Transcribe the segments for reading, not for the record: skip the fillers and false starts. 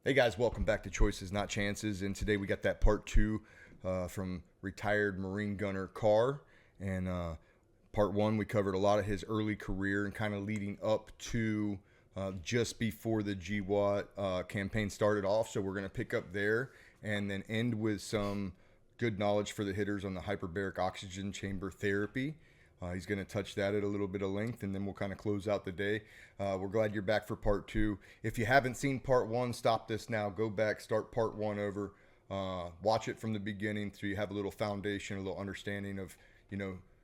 Hey guys, welcome back to Choices Not Chances, and today we got that part two from retired Marine Gunner Carr, and part one we covered a lot of his early career and kind of leading up to just before the GWOT campaign started off. So we're going to pick up there and then end with some good knowledge for the hitters on the hyperbaric oxygen chamber therapy. He's going to touch that at a little bit of length, and then we'll kind of close out the day. We're glad you're back for part two. If you haven't seen part one, stop this now. Go back, start part one over. Watch it from the beginning so you have a little foundation, a little understanding of,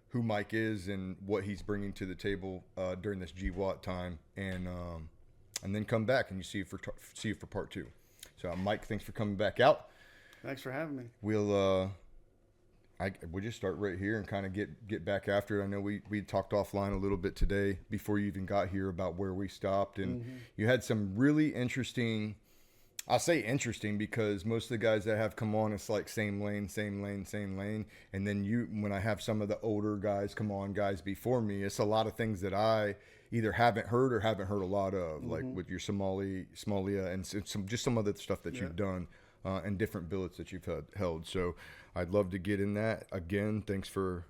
who Mike is and what he's bringing to the table during this GWOT time, and then come back and you see you for part two. So, Mike, thanks for coming back out. Thanks for having me. We'll just start right here and kind of get back after it. I know we talked offline a little bit today before you even got here about where we stopped, and you had some really interesting. I say interesting because most of the guys that have come on, it's like same lane, and then when I have some of the older guys come on, guys before me, it's a lot of things that I either haven't heard or haven't heard a lot of, like with your Somalia, and some other stuff that you've done. And different billets that you've held. So I'd love to get in that. Again, thanks for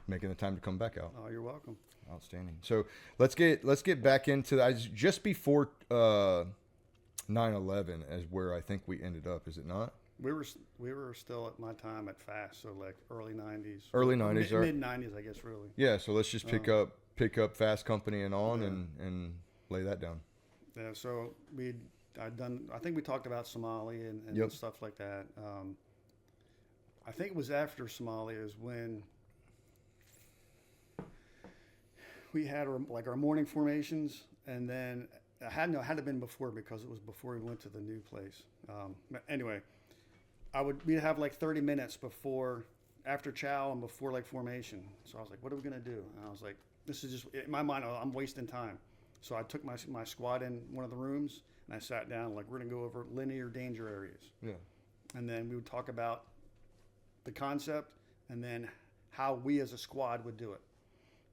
making the time to come back out. Oh, you're welcome. Outstanding. So let's get back into that. Just before 9/11 is where I think we ended up, is it not? We were still at my time at FAST, so like early 90s. Early 90s. Mid 90s, I guess, really. Yeah, so let's just pick up Fast Company and on and lay that down. Yeah, so I think we talked about Somalia and stuff like that. I think it was after Somalia is when we had our morning formations, and then it had to have been before because it was before we went to the new place. Anyway, we'd have like 30 minutes after chow and before like formation. So I was like, what are we gonna do? And I was like, this is just in my mind. I'm wasting time. So I took my squad in one of the rooms. And I sat down, like, we're going to go over linear danger areas. Yeah. And then we would talk about the concept and then how we as a squad would do it.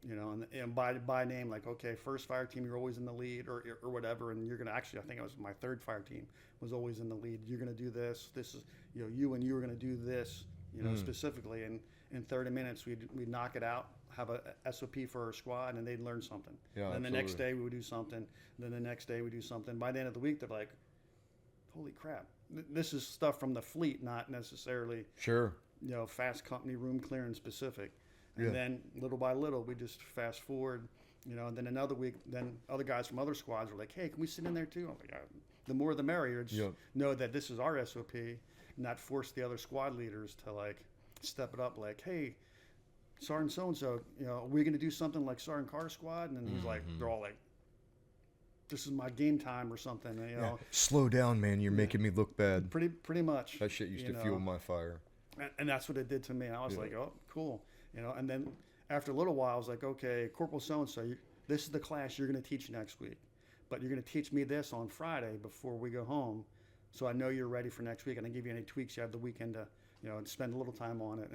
And by name, like, okay, first fire team, you're always in the lead or whatever. And you're going to I think it was my third fire team was always in the lead. You're going to do this. This is, you and you are going to do this, specifically. And in 30 minutes, we'd knock it out, have a SOP for our squad, and they'd learn something. Yeah, and then the next day we would do something. Then the next day we do something. By the end of the week, they're like, holy crap. This is stuff from the fleet, not necessarily fast company room clearance specific. And then little by little, we just fast forward, and then another week, then other guys from other squads were like, hey, can we sit in there too? I was like, the more the merrier. Just know that this is our SOP, not force the other squad leaders to like step it up like, hey, Sergeant so-and-so, we're going to do something like Sergeant Carr squad. And then he's like, they're all like, this is my game time or something. Slow down, man. You're making me look bad. Pretty much. That shit used to fuel my fire. And that's what it did to me. I was like, oh, cool. And then after a little while, I was like, okay, Corporal so-and-so, this is the class you're going to teach next week. But you're going to teach me this on Friday before we go home. So I know you're ready for next week. And I give you any tweaks you have the weekend to, spend a little time on it.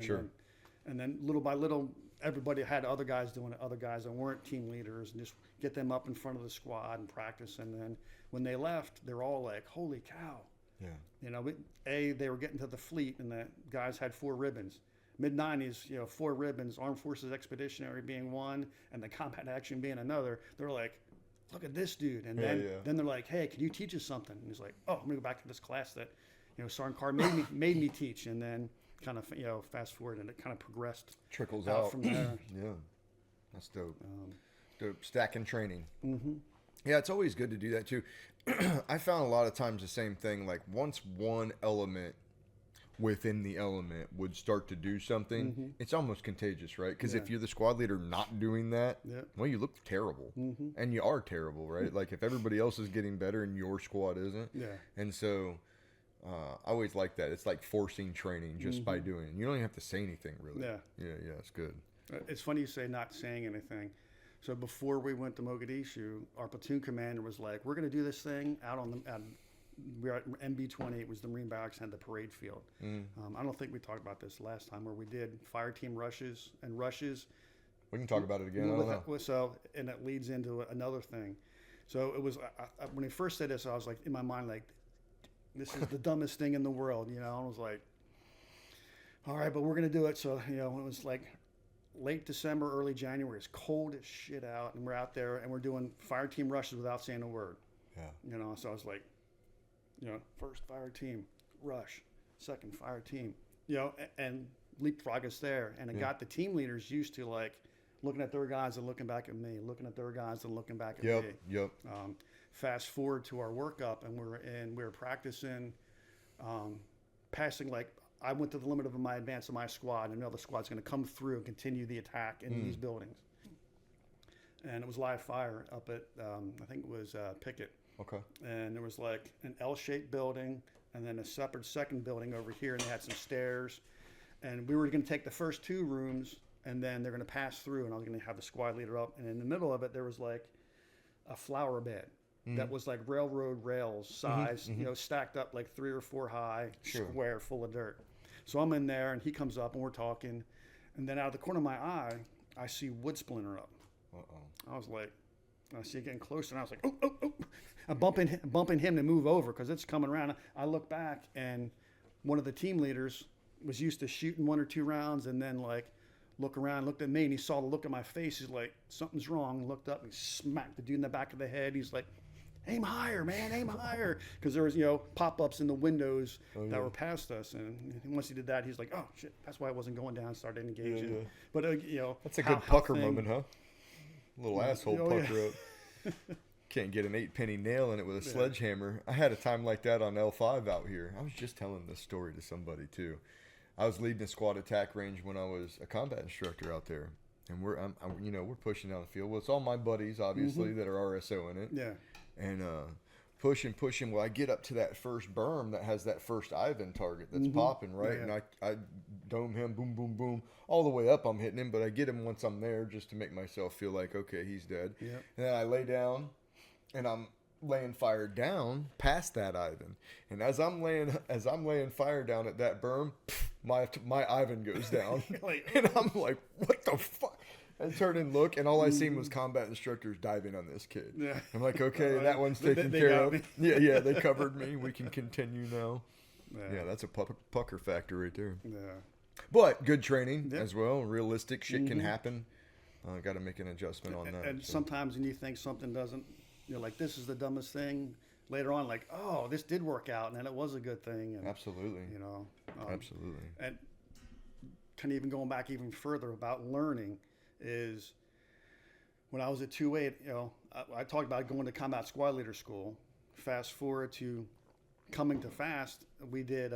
And then little by little, everybody had other guys doing it, other guys that weren't team leaders, and just get them up in front of the squad and practice. And then when they left, they're all like, holy cow. Yeah. They were getting to the fleet, and the guys had 4 ribbons. Mid-90s, 4 ribbons, Armed Forces Expeditionary being one, and the Combat Action being another. They're like, look at this dude. And then they're like, hey, can you teach us something? And he's like, oh, I'm going to go back to this class that, Sergeant Carr made me teach. And then kind of fast forward, and it kind of progressed, trickles out from there. Yeah, that's dope. Dope stacking training. Yeah, it's always good to do that too. I found a lot of times the same thing. Like once one element within the element would start to do something, it's almost contagious, right? Because if you're the squad leader not doing that, well, you look terrible, and you are terrible, right? Like if everybody else is getting better and your squad isn't, and so. I always like that. It's like forcing training just by doing it. You don't even have to say anything, really. Yeah, it's good. It's funny you say not saying anything. So before we went to Mogadishu, our platoon commander was like, we're going to do this thing out on we're at MB-20. It was the Marine Barracks and the parade field. I don't think we talked about this last time where we did fire team rushes. We can talk about it again. I don't know. So, and it leads into another thing. So it was, when he first said this, I was like, in my mind, like, this is the dumbest thing in the world, you know. And I was like, all right, but we're going to do it. So, you know, it was like late December, early January. It's cold as shit out. And we're out there and we're doing fire team rushes without saying a word. Yeah. You know, so I was like, you know, first fire team rush, second fire team, you know, and leapfrog us there. And it got the team leaders used to like looking at their guys and looking back at me, looking at their guys and looking back at me. Yep. Fast forward to our workup, and we were practicing passing. Like I went to the limit of my advance of my squad, and another squad's going to come through and continue the attack in these buildings. And it was live fire up at I think it was Pickett. Okay. And there was like an L-shaped building, and then a separate second building over here, and they had some stairs. And we were going to take the first two rooms, and then they're going to pass through, and I was going to have the squad leader up. And in the middle of it, there was like a flower bed that was like railroad rails size, you know, stacked up like 3 or 4 high, square, full of dirt. So I'm in there, and he comes up, and we're talking. And then out of the corner of my eye, I see wood splinter up. I was like, I see it getting closer, and I was like, oh. I'm bumping him to move over because it's coming around. I look back, and one of the team leaders was used to shooting 1 or 2 rounds and then like look around, looked at me, and he saw the look on my face. He's like, something's wrong. Looked up and he smacked the dude in the back of the head. He's like, aim higher, man, aim higher. Because there was, you know, pop-ups in the windows that were past us. And once he did that, he's like, oh, shit, that's why I wasn't going down, started engaging. Yeah. But, you know. That's a good pucker moment, huh? Little asshole pucker up. Can't get an 8-penny nail in it with a sledgehammer. I had a time like that on L5 out here. I was just telling this story to somebody, too. I was leading a squad attack range when I was a combat instructor out there. And we're pushing down the field. Well, it's all my buddies, obviously, that are RSO in it. Yeah. And pushing. Well, I get up to that first berm that has that first Ivan target that's popping, right? Yeah. And I dome him, boom, boom, boom. All the way up, I'm hitting him, but I get him once I'm there just to make myself feel like, okay, he's dead. Yeah. And then I lay down, and I'm laying fire down past that Ivan. And as I'm laying fire down at that berm, my Ivan goes down. And I'm like, what the fuck? I turned and look, and all I seen was combat instructors diving on this kid. Yeah. I'm like, okay, that one's taken care of. Yeah, they covered me. We can continue now. Yeah, that's a pucker factor right there. Yeah. But good training as well. Realistic shit can happen. Got to make an adjustment on that. And sometimes when you think something doesn't, you're like, this is the dumbest thing. Later on, like, oh, this did work out, and then it was a good thing. And, absolutely. You know. Absolutely. And kind of even going back even further about learning is when I was at 2-8, you know, I talked about going to combat squad leader school. Fast forward to coming to FAST, we did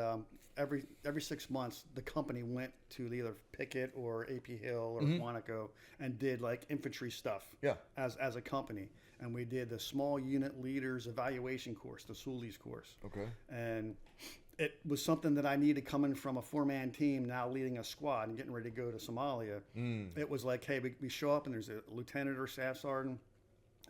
every 6 months, the company went to either Pickett or AP Hill or Quantico and did like infantry stuff as a company. And we did the small unit leaders evaluation course, the SULES course. Okay. And it was something that I needed coming from a 4-man team, now leading a squad and getting ready to go to Somalia. It was like, hey, we show up and there's a lieutenant or staff sergeant,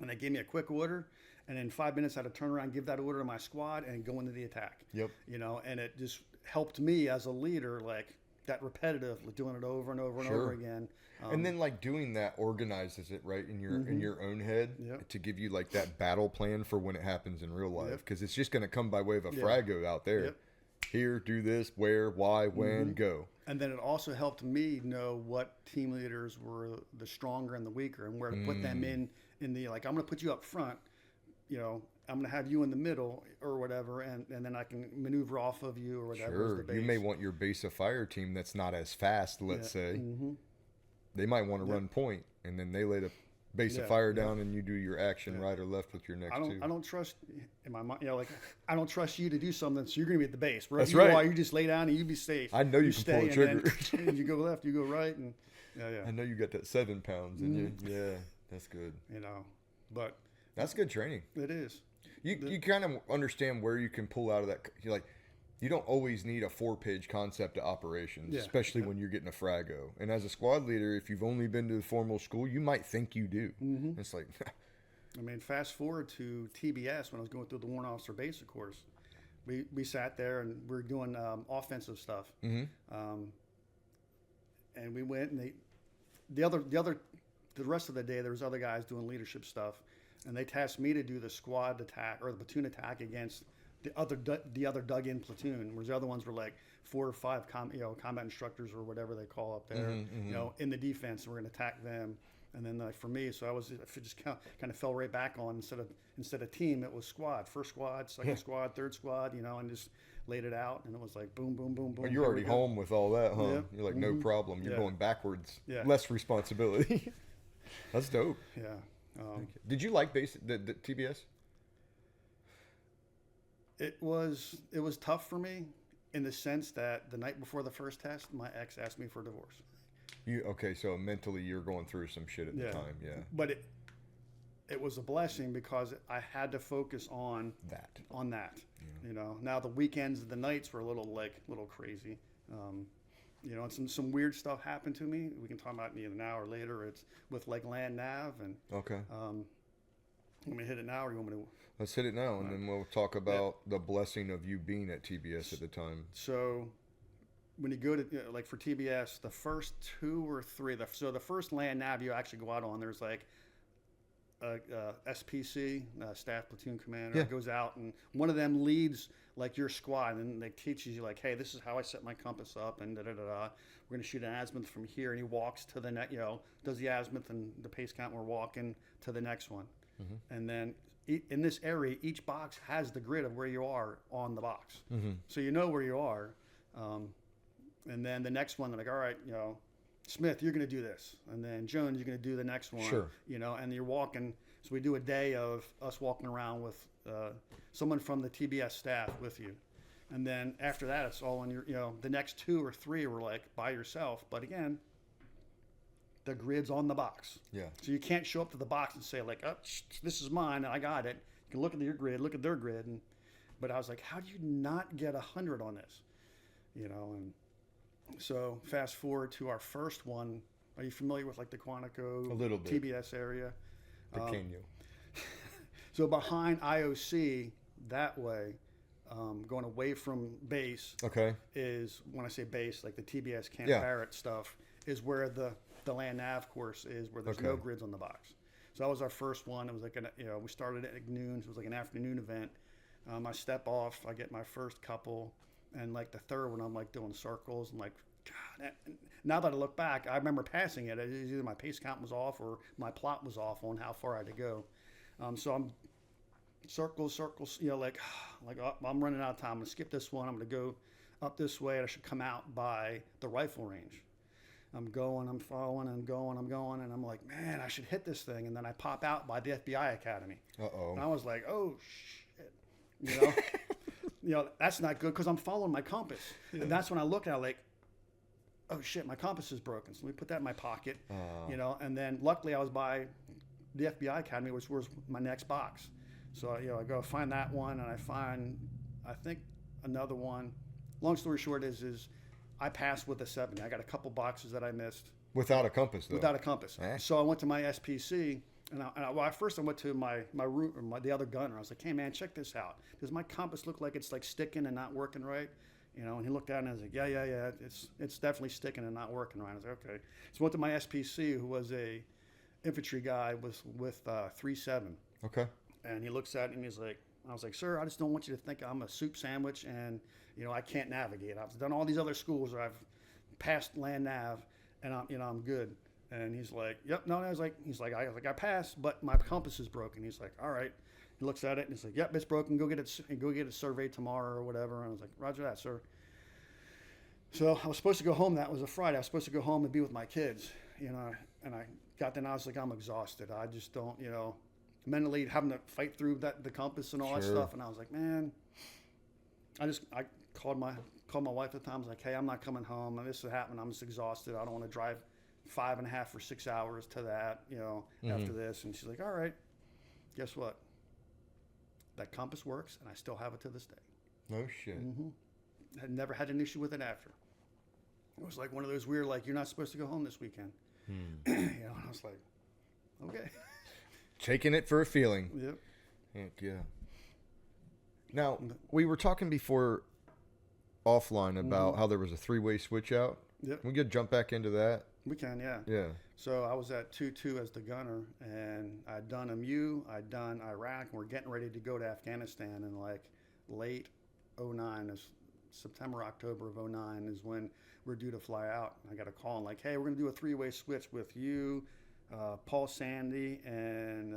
and they gave me a quick order. And in 5 minutes, I had to turn around, give that order to my squad, and go into the attack. Yep. You know, and it just helped me as a leader, like that repetitive, doing it over and over and over again. And then like doing that organizes it right in your own head to give you like that battle plan for when it happens in real life, because it's just going to come by way of a frago out there. Here, do this, where, why, when, go. And then it also helped me know what team leaders were the stronger and the weaker, and where to put them in the, like, I'm going to put you up front, you know, I'm going to have you in the middle or whatever, and then I can maneuver off of you or whatever. Sure, you may want your base of fire team that's not as fast, let's say. They might want to run point, and then they lay the base of fire down, and you do your action right or left with your next two. I don't trust, in my mind, you know, like, I don't trust you to do something, so you're going to be at the base. That's right. You just lay down and you be safe. I know you can pull a trigger. And you go left, you go right, and I know you got that 7 pounds in you. Yeah, that's good. You know, but that's good training. It is. You kind of understand where you can pull out of that. You're like, you don't always need a 4-page concept of operations, especially when you're getting a frago. And as a squad leader, if you've only been to the formal school, you might think you do. It's like, I mean, fast forward to TBS when I was going through the Warrant Officer Basic course. We sat there and we were doing offensive stuff. And we went, and the rest of the day there was other guys doing leadership stuff, and they tasked me to do the squad attack or the platoon attack against the other dug-in platoon, whereas the other ones were like 4 or 5 combat instructors or whatever they call up there, in the defense, and we're going to attack them. And then for me, so I just kind of fell right back on instead of team, it was squad, first squad, second squad, third squad, and just laid it out, and it was like boom, boom, boom, boom. Well, you're already home with all that, huh? Yeah. You're like, no problem. You're going backwards. Yeah. Less responsibility. That's dope. Yeah. Did you like the TBS? It was tough for me in the sense that the night before the first test, my ex asked me for a divorce. Okay, so mentally you're going through some shit at the time, yeah. But it was a blessing because I had to focus on that. Yeah. Now the weekends and the nights were a little crazy. And some weird stuff happened to me. We can talk about it either now or later. It's with like land nav and okay. Want me to hit it now, or you want me to? Let's hit it now, and then we'll talk about the blessing of you being at TBS at the time. So, when you go to like for TBS, the first 2 or 3, so the first land nav you actually go out on, there's like a SPC, staff platoon commander, goes out, and one of them leads like your squad, and they teaches you like, hey, this is how I set my compass up, and We're going to shoot an azimuth from here, and he walks to the next, does the azimuth and the pace count. We're walking to the next one. And then in this area, each box has the grid of where you are on the box. So you know where you are. And then the next one, they're like, all right, Smith, you're going to do this. And then Jones, you're going to do the next one. Sure. And you're walking. So we do a day of us walking around with someone from the TBS staff with you. And then after that, it's all on your, the next 2 or 3 were like by yourself. But again, the grid's on the box. Yeah. So you can't show up to the box and say like, oh, this is mine, and I got it. You can look at your grid, look at their grid. But I was like, how do you not get 100 on this? And so fast forward to our first one. Are you familiar with like the Quantico a little bit. TBS area? Pequeño. So behind IOC that way, going away from base. Okay. Is when I say base, like the TBS Camp Barrett stuff, is where the land nav course is, where there's no grids on the box. So that was our first one. It was like we started at noon. So it was like an afternoon event. I step off. I get my first couple, and like the third one, I'm like doing circles and like, God. Now that I look back, I remember passing it. Either my pace count was off or my plot was off on how far I had to go. So I'm circles. Like I'm running out of time. I'm gonna skip this one. I'm gonna go up this way. And I should come out by the rifle range. I'm going, I'm following, I'm going, and I'm like, man, I should hit this thing. And then I pop out by the FBI Academy. Uh-oh. And I was like, oh, shit. That's not good because I'm following my compass. Yeah. And that's when I look at it like, oh, shit, my compass is broken. So let me put that in my pocket, And then luckily I was by the FBI Academy, which was my next box. So, I go find that one, and I find, I think, another one. Long story short is I passed with a 70. I got a couple boxes that I missed. Without a compass, though. Without a compass. So I went to my SPC, and first I went to the other gunner. I was like, hey, man, check this out. Does my compass look like it's like sticking and not working right? And he looked at it and I was like, yeah, it's definitely sticking and not working right. I was like, okay. So I went to my SPC, who was a infantry guy with 3-7. Okay. And he looks at it and he's like, I was like, sir, I just don't want you to think I'm a soup sandwich and, I can't navigate. I've done all these other schools where I've passed land nav and I'm good. And he's like, yep, no, I was like, I passed, but my compass is broken. He's like, all right. He looks at it and he's like, yep, it's broken. Go get it surveyed tomorrow or whatever. And I was like, roger that, sir. So I was supposed to go home. That was a Friday. I was supposed to go home and be with my kids, and I got there and I was like, I'm exhausted. I just don't, mentally having to fight through the compass and all that stuff. And I was like, man, I called my wife at the time. I was like, hey, I'm not coming home. This is happening. I'm just exhausted. I don't want to drive 5.5 or 6 hours to that, after this. And she's like, all right, guess what? That compass works, and I still have it to this day. No shit. Mm-hmm. Had never had an issue with it after. It was like one of those weird, like, you're not supposed to go home this weekend. And I was like, okay. Taking it for a feeling. Yep. Heck yeah. Now, we were talking before offline about how there was a 3-way switch out. Yep. We could jump back into that. We can, yeah. Yeah. So I was at 2-2 as the gunner, and I'd done MU, I'd done Iraq, and we're getting ready to go to Afghanistan in like late 09, is September, October of 09 is when we're due to fly out. I got a call and like, hey, we're going to do a 3-way switch with you, Paul Sandy, and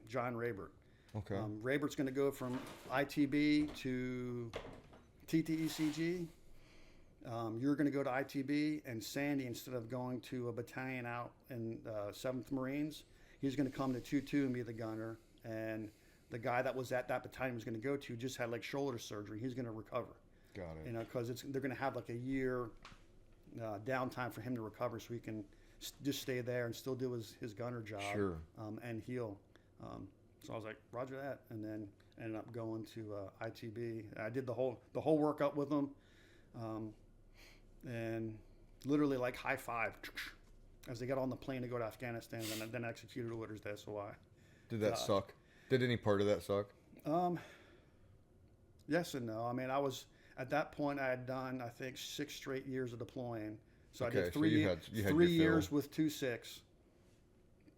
John Raybert. Okay. Raybert's going to go from ITB to TTECG. You're going to go to ITB, and Sandy, instead of going to a battalion out in 7th Marines, he's going to come to 2-2 and be the gunner. And the guy that was at that battalion was going to go to just had like shoulder surgery. He's going to recover. Got it. You know, because they're going to have like a year downtime for him to recover, so he can just stay there and still do his gunner job. Sure. And heal. So I was like, Roger that, and then ended up going to ITB. I did the whole workup with them, and literally like high five as they got on the plane to go to Afghanistan, and then executed orders to SOI. Did that suck? Did any part of that suck? Yes and no. I mean, I was at that point. I had done, I think, 6 straight years of deploying. So okay, I did 3 years with 2-6,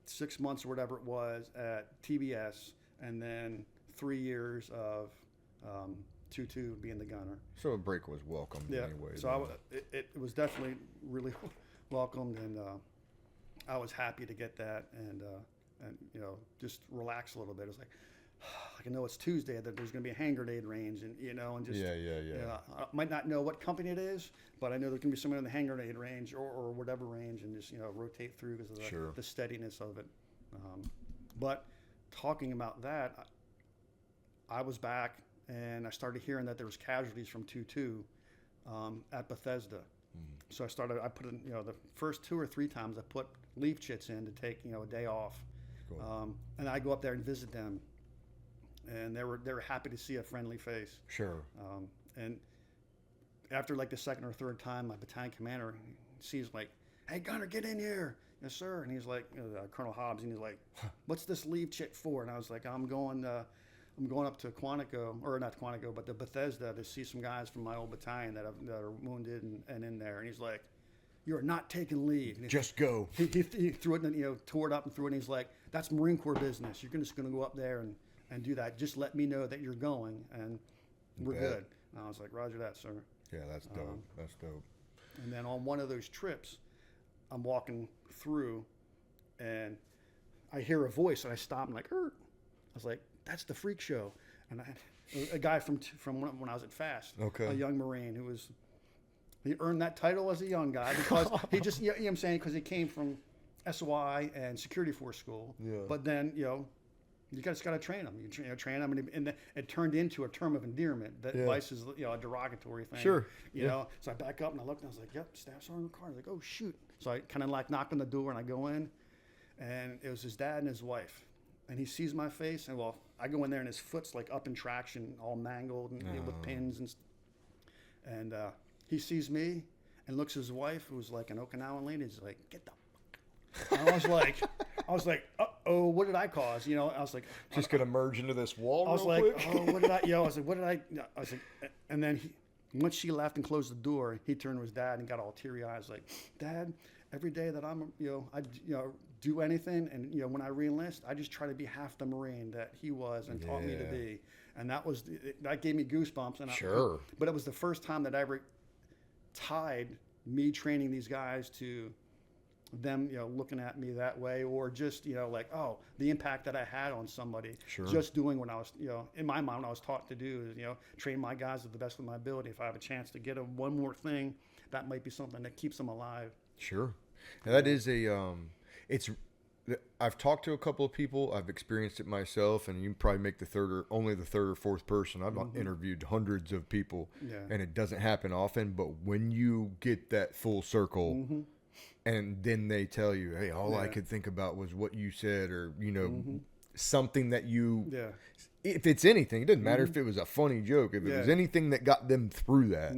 6 months or whatever it was at TBS, and then 3 years of 2-2 being the gunner. So a break was welcomed anyway. So it was definitely really welcomed, and I was happy to get that, and you know, just relax a little bit. It's like, I know it's Tuesday, that there's going to be a hand grenade range, and you know, and just You know, I might not know what company it is, but I know there's going to be someone in the hand grenade range or whatever range, and just, you know, rotate through because of the steadiness of it. But talking about that, I was back and I started hearing that there was casualties from 2-2 at Bethesda. So I put in, you know, the first 2 or 3 times I put leaf chits in to take, you know, a day off. Cool. And I go up there and visit them, and they were happy to see a friendly face. Sure. And after like the 2nd or 3rd time, my battalion commander sees like, "Hey, Gunner, get in here." "Yes, sir." And he's like, Colonel Hobbs, and he's like, "What's this leave chit for?" And I was like, I'm going up to Quantico, or not Quantico, but the Bethesda, to see some guys from my old battalion that are wounded and in there. And he's like, "You are not taking leave. Just go." He threw it, and, you know, tore it up and threw it. And he's like, "That's Marine Corps business. You're just going to go up there and do that. Just let me know that you're going, and we're good." And I was like, "Roger that, sir." Yeah, that's dope. That's dope. And then on one of those trips, I'm walking through, and I hear a voice, and I stop and like, "Er." I was like, "That's the Freak Show." And a guy from when I was at FAST, a young Marine he earned that title as a young guy because he just, you know what I'm saying, because he came from SOI and security force school. Yeah. But then, you know, you just got to train him. You train him, and it turned into a term of endearment that Vice is, you know, a derogatory thing. Sure. You know, so I back up and I looked and I was like, "Yep, Staff Sergeant Carr." I was like, "Oh shoot!" So I kind of like knocked on the door and I go in, and it was his dad and his wife, and he sees my face, and well, I go in there and his foot's like up in traction, all mangled and with pins and he sees me and looks at his wife, who's like an Okinawan lady. He's like, "Get the fuck." And I was like, "Uh-oh, what did I cause?" You know, I was like, just gonna merge into this wall. I was like, quick. "Oh, what did I?" You know, I was like, "What did I?" I was like, and then once she left and closed the door, he turned to his dad and got all teary eyes, like, "Dad, every day that I'm, I do anything, and when I reenlist, I just try to be half the Marine that he was and taught me to be." And that gave me goosebumps. And but it was the first time that I ever tied me training these guys to them, looking at me that way, or just, like, oh, the impact that I had on somebody, just doing what I was, in my mind, what I was taught to do is, train my guys to the best of my ability. If I have a chance to get one more thing, that might be something that keeps them alive. Sure. Now, that is I've talked to a couple of people. I've experienced it myself, and you can probably make only the third or fourth person. I've interviewed hundreds of people, and it doesn't happen often. But when you get that full circle, and then they tell you, "Hey, all I could think about was what you said," or something that you. Yeah. If it's anything, it doesn't matter if it was a funny joke. If it was anything that got them through that,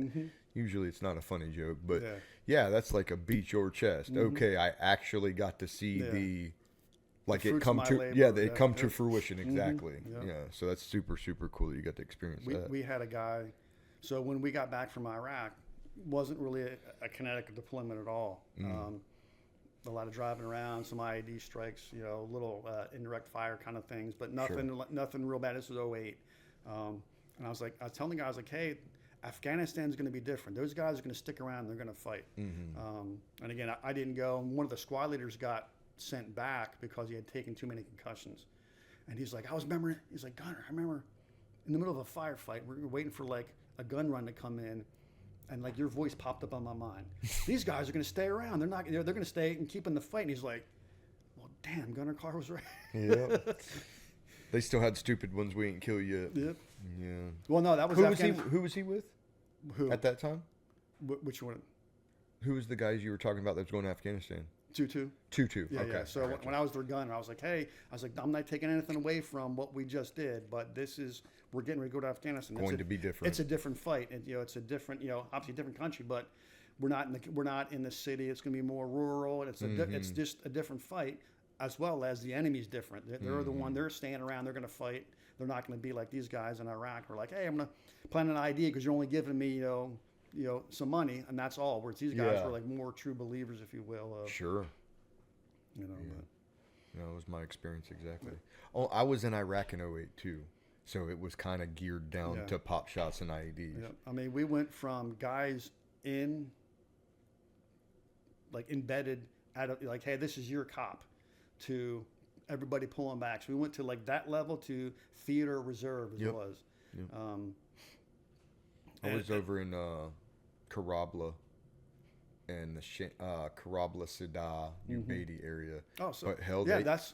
usually it's not a funny joke, but. Yeah, that's like a beat your chest. Okay, I actually got to see it come to labor, come to fruition. Exactly. Yeah, so that's super, super cool that you got to experience that. We had a guy. So when we got back from Iraq, wasn't really a kinetic deployment at all. A lot of driving around, some IED strikes, little indirect fire kind of things, but nothing real bad. This was 08. And I was telling the guys, like, hey, Afghanistan's going to be different. Those guys are going to stick around. They're going to fight. And again, I didn't go. And one of the squad leaders got sent back because he had taken too many concussions. And he's like, he's like, Gunner, I remember in the middle of a firefight, we were waiting for like a gun run to come in. And like your voice popped up on my mind. These guys are going to stay around. They're going to stay and keep in the fight. And he's like, well, damn, Gunner Carr was right. Yeah. They still had stupid ones we ain't kill yet. Yep. Yeah. Well, no, that was Who was he with? Who? At that time? Which one? Who was the guys you were talking about that was going to Afghanistan? 2-2. 2-2. Yeah, okay. yeah. So when I was their gunner, I was like, hey, I'm not taking anything away from what we just did, but we're getting ready to go to Afghanistan. Going to be different. It's a different fight, and it's a different, obviously a different country, but we're not in the city. It's going to be more rural, and it's just a different fight, as well as the enemy's different. They're the one. They're staying around. They're going to fight. They're not going to be like these guys in Iraq who are like, hey, I'm going to plan an ID because you're only giving me, some money, and that's all. Whereas these guys were like more true believers, if you will. Sure. But, that was my experience exactly. Oh, I was in Iraq in 2008 too, so it was kind of geared down to pop shots and IEDs. Yeah. I mean, we went from guys embedded like, hey, this is your cop, to everybody pulling back. So we went to like that level to theater reserve as it was. Yep. I was over in Karabla and the Karabla Sada, Ubaidi area. Oh, so but hell, that's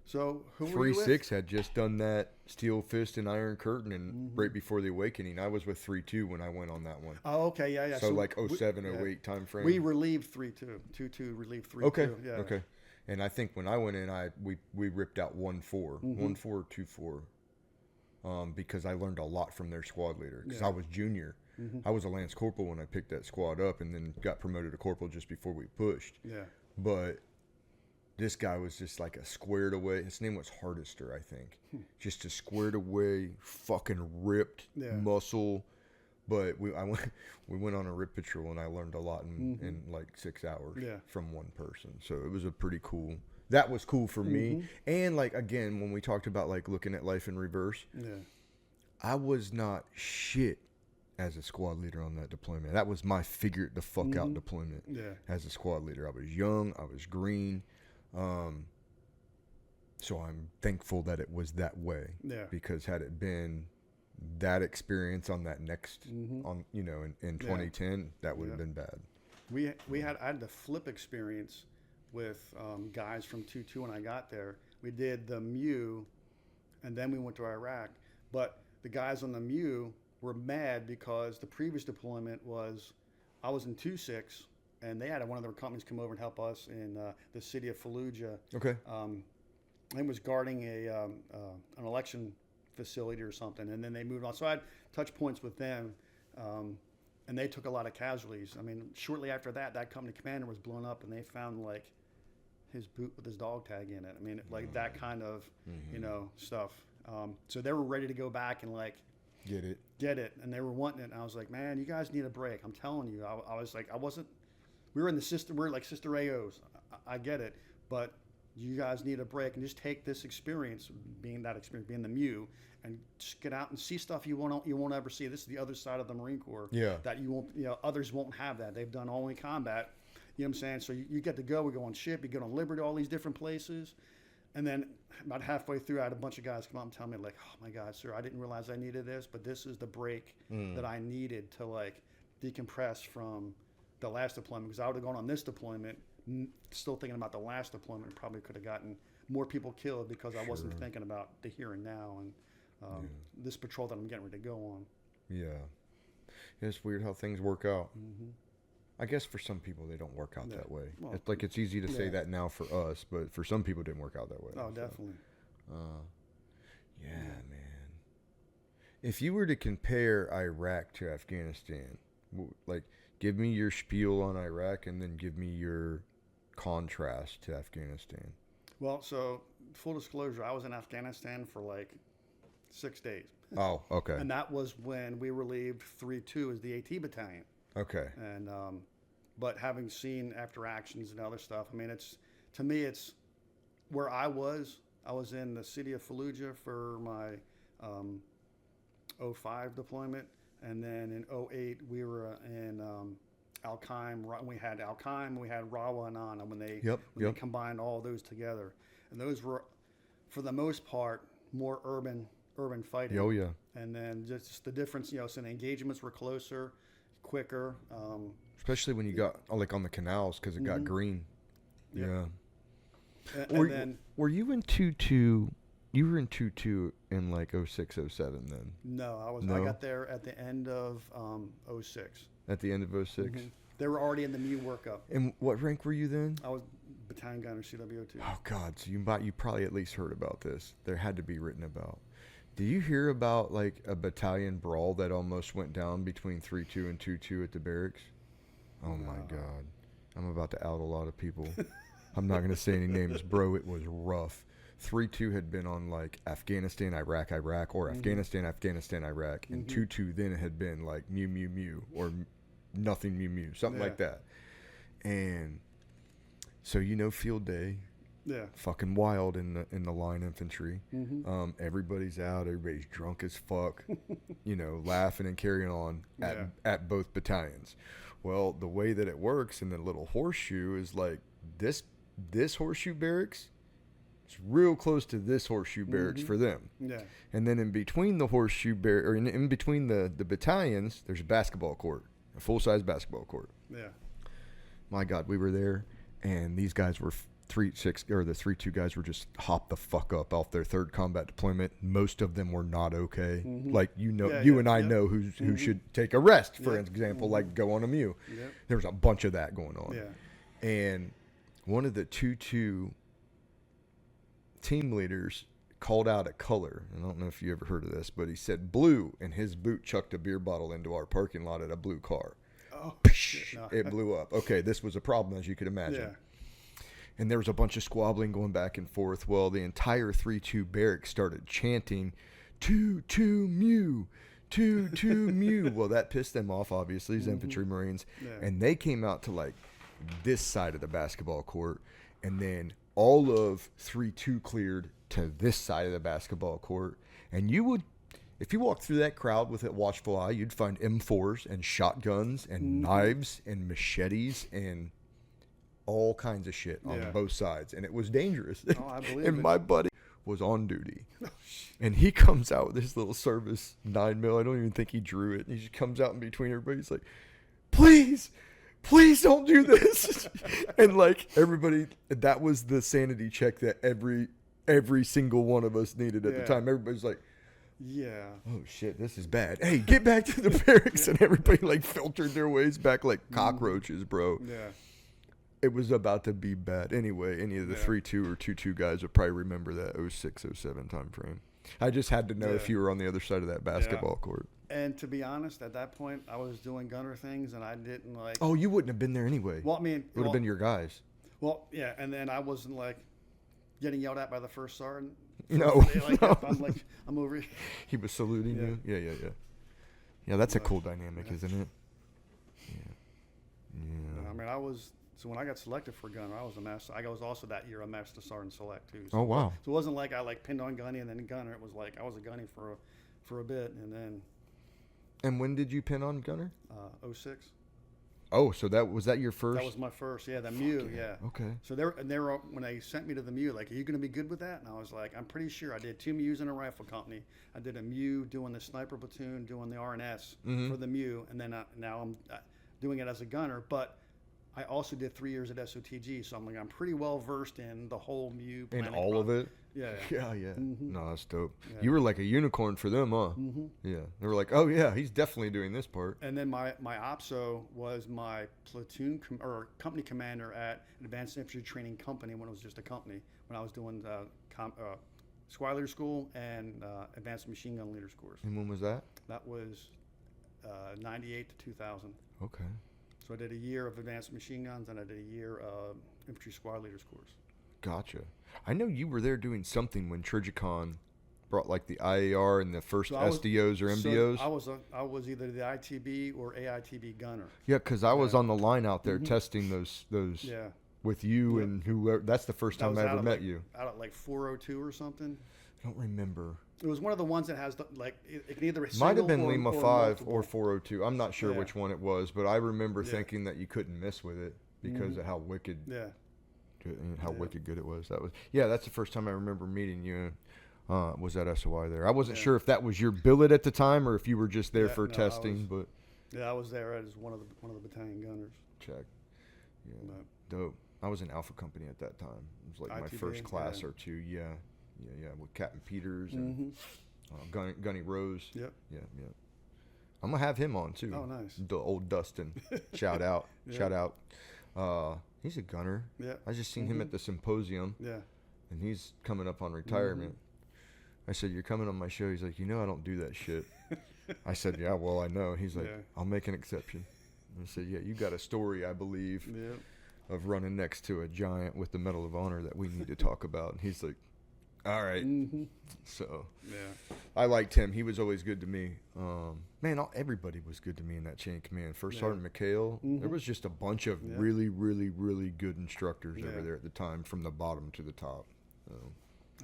so. Who were you with? 3-6 had just done that Steel Fist and Iron Curtain, and right before the Awakening, I was with 3-2 when I went on that one. Oh, okay, yeah. So like 07, 08 time frame. We relieved 3-2, 2-2 relieved 3-2. Okay, yeah. Okay. And I think when I went in, we ripped out 1-4, 1-4, 2-4, because I learned a lot from their squad leader. Because I was junior. I was a Lance Corporal when I picked that squad up, and then got promoted to Corporal just before we pushed. Yeah. But this guy was just like a squared away. His name was Hardister, I think. Just a squared away, fucking ripped muscle. But we went on a rip patrol, and I learned a lot in like 6 hours from one person. So it was a pretty cool. That was cool for me. And like again, when we talked about like looking at life in reverse, I was not shit as a squad leader on that deployment. That was my figure the fuck out deployment. As a squad leader, I was young, I was green. So I'm thankful that it was that way. Yeah. Because had it been that experience on that next on in 2010, that would have been bad. I had the flip experience with guys from 2-2 when I got there. We did the MEU, and then we went to Iraq. But the guys on the MEU were mad because the previous deployment I was in 2-6, and they had one of their companies come over and help us in the city of Fallujah. Okay. I was guarding an election facility or something, and then they moved on. So I had touch points with them, and they took a lot of casualties. I mean, shortly after that company commander was blown up, and they found like his boot with his dog tag in it. I mean, like that kind of stuff. So they were ready to go back and like get it, and they were wanting it. And I was like, man, you guys need a break. I'm telling you. I was like, we were like sister AOs. I get it, but you guys need a break and just take this experience, being the MEU, and just get out and see stuff you won't ever see. This is the other side of the Marine Corps. Yeah. That you won't, others won't have that. They've done only combat. You know what I'm saying? So you get to go. We go on ship. You get on Liberty, all these different places. And then about halfway through, I had a bunch of guys come up and tell me like, oh my God, sir, I didn't realize I needed this, but this is the break that I needed to like decompress from the last deployment, because I would have gone on this deployment still thinking about the last deployment, probably could have gotten more people killed because I wasn't thinking about the here and now and this patrol that I'm getting ready to go on. Yeah. It's weird how things work out. I guess for some people they don't work out that way. Well, it's easy to say that now for us, but for some people it didn't work out that way. Oh, definitely. Man. If you were to compare Iraq to Afghanistan, like give me your spiel on Iraq and then give me your contrast to Afghanistan. Well, so full disclosure, I was in Afghanistan for like 6 days. Oh, okay. And that was when we relieved 3-2 as the AT battalion. Okay. And but having seen after actions and other stuff, I mean, to me it's where I was in the city of Fallujah for my '05 deployment, and then in '08 we were in Al-Qaim. We had Al-Qaim, we had Rawa and Anna when they they combined all those together, and those were, for the most part, more urban fighting. Oh yeah. And then just the difference, so the engagements were closer, quicker. Especially when you got like on the canals because it got green. Yep. Yeah. And then were you in 2-2? You were in 2-2 in like 06, 07 then? No, I was. No? I got there at the end of '06. At the end of 06? Mm-hmm. They were already in the MEU workup. And what rank were you then? I was battalion gunner, CWO2. Oh God! So you probably at least heard about this. There had to be written about. Do you hear about like a battalion brawl that almost went down between 3-2 and 2-2 at the barracks? Oh my God! I'm about to out a lot of people. I'm not going to say any names, bro. It was rough. 3-2 had been on like Afghanistan, Iraq, or Afghanistan, Iraq, and 2-2 then it had been like MEU, or nothing MEU, something like that. And so field day. Yeah. Fucking wild in the line infantry. Everybody's out. Everybody's drunk as fuck. Laughing and carrying on at both battalions. Well, the way that it works in the little horseshoe is like this horseshoe barracks. It's real close to this horseshoe barracks for them. Yeah. And then in between the horseshoe barracks, or in between the battalions, there's a basketball court, a full size basketball court. Yeah. My God, we were there, and these guys were. The 3-2 guys were just hopped the fuck up off their third combat deployment. Most of them were not okay. Like you and I know who should take a rest, for example, like go on a MEU. There was a bunch of that going on. Yeah. And one of the 2-2 team leaders called out a color. I don't know if you ever heard of this, but he said blue, and his boot chucked a beer bottle into our parking lot at a blue car. Oh, it blew up. Okay, this was a problem, as you could imagine. Yeah. And there was a bunch of squabbling going back and forth. Well, the entire 3-2 barracks started chanting, 2-2 MEU, 2-2 MEU. Well, that pissed them off, obviously, as infantry Marines. Yeah. And they came out to, like, this side of the basketball court. And then all of 3-2 cleared to this side of the basketball court. And you would, if you walked through that crowd with a watchful eye, you'd find M4s and shotguns and knives and machetes and all kinds of shit on both sides, and it was dangerous. Oh, I believe and it. My buddy was on duty, and he comes out with this little service 9mm. I don't even think he drew it. And he just comes out in between everybody. He's like, please don't do this. And like everybody, that was the sanity check that every single one of us needed at the time. Everybody's like, oh shit, this is bad. Hey, get back to the barracks. And everybody like filtered their ways back like cockroaches, bro. Yeah. It was about to be bad. Anyway, any of the 3-2 or 2-2 guys would probably remember that 06, 07 time frame. I just had to know if you were on the other side of that basketball court. And to be honest, at that point, I was doing gunner things, and I didn't like... Oh, you wouldn't have been there anyway. Well, I mean... It would have been your guys. Well, yeah, and then I wasn't like getting yelled at by the first sergeant. No. I'm like, I'm over here. He was saluting you? Yeah. Yeah, that's a cool dynamic, isn't it? Yeah. I mean, So when I got selected for gunner, I was a master. I was also that year a master sergeant select too. So oh wow! So it wasn't like I like pinned on gunny and then gunner. It was like I was a gunny for a bit, and then. And when did you pin on gunner? 06. Oh, so was that your first? That was my first. Yeah, the MEU. Yeah. Okay. So they were when they sent me to the MEU, like, are you going to be good with that? And I was like, I'm pretty sure. I did 2 MEUs in a rifle company. I did a MEU doing the sniper platoon, doing the RNS for the MEU, and then now I'm doing it as a gunner, but. I also did 3 years at SOTG, so I'm pretty well versed in the whole MEU. In all of it? Yeah. No, that's dope. Yeah. You were like a unicorn for them, huh? Yeah. They were like, oh yeah, he's definitely doing this part. And then my OPSO was my platoon or company commander at Advanced Infantry Training Company when it was just a company. When I was doing Squad Leader School and Advanced Machine Gun Leaders course. And when was that? That was 98 to 2000. Okay. So I did a year of advanced machine guns, and I did a year of infantry squad leaders course. Gotcha. I know you were there doing something when Trigicon brought like the IAR and the first SDOs or MDOs. So I was either the ITB or AITB gunner. Yeah, because I was on the line out there testing those with you and whoever. That's the first time I ever met you. Out at like 402 or something. I don't remember. It was one of the ones that has it can either Might have been Lima 5 multiple. or 402. I'm not sure which one it was, but I remember Yeah. thinking that you couldn't miss with it because of how wicked. Yeah. Wicked good it was. That's the first time I remember meeting you. Was at SOI there. I wasn't sure if that was your billet at the time or if you were just there for testing. I was there as one of the battalion gunners. Check. Yeah, dope. I was in Alpha Company at that time. It was like my first class or two. Yeah, with Captain Peters and Gunny Rose. Yep. Yeah. I'm gonna have him on too. Oh, nice. The old Dustin. Shout out. Shout out. He's a gunner. Yeah. I just seen him at the symposium. Yeah. And he's coming up on retirement. I said, "You're coming on my show." He's like, "I don't do that shit." I said, "Yeah, well, I know." He's like, "I'll make an exception." I said, "Yeah, you got a story, I believe, of running next to a giant with the Medal of Honor that we need to talk about." And he's like, "All right." So I liked him. He was always good to me. Everybody was good to me in that chain of command. First Sergeant McHale. There was just a bunch of really, really, really good instructors over there at the time, from the bottom to the top. So.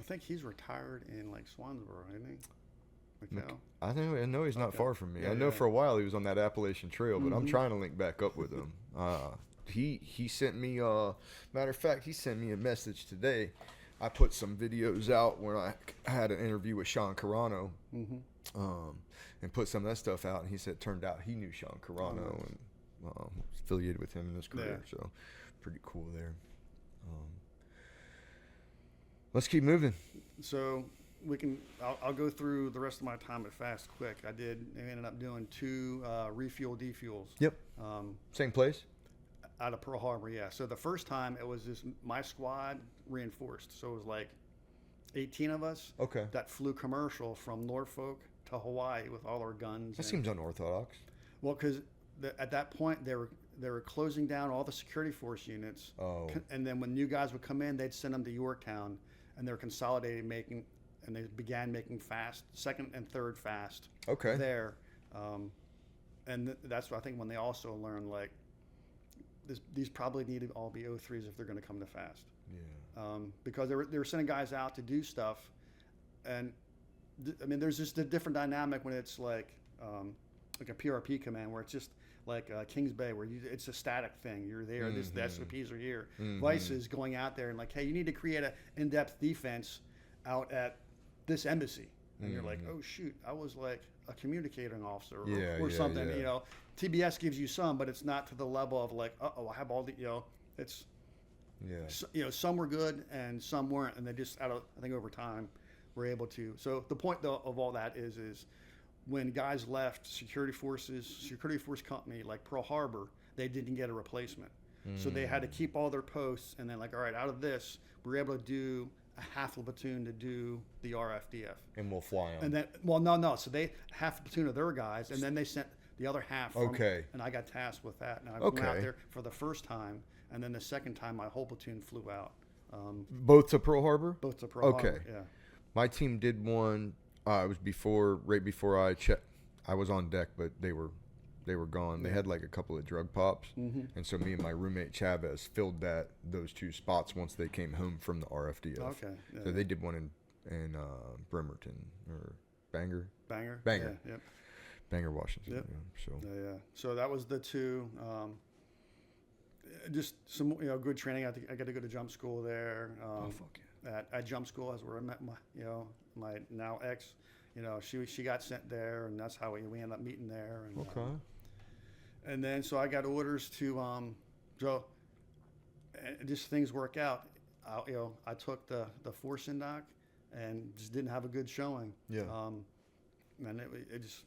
I think he's retired in Swansboro, isn't he? McHale? I know he's not far from me. I know for a while he was on that Appalachian Trail, but I'm trying to link back up with him. He sent me matter of fact, he sent me a message today. I put some videos out when I had an interview with Sean Carano, and put some of that stuff out, and he said it turned out he knew Sean Carano and was affiliated with him in his career. So pretty cool there. Let's keep moving. So I'll go through the rest of my time at Fast quick. I ended up doing 2 refuel defuels. Yep. Same place? Out of Pearl Harbor, yeah. So the first time it was just my squad reinforced. So it was like 18 of us. Okay. That flew commercial from Norfolk to Hawaii with all our guns. That seems unorthodox. Well, because at that point they were closing down all the security force units. Oh. And then when new guys would come in, they'd send them to Yorktown, and they were consolidating and they began making fast, second and third fast. Okay. There, and that's I think when they also learned these probably need to all be O3s if they're going to come to fast. Yeah. Because they were sending guys out to do stuff, and there's just a different dynamic when it's like a PRP command where it's just like Kings Bay, where it's a static thing. You're there. The SOPs are here. Vice is going out there and like, hey, you need to create an in-depth defense out at this embassy. And you're like, oh, shoot, I was like a communicating officer or something. Yeah. TBS gives you some, but it's not to the level of like, I have all the, it's, some were good and some weren't. And they just, I think over time, were able to. So the point though of all that is when guys left security force company like Pearl Harbor, they didn't get a replacement. So they had to keep all their posts, and then like, all right, out of this, we were able to do a half a platoon to do the RFDF. And we'll fly them. And then, no. So they half a platoon of their guys, and then they sent the other half. And I got tasked with that. And I went out there for the first time, and then the second time, my whole platoon flew out. Both to Pearl Harbor? Both to Pearl Harbor, yeah. My team did one. It was right before I checked. I was on deck, but they were gone. They had like a couple of drug pops, and so me and my roommate Chavez filled those 2 spots once they came home from the RFDF. Okay. Yeah, so they did one in Bremerton or Bangor. Bangor. Yeah, yep. Bangor, Washington. Yep. Yeah, So that was the 2. Just some good training. I got to go to jump school there. Fuck yeah. At jump school, that's where I met my now ex. She got sent there, and that's how we ended up meeting there. And, okay. And then so I got orders to just things work out. I took the force indoc and just didn't have a good showing. Yeah. And it just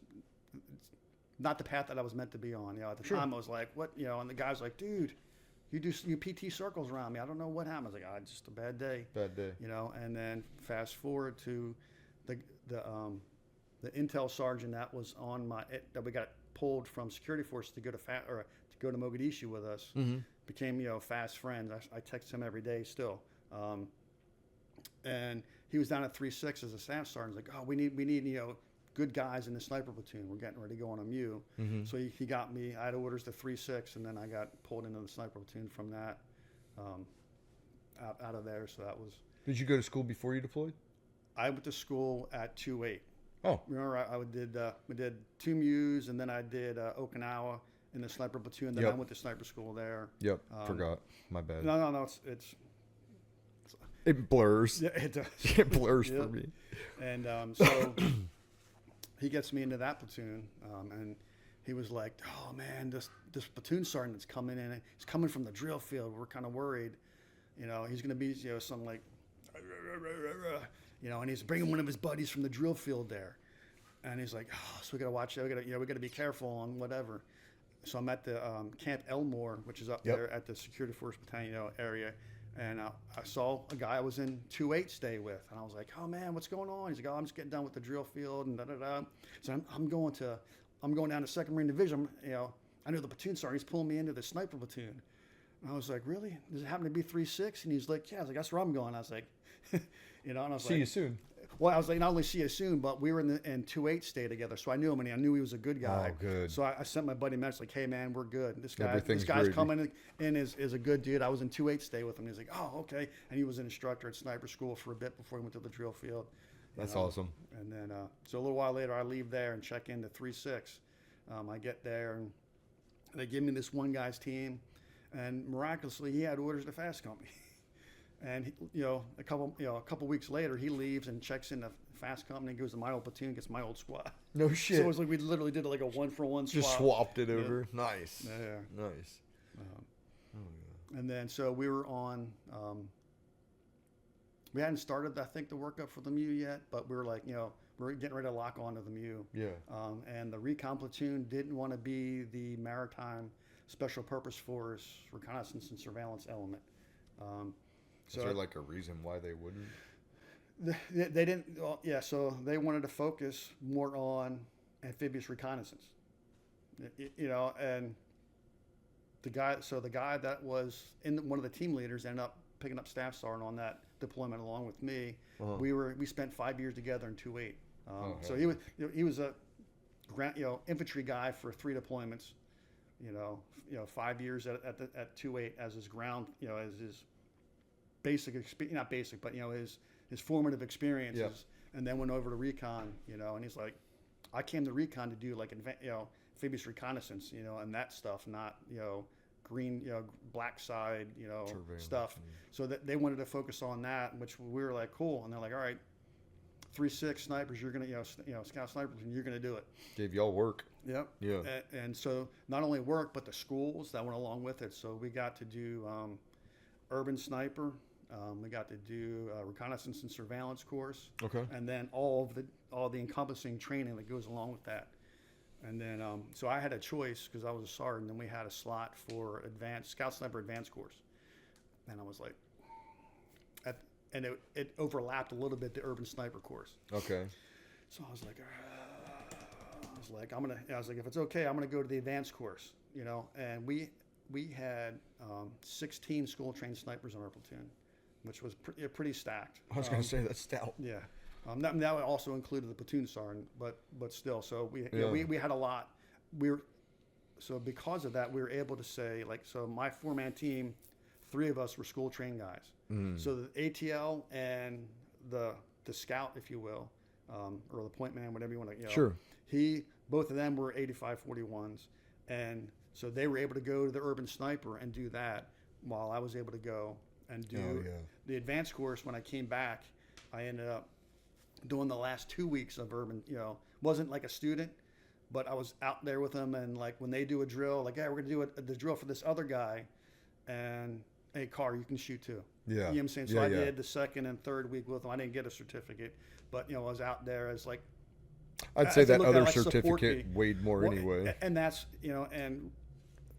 it's not the path that I was meant to be on. At the time I was like, what? And the guy's like, dude, you PT circles around me. I don't know what happened. I was like, just a bad day. Bad day. And then fast forward to the intel sergeant that was on that we got pulled from security force to go to Mogadishu with us. Became fast friends. I text him every day still. And he was down at 3-6 as a staff sergeant. He's like, oh, we need good guys in the sniper platoon. We're getting ready to go on a MEU. So he got me. I had orders to 3-6, and then I got pulled into the sniper platoon from that, out of there. So that was. Did you go to school before you deployed? I went to school at 2-8. Oh, Remember, we did 2 MUs, and then I did Okinawa in the sniper platoon. Then Yep. I went to sniper school there. yep. Forgot. My bad. No. It's It blurs. yeah, it does. It blurs Yep. for me. And so he gets me into that platoon, and he was like, "Oh man, this platoon sergeant that's coming in, he's coming from the drill field. We're kind of worried, he's going to be some like, and he's bringing one of his buddies from the drill field there, and he's like, oh, so we got to watch it. We got to be careful on whatever." So I'm at the Camp Elmore, which is up Yep. there at the Security Force Battalion area. And I saw a guy I was in 2-8 stay with, and I was like, "Oh man, what's going on?" He's like, "Oh, I'm just getting done with the drill field and da da da." So I'm going down to 2nd Marine Division. I know the platoon sergeant. He's pulling me into the sniper platoon. And I was like, "Really? Does it happen to be 3-6?" And he's like, "Yeah." I was like, "That's where I'm going." I was like, and I was See like, you soon. Well, I was like, not only see you soon, but we were in 2-8 stay together, so I knew him, and I knew he was a good guy. Oh, good. So I sent my buddy a message like, "Hey man, we're good. This Everything's guy's gravy. coming in is a good dude." I was in 2-8 stay with him. He's like, "Oh, okay," and he was an instructor at sniper school for a bit before he went to the drill field. That's awesome. And then so a little while later, I leave there and check into 3-6. I get there and they give me this one guy's team, and miraculously he had orders to fast company. And a couple weeks later, he leaves and checks in the fast company, goes to my old platoon, gets my old squad. No shit. So it was like we literally did like a 1-for-1 swap. Just swapped it over. Nice. Yeah. Nice. And then so we were on. We hadn't started, I think, the workup for the MU yet, but we were like, we're getting ready to lock onto the MU. Yeah. And the recon platoon didn't want to be the maritime special purpose force reconnaissance and surveillance element. Is there like a reason why they wouldn't? They didn't. Well, yeah, so they wanted to focus more on amphibious reconnaissance. And the guy that was one of the team leaders ended up picking up staff sergeant on that deployment along with me. Uh-huh. We spent 5 years together in 2-8. So hell. he was a infantry guy for 3 deployments. 5 years at 2-8 as his ground, as his basic experience, not basic, but his formative experiences, Yeah. and then went over to recon, and he's like, I came to recon to do like amphibious reconnaissance, and that stuff, not green, black side, Surveillance, stuff. yeah. So that they wanted to focus on that, which we were like, cool, and they're like, all right, 3-6 snipers, you're gonna, scout snipers, and you're gonna do it. Gave y'all work. Yep. Yeah. And so not only work, but the schools that went along with it. So we got to do urban sniper. We got to do a reconnaissance and surveillance course. Okay. And then all the encompassing training that goes along with that. And then so I had a choice because I was a sergeant, and we had a slot for advanced scout sniper advanced course. And I was like, and it overlapped a little bit the urban sniper course. Okay. So I was like, if it's okay, I'm gonna go to the advanced course, And we had 16 school trained snipers on our platoon, which was pretty stacked. I was gonna say that's stout. Yeah. That also included the platoon sergeant, but still. So we had a lot. So because of that, we were able to say so my 4-man team, 3 of us were school trained guys. So the ATL and the scout, if you will, or the point man, whatever you want to, Sure. Both of them were 85-41s, and so they were able to go to the urban sniper and do that, while I was able to go and do the advanced course. When I came back, I ended up doing the last 2 weeks of urban. Wasn't like a student, but I was out there with them, and like when they do a drill, like, hey, we're gonna do the drill for this other guy, and hey, Carr, you can shoot too. Yeah. You know what I'm saying? So Yeah, I yeah. did the 2nd and 3rd week with them. I didn't get a certificate, but I was out there as like. I'd say as I that look at, other like, support certificate me. weighed more Well, anyway. And that's and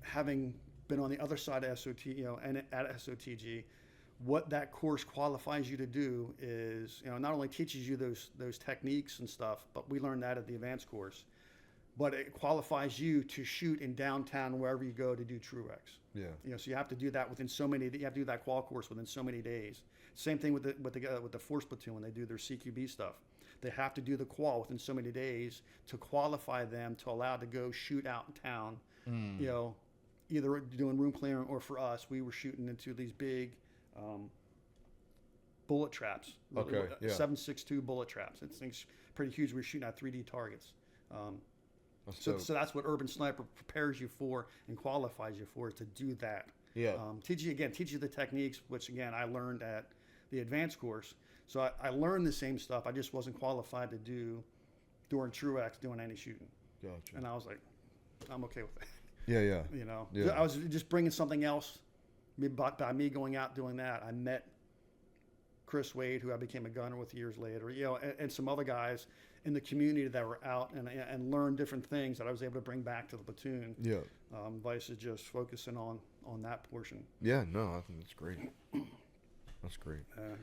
having been on the other side of SOT, and at SOTG, what that course qualifies you to do is, not only teaches you those techniques and stuff, but we learned that at the advanced course, but it qualifies you to shoot in downtown wherever you go to do TrueX. Yeah. So you have to do that you have to do that qual course within so many days. Same thing with the force platoon when they do their CQB stuff. They have to do the qual within so many days to qualify them to allow to go shoot out in town. Either doing room clearing, or for us, we were shooting into these big bullet traps. Okay, yeah. 7.62 bullet traps. It's things pretty huge. We're shooting at 3D targets. So that's what Urban Sniper prepares you for and qualifies you for, is to do that. Yeah. Teach you the techniques, which again I learned at the advanced course. So I learned the same stuff. I just wasn't qualified to do during Truex doing any shooting. Gotcha. And I was like, I'm okay with that. Yeah. You know, Yeah. I was just bringing something else. By me going out doing that, I met Chris Wade, who I became a gunner with years later. You know, and some other guys in the community that were out and learned different things that I was able to bring back to the platoon. Yeah. Versus just focusing on that portion. Yeah. No, I think that's great. That's great. And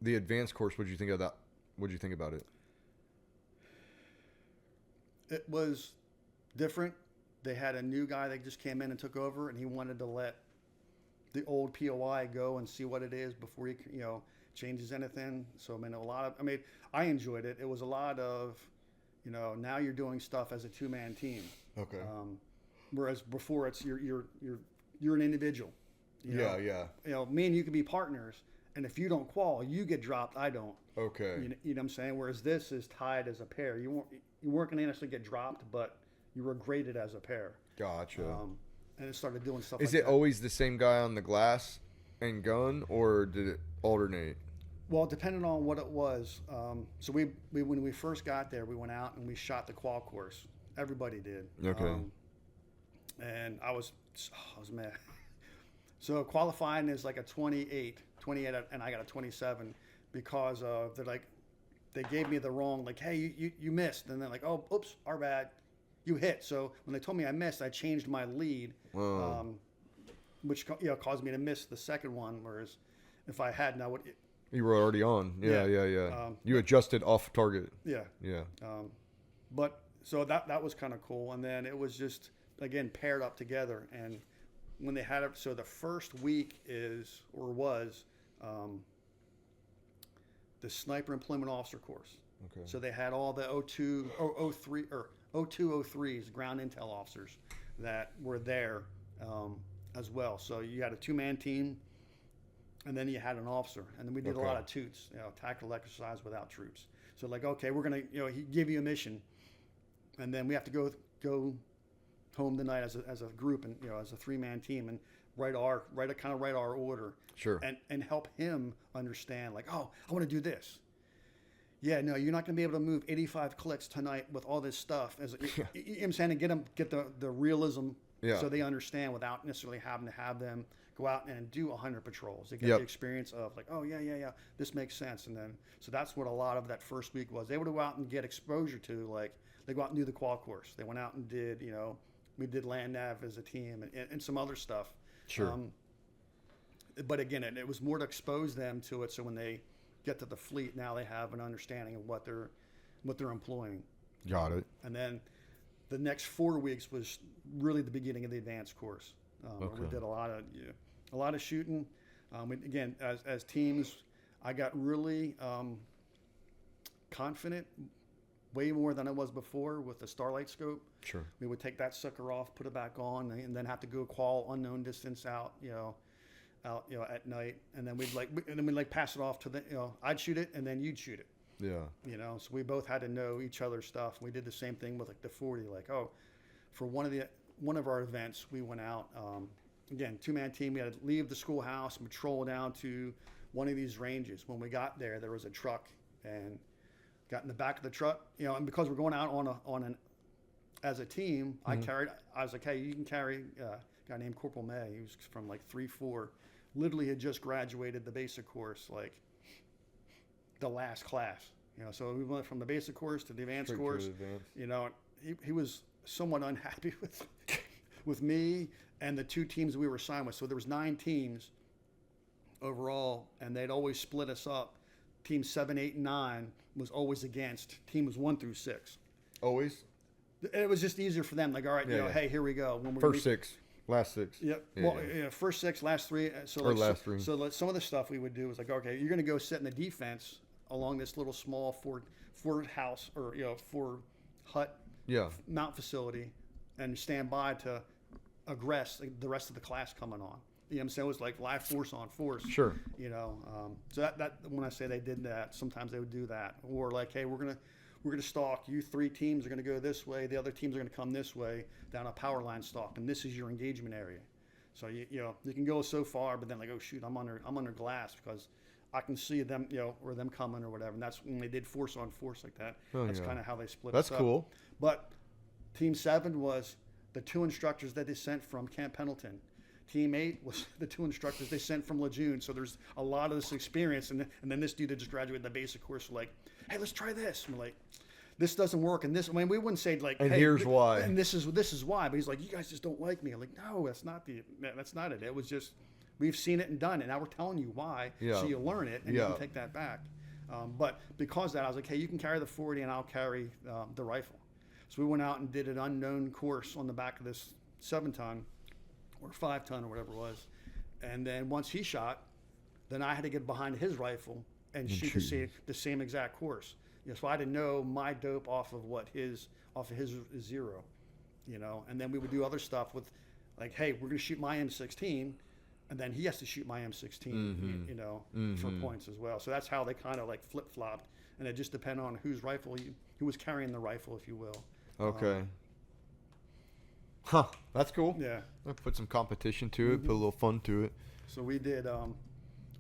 the advanced course. What did you think of that? What did you think about it? It was different. They had a new guy that just came in and took over, and he wanted to let the old POI go and see what it is before he, you know, changes anything. So I enjoyed it. It was a lot of, you know, now you're doing stuff as a two-man team. Okay. Whereas before it's you're an individual. You know? Yeah. You know, me and you could be partners, and if you don't qual, you get dropped. I don't. Okay. You know what I'm saying? Whereas this is tied as a pair. You weren't going to actually get dropped, but you were graded as a pair. Gotcha. And it started doing stuff. Is like it that. always the same guy on the glass and gun, or did it alternate? Well, depending on what it was. So we when we first got there, we went out and we shot the qual course. Everybody did. Okay. And I was mad. So qualifying is like a 28, and I got a 27 because they gave me the wrong, like, hey, you missed. And they're like, oh, oops, our bad. You hit. So when they told me I missed, I changed my lead, which caused me to miss the second one. Whereas if I hadn't, I would. You were already on. Yeah. You adjusted off target. Yeah. Yeah. But so that was kind of cool. And then it was just, again, paired up together. And when they had it, so the first week was the Sniper Employment Officer course. Okay. So they had all the 0203s, ground intel officers that were there as well. So you had a two-man team, and then you had an officer, and then we did a lot of toots, tactical exercise without troops. So like, okay, we're gonna, he give you a mission, and then we have to go home tonight as a group, and as a three-man team, and write our order. Sure. And help him understand, like, oh, I want to do this. Yeah, no, you're not going to be able to move 85 clicks tonight with all this stuff. You know what I'm saying? And get the realism, so they understand without necessarily having to have them go out and do 100 patrols. They get the experience of like, oh, yeah, this makes sense. And then, so that's what a lot of that first week was. They would go out and get exposure to, like, they go out and do the qual course. They went out and did, we did land nav as a team and some other stuff. Sure. But again, it was more to expose them to it. So when they get to the fleet, now they have an understanding of what they're employing. Got it. And then the next 4 weeks was really the beginning of the advanced course. Where we did a lot of shooting. Again, as teams, I got really confident, way more than I was before with the Starlight scope. Sure. We would take that sucker off, put it back on, and then have to go qual unknown distance out at night, and then we'd pass it off to the, I'd shoot it and then you'd shoot it. Yeah. So we both had to know each other's stuff. We did the same thing with like the 40. Like, for one of our events, we went out. Again, two-man team. We had to leave the schoolhouse and patrol down to one of these ranges. When we got there was a truck, and got in the back of the truck. And because we're going out as a team, I was like, hey, you can carry a guy named Corporal May. He was from like 3-4. Literally had just graduated the basic course, like the last class. So we went from the basic course to the advanced course. He was somewhat unhappy with me and the two teams we were assigned with. So there was 9 teams overall, and they'd always split us up. Team 7, 8, and 9 was always against teams 1 through 6. Always? It was just easier for them. Like, all right, hey, here we go. When First 6, last 6. Yep. First 6, last 3. Last 3. So some of the stuff we would do was like, okay, you're going to go sit in the defense along this little small Ford house or Ford hut mount facility, and stand by to aggress the rest of the class coming on. You know what I'm saying? It was like live force on force. Sure. You know, so that when I say they did that, sometimes they would do that, or like, hey, we're gonna stalk you. 3 teams are gonna go this way. The other teams are gonna come this way down a power line stalk, and this is your engagement area. So you know you can go so far, but then like, oh shoot, I'm under glass because I can see them, you know, or them coming or whatever. And that's when they did force on force like that. Oh, that's yeah. kind of how they split. That's us up. cool. But Team 7 was the 2 instructors that they sent from Camp Pendleton. Team 8 was the 2 instructors they sent from Lejeune. So there's a lot of this experience. And then this dude that just graduated the basic course was like, hey, let's try this. And we're like, this doesn't work. And this, I mean, we wouldn't say like, and hey, here's why. And this is why. But he's like, you guys just don't like me. I'm like, no, that's not it. It was just, we've seen it and done it. Now we're telling you why. Yeah. So you learn it and you can take that back. But because of that, I was like, hey, you can carry the 40 and I'll carry the rifle. So we went out and did an unknown course on the back of this 7-ton or 5-ton or whatever it was. And then once he shot, then I had to get behind his rifle and shoot the same exact course. You know, so I had to know my dope off of his zero, you know. And then we would do other stuff with, like, hey, we're gonna shoot my M16, and then he has to shoot my M16, you know, for points as well. So that's how they kind of like flip flopped, and it just depended on who was carrying the rifle, if you will. Okay. That's cool. Yeah. I'll put some competition to it, put a little fun to it. So we did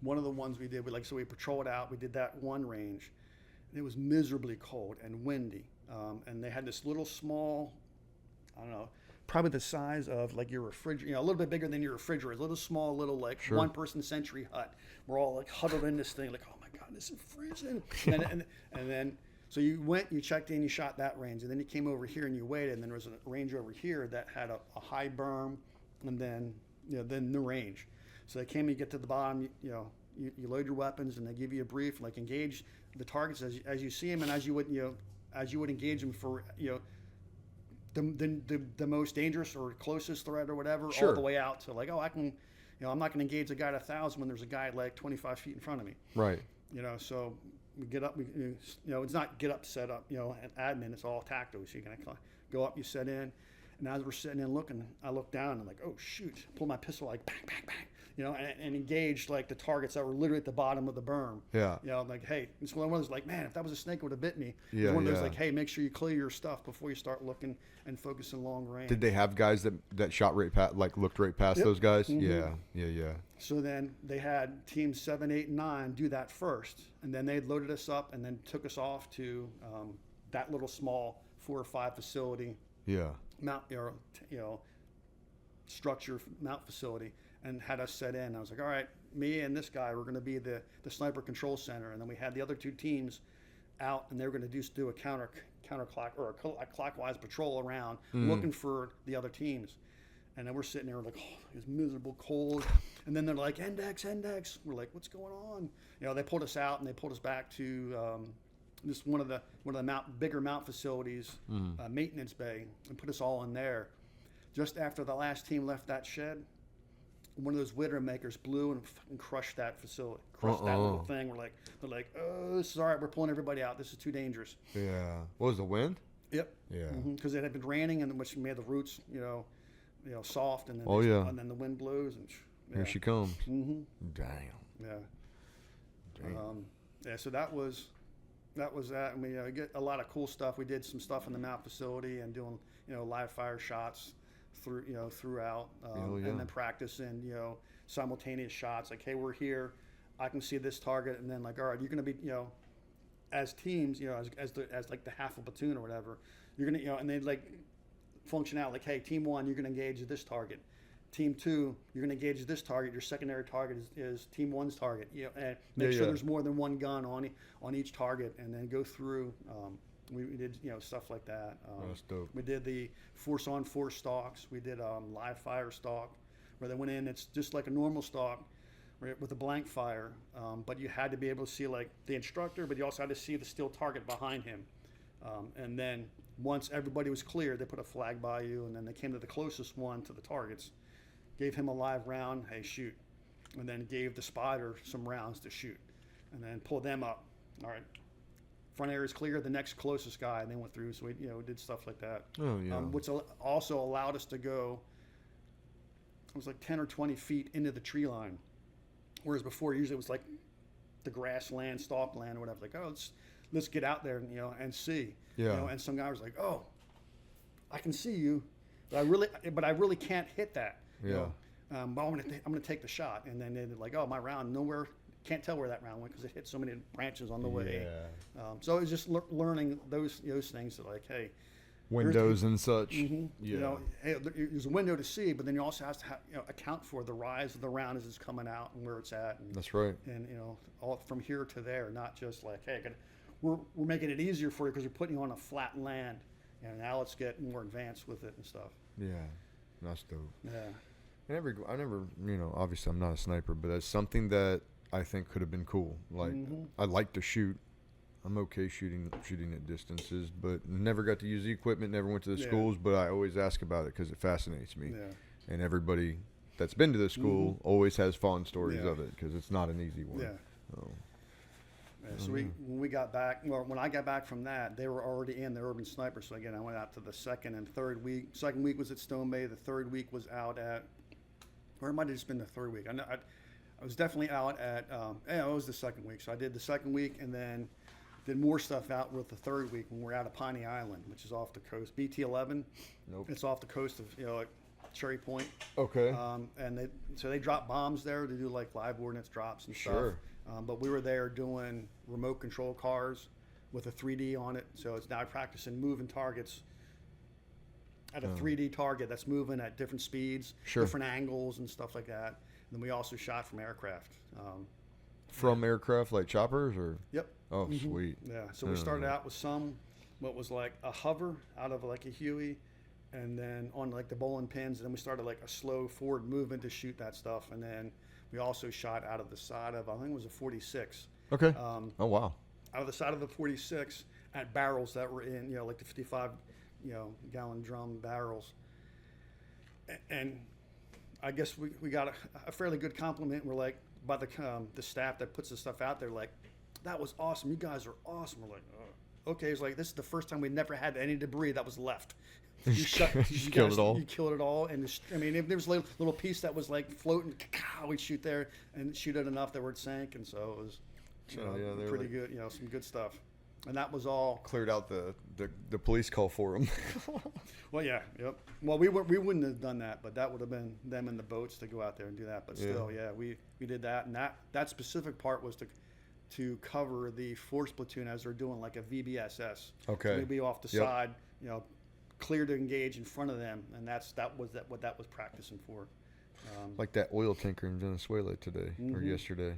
one of the ones we did. We patrolled out. We did that one range. It was miserably cold and windy, and they had this little small, I don't know, probably the size of like your refrigerator, you know, a little bit bigger than your refrigerator, a little small, like one-person sentry hut. We're all like huddled in this thing, like, oh my God, this is freezing. and then, so you went, you checked in, you shot that range, and then you came over here and you waited, and then there was a range over here that had a high berm, and then, you know, then the range. So they came, you get to the bottom, you load your weapons, and they give you a brief, like engage the targets as you see them, and as you would engage them for, you know, the most dangerous or closest threat or whatever, all the way out to like, oh, I can, you know, I'm not going to engage a guy at 1,000 when there's a guy like 25 feet in front of me. Right. You know, so we get up, you know, it's not get up, set up, you know, and admin, it's all tactical. So you can go up, you set in, and as we're sitting in looking, I look down and I'm like, oh shoot, pull my pistol, like bang, bang, bang, you know, and engage like the targets that were literally at the bottom of the berm. Yeah. You know, like, hey, it's one of those like, man, if that was a snake, it would have bit me. Yeah. It's one of those like, hey, make sure you clear your stuff before you start looking and focusing long range. Did they have guys that shot right past, like looked right past those guys? Mm-hmm. Yeah. So then they had teams 7, 8, and 9 do that first, and then they loaded us up and then took us off to that little small 4 or 5 facility. Yeah. Mount, you know, structure mount facility, and had us set in. I was like, all right, me and this guy, we're going to be the sniper control center, and then we had the other 2 teams out, and they were going to do a counterclock or a clockwise patrol around, looking for the other teams. And then we're sitting there like, oh, it's miserable cold. And then they're like, index. We're like, what's going on? You know, they pulled us out and they pulled us back to this one of the bigger mount facilities, maintenance bay, and put us all in there. Just after the last team left that shed, one of those Widowmakers blew and crushed that facility, crushed that little thing. They're like, oh, this is all right. We're pulling everybody out. This is too dangerous. Yeah. What was the wind? Yep. Yeah. Because it had been raining, and which made the roots, you know, soft, and then and then the wind blows, and here she comes. Mm-hmm. Damn. Yeah. Damn. So that was that. And we get a lot of cool stuff. We did some stuff in the mount facility and doing live fire shots throughout, and then practicing simultaneous shots. Like, hey, we're here, I can see this target, and then like, all right, you're going to be as teams, as like the half a platoon or whatever, you're gonna and they like function out like, hey, team 1, you're going to engage this target. Team 2, you're going to engage this target. Your secondary target is team 1's target. And make sure there's more than one gun on each target, and then go through. We did stuff like that. That's dope. We did the force on force stalks. We did live fire stalk, where they went in. It's just like a normal stalk, right, with a blank fire, but you had to be able to see like the instructor, but you also had to see the still target behind him. And then once everybody was clear, they put a flag by you, and then they came to the closest one to the targets, gave him a live round, hey, shoot, and then gave the spotter some rounds to shoot, and then pulled them up. All right, front area is clear, the next closest guy, and they went through. So we did stuff like that. Oh yeah. Which also allowed us to go was like 10 or 20 feet into the tree line. Whereas before, usually it was like the grassland, stalk land or whatever. Like, oh, let's get out there and, and see. Yeah. And some guy was like, oh, I can see you, but I really can't hit that. Yeah. But I'm gonna take the shot. And then they're like, oh, my round, nowhere, can't tell where that round went because it hit so many branches on the way. Yeah. So it was just learning those things that, like, hey, Windows and such. Mm-hmm. Yeah. Hey, there's a window to see, but then you also have to account for the rise of the round as it's coming out and where it's at. And, That's right. And all from here to there, not just like, hey, we're making it easier for you because you're putting you on a flat land, and now let's get more advanced with it and stuff. Yeah, that's dope. Yeah. I never, obviously I'm not a sniper, but that's something that I think could have been cool. Like, I like to shoot. I'm okay shooting at distances, but never got to use the equipment, never went to the schools, but I always ask about it because it fascinates me. Yeah. And everybody that's been to the school always has fond stories of it because it's not an easy one. Yeah. So when I got back from that, they were already in the urban sniper. So again, I went out to the second and third week. Second week was at Stone Bay. The third week was out at, or it might have just been the third week. I was definitely out at, it was the second week. So I did the second week and then did more stuff out with the third week when we're out of Piney Island, which is off the coast. BT-11. Nope. It's off the coast of, like Cherry Point. Okay. And they drop bombs there to do like live ordnance drops and stuff. But we were there doing remote control cars with a 3D on it. So it's now practicing moving targets at a 3D target that's moving at different speeds, different angles and stuff like that. And then we also shot from aircraft. From aircraft, like choppers, or? Yep. Oh, sweet. Yeah. So we started out with what was like a hover out of like a Huey, and then on like the bowling pins, and then we started like a slow forward movement to shoot that stuff, and then we also shot out of the side of, I think it was a 46. Okay. Oh wow. Out of the side of the 46 at barrels that were in, like the 55, gallon drum barrels, and I guess we got a fairly good compliment. We're like, by the staff that puts the stuff out there, like, that was awesome. You guys are awesome. We're like, okay. It's like, this is the first time we never had any debris that was left. You killed it all. You killed it all. And if there was a little piece that was like floating, we'd shoot there and shoot it enough that where it sank. And so it was pretty good. Some good stuff. And that was all cleared out the police call for them. Well, yeah, yep. Well, we wouldn't have done that, but that would have been them in the boats to go out there and do that. But still, we did that, and that specific part was to cover the force platoon as they're doing like a VBSS. Okay. So we'd be off the side, clear to engage in front of them, and what that was practicing for. Like that oil tanker in Venezuela today or yesterday.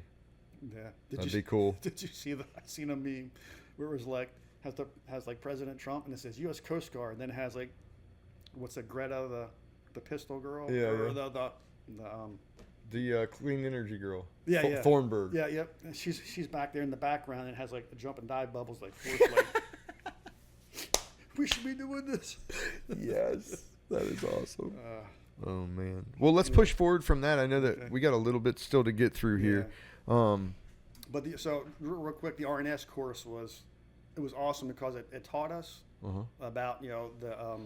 Yeah. That'd be cool. Did you see I seen a meme where it was like has like President Trump and it says U.S. Coast Guard, and then it has like what's the Greta the pistol girl? Yeah. Or the clean energy girl. Yeah, yeah. Thornburg. Yeah, yep. And she's back there in the background and has like a jump and dive bubbles like force like. We should be doing this. Yes, that is awesome. Oh man. Well, let's push forward from that. I know that we got a little bit still to get through here. But so real quick, the RNS course was awesome because it taught us about the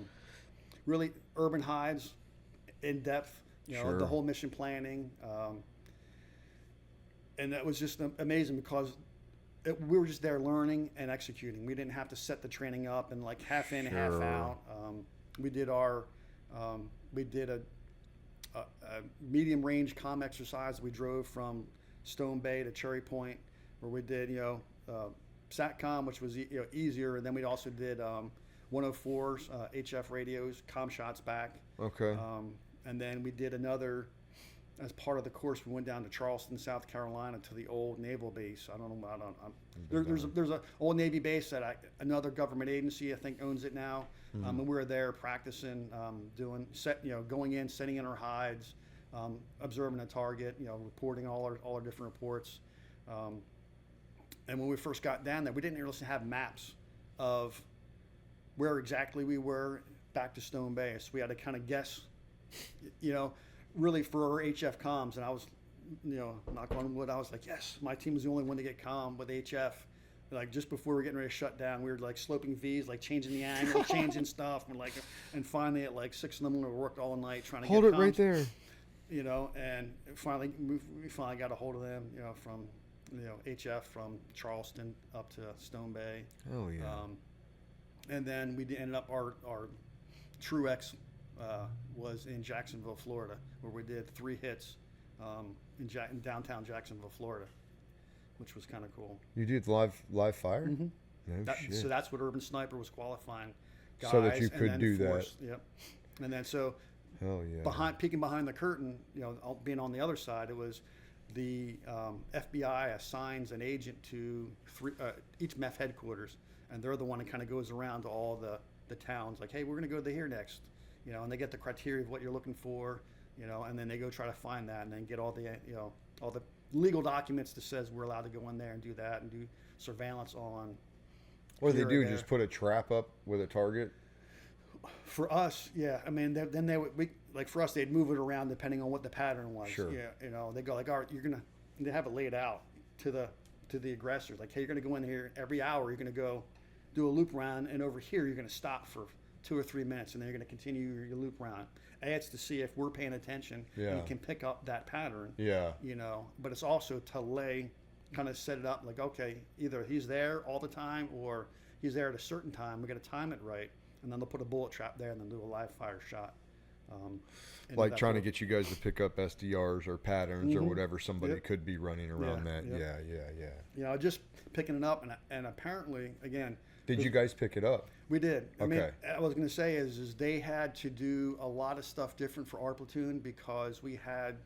really urban hides in depth. The whole mission planning, and that was just amazing because we were just there learning and executing. We didn't have to set the training up and like half in, half out. We did a medium range comm exercise. We drove from Stone Bay to Cherry Point, where we did SATCOM, which was easier, and then we also did 104s, HF radios, comm shots back. Okay. And then we did another, as part of the course, we went down to Charleston, South Carolina, to the old naval base. I don't know. There's a old Navy base that another government agency I think owns it now. And we were there practicing, going in, setting in our hides, observing a target, reporting all our different reports. And when we first got down there, we didn't really have maps of where exactly we were back to Stone Bay. So we had to kind of guess, really for our HF comms. And I was, knock on wood, I was like, yes, my team was the only one to get comm with HF. Like just before we were getting ready to shut down, we were like sloping V's, like changing the angle, changing stuff. And finally at like 6 in the morning, we worked all night trying to hold get it comms. right there. you know, and we finally got a hold of them, you know, from, you know, HF from Charleston up to Stone Bay. Oh yeah. And then we ended up our Truex was in Jacksonville, Florida, where we did 3 hits in downtown Jacksonville, Florida, which was kind of cool. You did live fire? Mm-hmm. No shit. So that's what Urban Sniper was qualifying guys. So that you could do Force, that. Yep. And then so Hell yeah. peeking behind the curtain, you know, being on the other side, it was the FBI assigns an agent to each MEF headquarters, and they're the one that kind of goes around to all the towns, like, hey, we're going to go here next, you know, and they get the criteria of what you're looking for, you know, and then they go try to find that, and then get all the, you know, all the legal documents that says we're allowed to go in there and do that and do surveillance on. Or they do just put a trap up with a target. For us, yeah. I mean, then they would, like for us, they'd move it around depending on what the pattern was. Sure. Yeah, you know, they go like, all right, they have it laid out to the aggressors. Like, hey, you're gonna go in here every hour. You're gonna go do a loop round, and over here you're gonna stop for 2 or 3 minutes, and then you're gonna continue your loop round. It's to see if we're paying attention and you can pick up that pattern. Yeah. You know, but it's also to kind of set it up like, okay, either he's there all the time or he's there at a certain time. We got to time it right. And then they'll put a bullet trap there and then do a live fire shot. Like trying to get you guys to pick up SDRs or patterns or whatever somebody could be running around that. Yep. Yeah. You know, just picking it up. And apparently, again. Did you guys pick it up? We did. Okay. I mean, what I was going to say is they had to do a lot of stuff different for our platoon because we had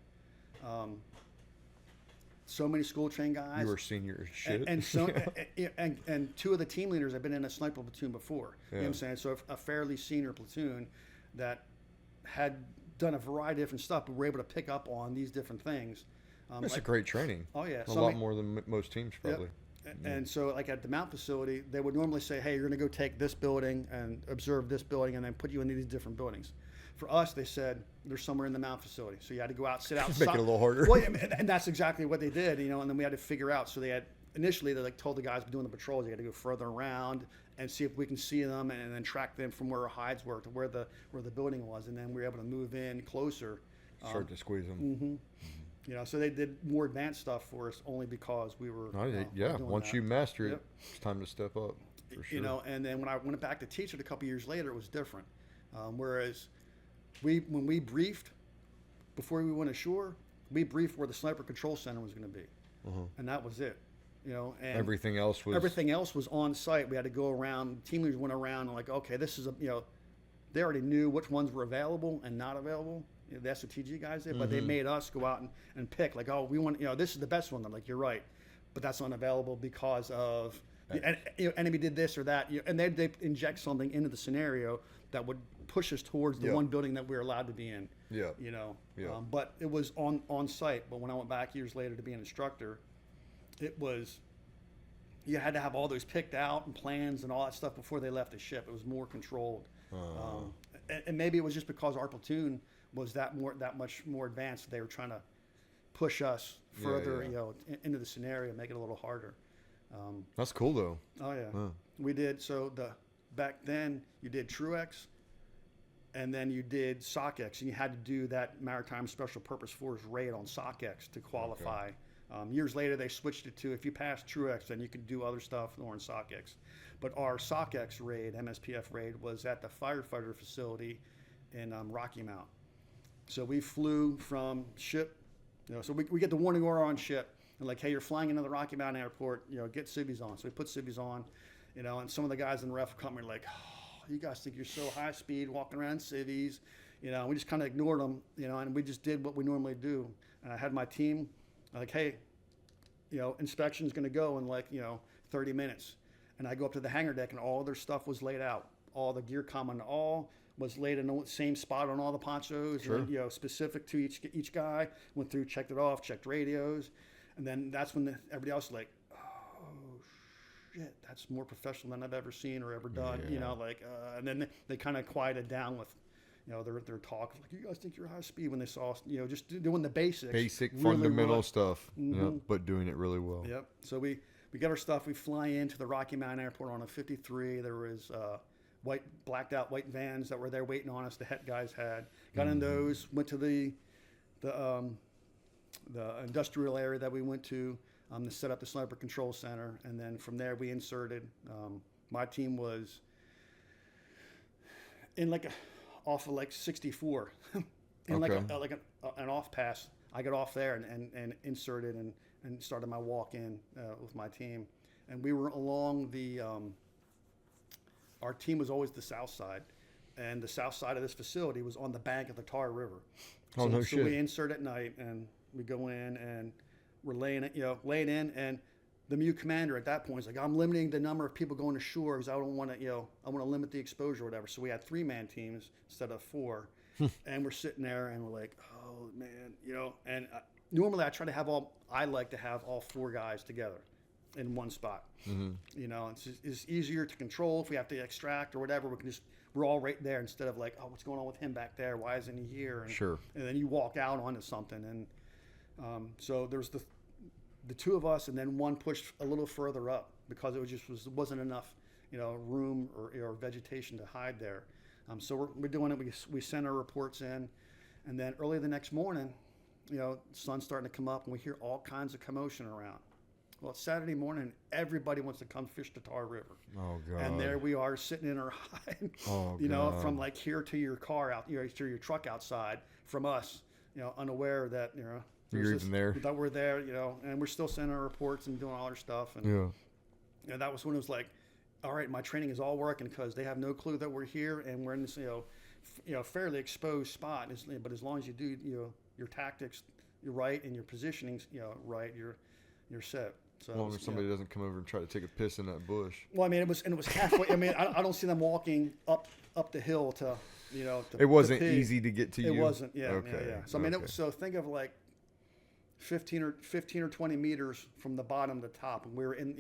so many school trained guys. You were senior as shit. And 2 of the team leaders have been in a sniper platoon before. You know what I'm saying? So a fairly senior platoon that had done a variety of different stuff, but were able to pick up on these different things. That's a great training. Oh yeah, a lot more than most teams probably. Yep. And so, like at the mount facility, they would normally say, "Hey, you're going to go take this building and observe this building, and then put you into these different buildings." For us, they said they're somewhere in the mount facility, so you had to go out, sit outside. Make it a little harder. Well, and that's exactly what they did, you know. And then we had to figure out. So they had initially they told the guys doing the patrols, you got to go further around and see if we can see them, and then track them from where our hides were to where the building was, and then we were able to move in closer. Start to squeeze them. Mm-hmm. You know, so they did more advanced stuff for us only because we were. Once you master it, it's time to step up. For sure. You know, and then when I went back to teach it a couple years later, it was different. Whereas when we briefed before we went ashore, we briefed where the sniper control center was going to be, and that was it. You know, and everything else was on site. We had to go around. Team leaders went around and like, okay, this is they already knew which ones were available and not available. You know, the SOTG guys did, but they made us go out and pick like, oh, we want, this is the best one. I'm like, you're right, but that's unavailable because of enemy did this or that, and they inject something into the scenario that would push us towards the one building that we were allowed to be in. Yeah. You know. Yeah. But it was on site. But when I went back years later to be an instructor, it was you had to have all those picked out and plans and all that stuff before they left the ship. It was more controlled, and maybe it was just because our platoon was that much more advanced. They were trying to push us further, into the scenario, make it a little harder. That's cool though. Oh yeah, we did. So back then you did Truex, and then you did SOCX, and you had to do that Maritime Special Purpose Force raid on SOCX to qualify. Okay. Years later, they switched it to if you passed Truex, then you could do other stuff or in SOCX. But our SOCX raid, MSPF raid, was at the firefighter facility in Rocky Mount. So we flew from ship, so we get the warning order on ship, and like, hey, you're flying into the Rocky Mountain Airport, get civvies on. So we put civvies on, and some of the guys in the ref come and like, oh, you guys think you're so high speed walking around civvies, we just kind of ignored them, and we just did what we normally do. And I had my team like, hey, inspection's going to go in 30 minutes. And I go up to the hangar deck and all their stuff was laid out. All the gear common all was laid in the same spot on all the ponchos, sure. And, specific to each guy. Went through, checked it off, checked radios, and then that's when everybody else was like, oh shit, that's more professional than I've ever seen or ever done. Yeah. And then they kind of quieted down with, their talk like, you guys think you're high speed when they saw us, just doing the basics, basic really fundamental well. Stuff, but doing it really well. Yep. So we get our stuff. We fly into the Rocky Mountain Airport on a 53. There was blacked out white vans that were there waiting on us. The het guys had got in those. Went to the the industrial area that we went to set up the sniper control center, and then from there we inserted. My team was in off of 64, in an off pass. I got off there and inserted and started my walk in with my team, and we were along the. Our team was always the south side, and the south side of this facility was on the bank of the Tar River. Oh, no shit. So we insert at night, and we go in, and we're laying in, and the MU commander at that point is like, I'm limiting the number of people going to shore because I don't want to, I want to limit the exposure or whatever. So we had 3-man teams instead of 4, and we're sitting there, and we're like, oh man, and normally I like to have all 4 guys together in one spot. It's easier to control. If we have to extract or whatever, we're all right there instead of like, oh, what's going on with him back there? Why isn't he here? And, sure. And then you walk out onto something, and so there's the 2 of us, and then one pushed a little further up because it wasn't enough, room or vegetation to hide there. So we're doing it. We send our reports in, and then early the next morning, the sun's starting to come up, and we hear all kinds of commotion around. Well, it's Saturday morning, everybody wants to come fish the Tar River. Oh, God. And there we are sitting in our hide, from here to your car out, to your truck outside from us, unaware that, you're even there. That we're there, and we're still sending our reports and doing all our stuff. And that was when it was like, all right, my training is all working because they have no clue that we're here and we're in this, fairly exposed spot. But as long as you do, your tactics, you're right, and your positioning's, right, you're set. So as long as somebody doesn't come over and try to take a piss in that bush. Well, I mean, it was halfway. I mean, I don't see them walking up the hill to, it wasn't easy to get to you. It wasn't. Yeah. Okay. Yeah. So I mean, so think of like 15 or 20 meters from the bottom to the top, and we were in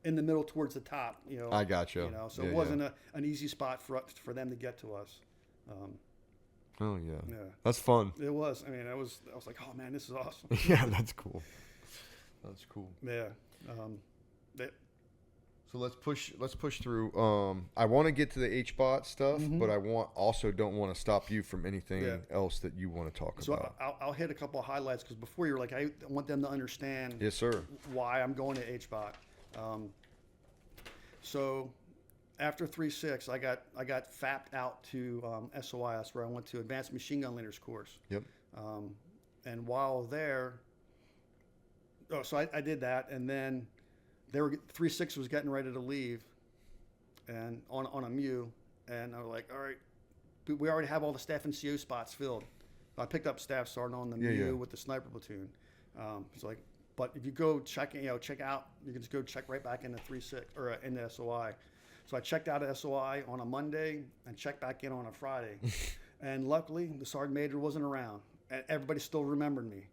the middle towards the top. I gotcha. So it wasn't an easy spot for them to get to us. Oh yeah. That's fun. It was. I mean, I was like, oh man, this is awesome. Yeah, that's cool. That's cool. Yeah. So let's push through. I want to get to the HBOT stuff, but I don't want to stop you from anything else that you want to talk about. So I'll hit a couple of highlights because before you're like, I want them to understand. Yes, sir. Why I'm going to HBOT. So after 3-6, I got fapped out to SOIS, where I went to Advanced Machine Gun Leaders course. Yep. And while there, so I did that, and then 3-6 was getting ready to leave, and on a MU, and I was like, all right, we already have all the staff and CO spots filled. I picked up staff sergeant on the MU with the sniper platoon. So like, but if you go check out, you can just go check right back into 3-6 or into SOI. So I checked out of SOI on a Monday and checked back in on a Friday, and luckily the sergeant major wasn't around, and everybody still remembered me.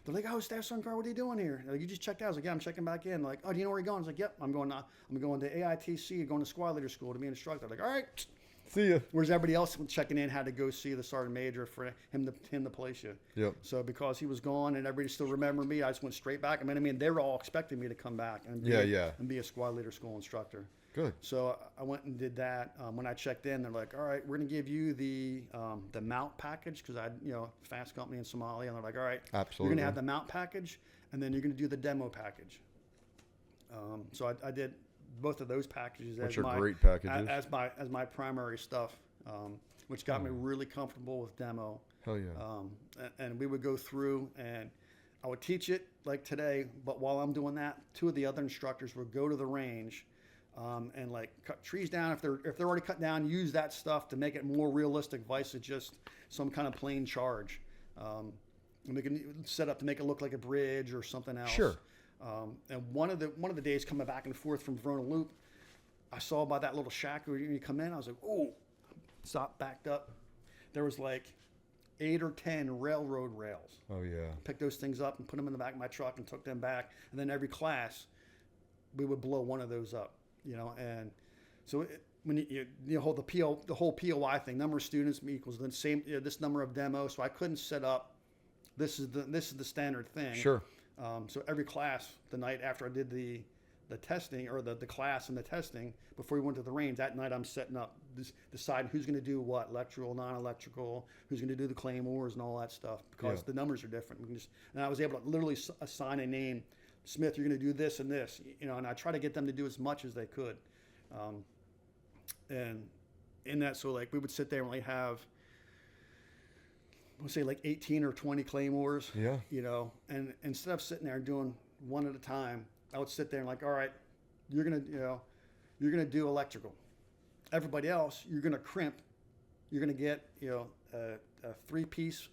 They're like, oh, Staff Sergeant Carr, what are you doing here? Like, you just checked out. I was like, yeah, I'm checking back in. They're like, oh, do you know where you're going? I was like, yep, I'm going to AITC, going to squad leader school to be an instructor. They're like, all right, see ya. Whereas everybody else checking in had to go see the sergeant major for him to place you. Yep. So because he was gone and everybody still remembered me, I just went straight back. I mean, they were all expecting me to come back and be a squad leader school instructor. Good. So I went and did that. When I checked in, they're like, all right, we're going to give you the mount package because I fast company in Somalia. And they're like, all right, absolutely, you're going to have the mount package, and then you're going to do the demo package. So I did both of those packages great packages as my primary stuff, which got me really comfortable with demo. Hell yeah. And we would go through, and I would teach it like today, but while I'm doing that, 2 of the other instructors would go to the range and like cut trees down. If they're already cut down, use that stuff to make it more realistic versus just some kind of plain charge. And we can set up to make it look like a bridge or something else. Sure. And one of the days coming back and forth from Verona Loop, I saw by that little shack where you come in. I was like, oh, stop, backed up. There was like 8 or 10 railroad rails. Oh yeah. Picked those things up and put them in the back of my truck and took them back. And then every class, we would blow one of those up. And so when you hold the whole POI thing, number of students equals the same, this number of demos. So I couldn't set up, this is the standard thing. Sure. So every class, the night after I did the testing or the class and the testing before we went to the range. That night I'm setting up, deciding who's going to do what, electrical, non-electrical, who's going to do the claymores and all that stuff, because the numbers are different. And I was able to literally assign a name. Smith, you're going to do this and this, and I try to get them to do as much as they could. And in that, so like we would sit there and have, we'll say like 18 or 20 claymores, and instead of sitting there and doing one at a time, I would sit there and all right, you're going to do electrical. Everybody else, you're going to crimp. You're going to get, a 3-piece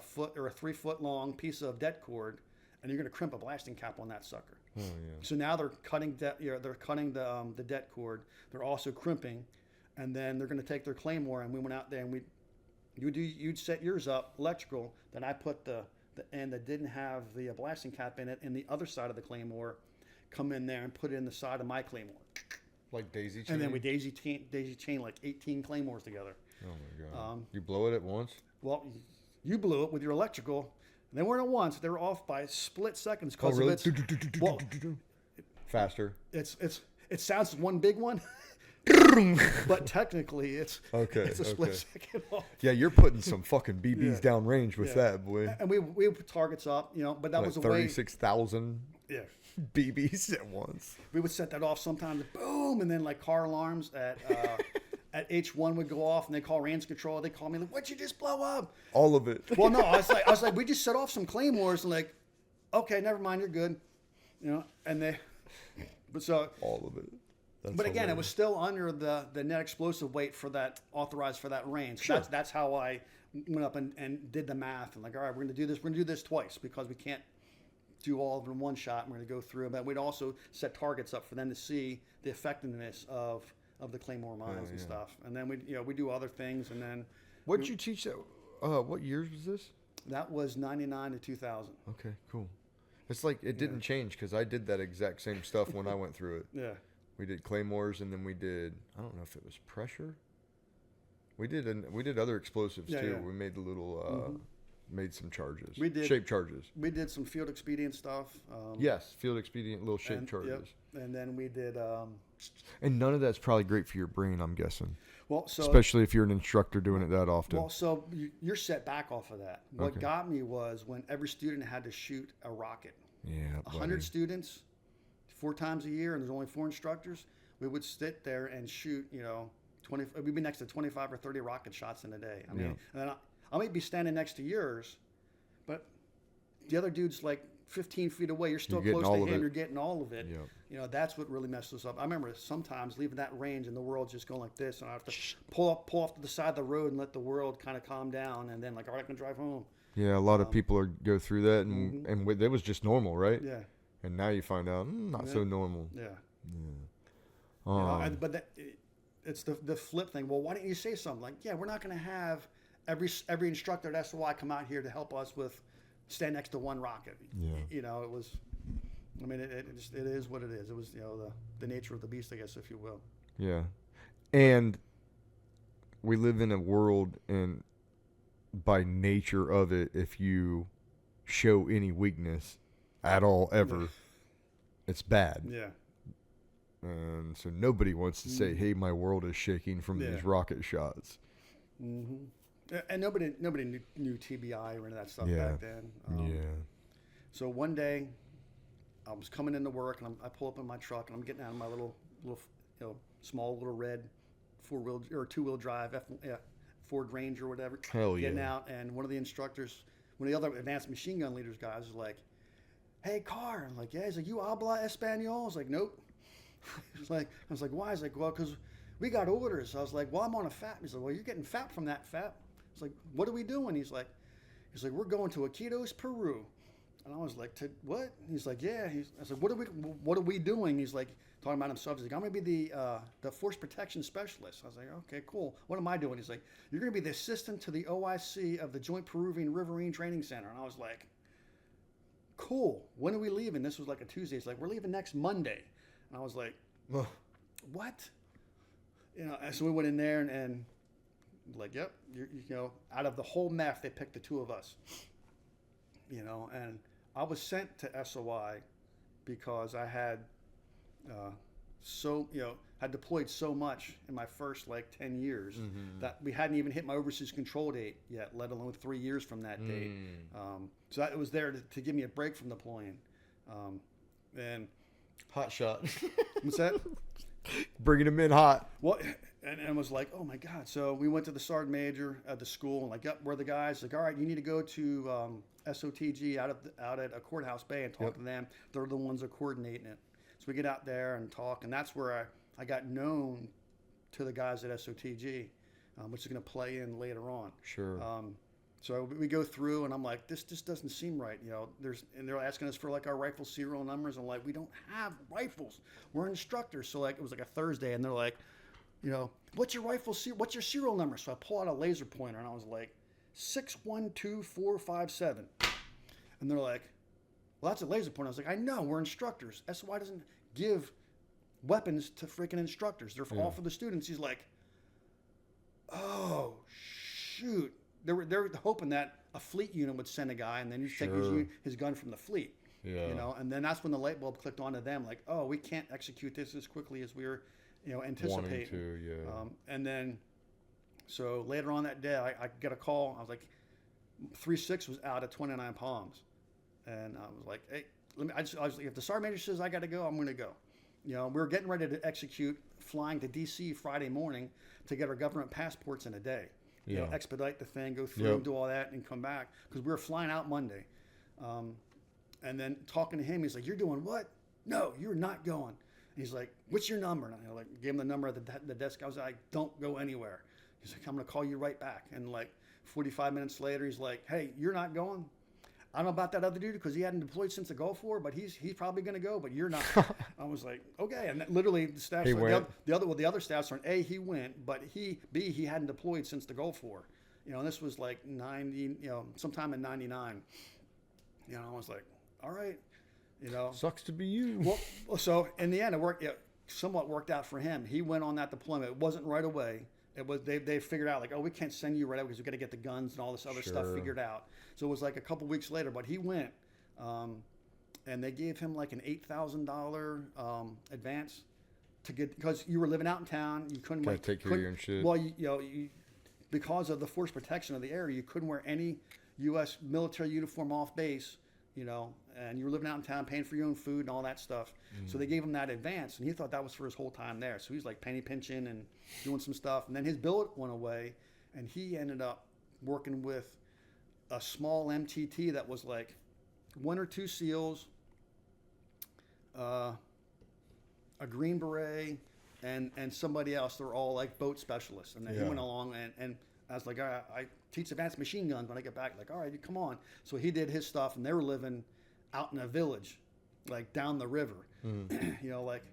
foot or a 3-foot long piece of det cord, and you're going to crimp a blasting cap on that sucker. Oh, yeah. So now they're cutting they're cutting the det cord. They're also crimping, and then they're going to take their claymore. And we went out there and you'd set yours up electrical. Then I put the end that didn't have the blasting cap in it, and the other side of the claymore, come in there and put it in the side of my claymore. Like daisy chain. And then we daisy chain like 18 claymores together. Oh my God! You blow it at once? Well, you blew it with your electrical. They weren't at once; they were off by split seconds. Oh, really? Well, faster. It sounds one big one, but technically it's a split second off. Yeah, you're putting some fucking BBs downrange with that, boy. And we put targets up, but that was a 36,000 BBs at once. We would set that off sometimes, boom, and then like car alarms at H1 would go off, and they call range control. They call me like, "What'd you just blow up?" All of it. Well, no, I was like, we just set off some claymores, and like, okay, never mind, you're good, and they, but so all of it. But again, it was still under the net explosive weight for that authorized for that range. Sure. That's how I went up and did the math, and like, all right, we're gonna do this. We're gonna do this twice because we can't do all of it in one shot. And we're gonna go through them, but we'd also set targets up for them to see the effectiveness of the claymore mines and stuff. And then we do other things, and then. What did you teach that? What years was this? That was 99 to 2000. Okay, cool. It's like it didn't change because I did that exact same stuff when I went through it. Yeah. We did claymores, and then we did, I don't know if it was pressure. We did other explosives too. Yeah. We made the little made some charges. We did shape charges. We did some field expedient stuff. Yes, field expedient little shape charges. Yep. And then we did. And none of that's probably great for your brain, I'm guessing. Well, so especially if you're an instructor doing it that often. Well, so you're set back off of that. What got me was when every student had to shoot a rocket. Yeah. 100 students, 4 times a year, and there's only 4 instructors. We would sit there and shoot, 20. We'd be next to 25 or 30 rocket shots in a day. I mean, and then I might be standing next to yours, but the other dude's like 15 feet away. You're still close to him. You're getting all of it. Yep. That's what really messed us up. I remember sometimes leaving that range and the world just going like this, and I have to pull off to the side of the road and let the world kind of calm down, and then like, all right, I can drive home. Yeah, a lot of people go through that, and it was just normal, right? Yeah. And now you find out not so normal. Yeah. Yeah. But it's the flip thing. Well, why didn't you say something like, yeah, we're not going to have every instructor at SOI come out here to help us with stand next to one rocket. Yeah. It was. I mean, it is what it is. It was the nature of the beast, I guess, if you will. Yeah, and we live in a world, and by nature of it, if you show any weakness at all ever, it's bad. Yeah. And so nobody wants to say, "Hey, my world is shaking from these rocket shots." Mm-hmm. And nobody knew TBI or any of that stuff back then. So one day, I was coming into work, and I pull up in my truck, and I'm getting out of my little small little red 4-wheel or 2-wheel drive Ford Ranger or whatever. Hell yeah. Getting out, and one of the instructors, one of the other advanced machine gun leaders guys, was like, "Hey, Carr." I'm like, "Yeah." He's like, "You habla español?" I was like, "Nope." I was like, "Why?" He's like, "Well, because we got orders." I was like, "Well, I'm on a FAP." He's like, "Well, you're getting FAP from that FAP." I was like, "What are we doing?" He's like, "We're going to Iquitos, Peru." And I was like, "To what?" He's like, "Yeah." I was like, "What are we doing?" He's like, talking about himself. He's like, "I'm going to be the force protection specialist." I was like, "Okay, cool. What am I doing?" He's like, "You're going to be the assistant to the OIC of the Joint Peruvian Riverine Training Center." And I was like, "Cool. When are we leaving?" This was like a Tuesday. He's like, "We're leaving next Monday." And I was like, "What?" So we went in there and like, "Yep, out of the whole MEF, they picked the 2 of us." And I was sent to SOI because I had had deployed so much in my first like 10 years that we hadn't even hit my overseas control date yet, let alone 3 years from that date. So that it was there to give me a break from deploying. And hot shot. what's that? Bringing them in hot. Well, and it was like, oh my God. So we went to the sergeant major at the school and like, yep, we're the guys. Like, all right, you need to go to SOTG out at a courthouse bay and talk to them. They're the ones that are coordinating it. So we get out there and talk, and that's where I got known to the guys at SOTG, which is going to play in later on. Sure. So we go through, and I'm like, this just doesn't seem right. And they're asking us for like our rifle serial numbers. I'm like, we don't have rifles. We're instructors. So like, it was like a Thursday, and they're like, what's your rifle? What's your serial number? So I pull out a laser pointer, and I was like, 612457. And they're like, well, that's a laser pointer. I was like, I know, we're instructors. SOI doesn't give weapons to freaking instructors. They're all for the students. He's like, oh, shoot. They're hoping that a fleet unit would send a guy, and then you take his gun from the fleet. Yeah. And then that's when the light bulb clicked onto them, like, oh, we can't execute this as quickly as we were, anticipating. Wanting to, yeah. And then, so later on that day, I got a call. I was like, 3-6 was out at 29 Palms, and I was like, hey, I was like, if the sergeant major says I got to go, I'm going to go. We were getting ready to execute, flying to D.C. Friday morning to get our government passports in a day. Expedite the thing, go through and do all that and come back, because we were flying out Monday. And then talking to him, he's like, you're doing what? No, you're not going. And he's like, what's your number? And I like gave him the number at the desk. I was like, don't go anywhere. He's like, I'm going to call you right back. And like 45 minutes later, he's like, hey, you're not going? I don't know about that other dude because he hadn't deployed since the Gulf War, but he's probably going to go, but you're not. I was like, okay. And literally the staff, the other staffs are, A, he went, but B, he hadn't deployed since the Gulf War. And this was like 90, sometime in 99. I was like, all right, Sucks to be you. Well, so in the end, it somewhat worked out for him. He went on that deployment. It wasn't right away. It was they figured out like, oh, we can't send you right away because we got to get the guns and all this other stuff figured out. So it was like a couple weeks later, but he went, and they gave him like an $8,000 advance to get, because you were living out in town, you couldn't take care of your own shit. Well, because of the force protection of the area, you couldn't wear any U.S. military uniform off base, and you were living out in town, paying for your own food and all that stuff. So they gave him that advance, and he thought that was for his whole time there. So he's like penny pinching and doing some stuff. And then his billet went away, and he ended up working with a small MTT that was like 1 or 2 SEALs, a Green Beret, and somebody else. They're all like boat specialists. And then he went along, and I was like, I teach advanced machine guns when I get back. Like, all right, come on. So he did his stuff, and they were living out in a village, like down the river, like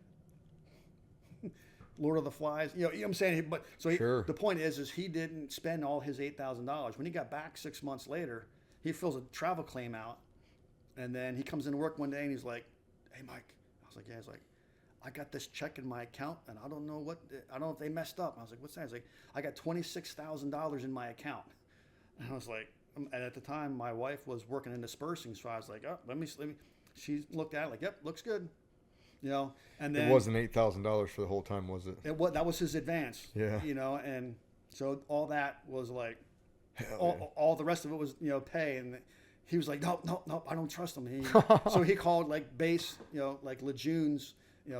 Lord of the Flies. You know what I'm saying? But so the point is he didn't spend all his $8,000. When he got back 6 months later, he fills a travel claim out, and then he comes into work one day and he's like, "Hey, Mike." I was like, "Yeah." He's like, "I got this check in my account, and I don't know if they messed up." I was like, "What's that?" He's like, "I got $26,000 in my account." And I was like, and at the time, my wife was working in dispersing, so I was like, "Oh, let me." She looked at it like, "Yep, looks good." And then it wasn't $8,000 for the whole time, was it? That was his advance. Yeah. And so all that was like, all the rest of it was pay, and he was like, "No, I don't trust him." So he called like base, like Lejeune's,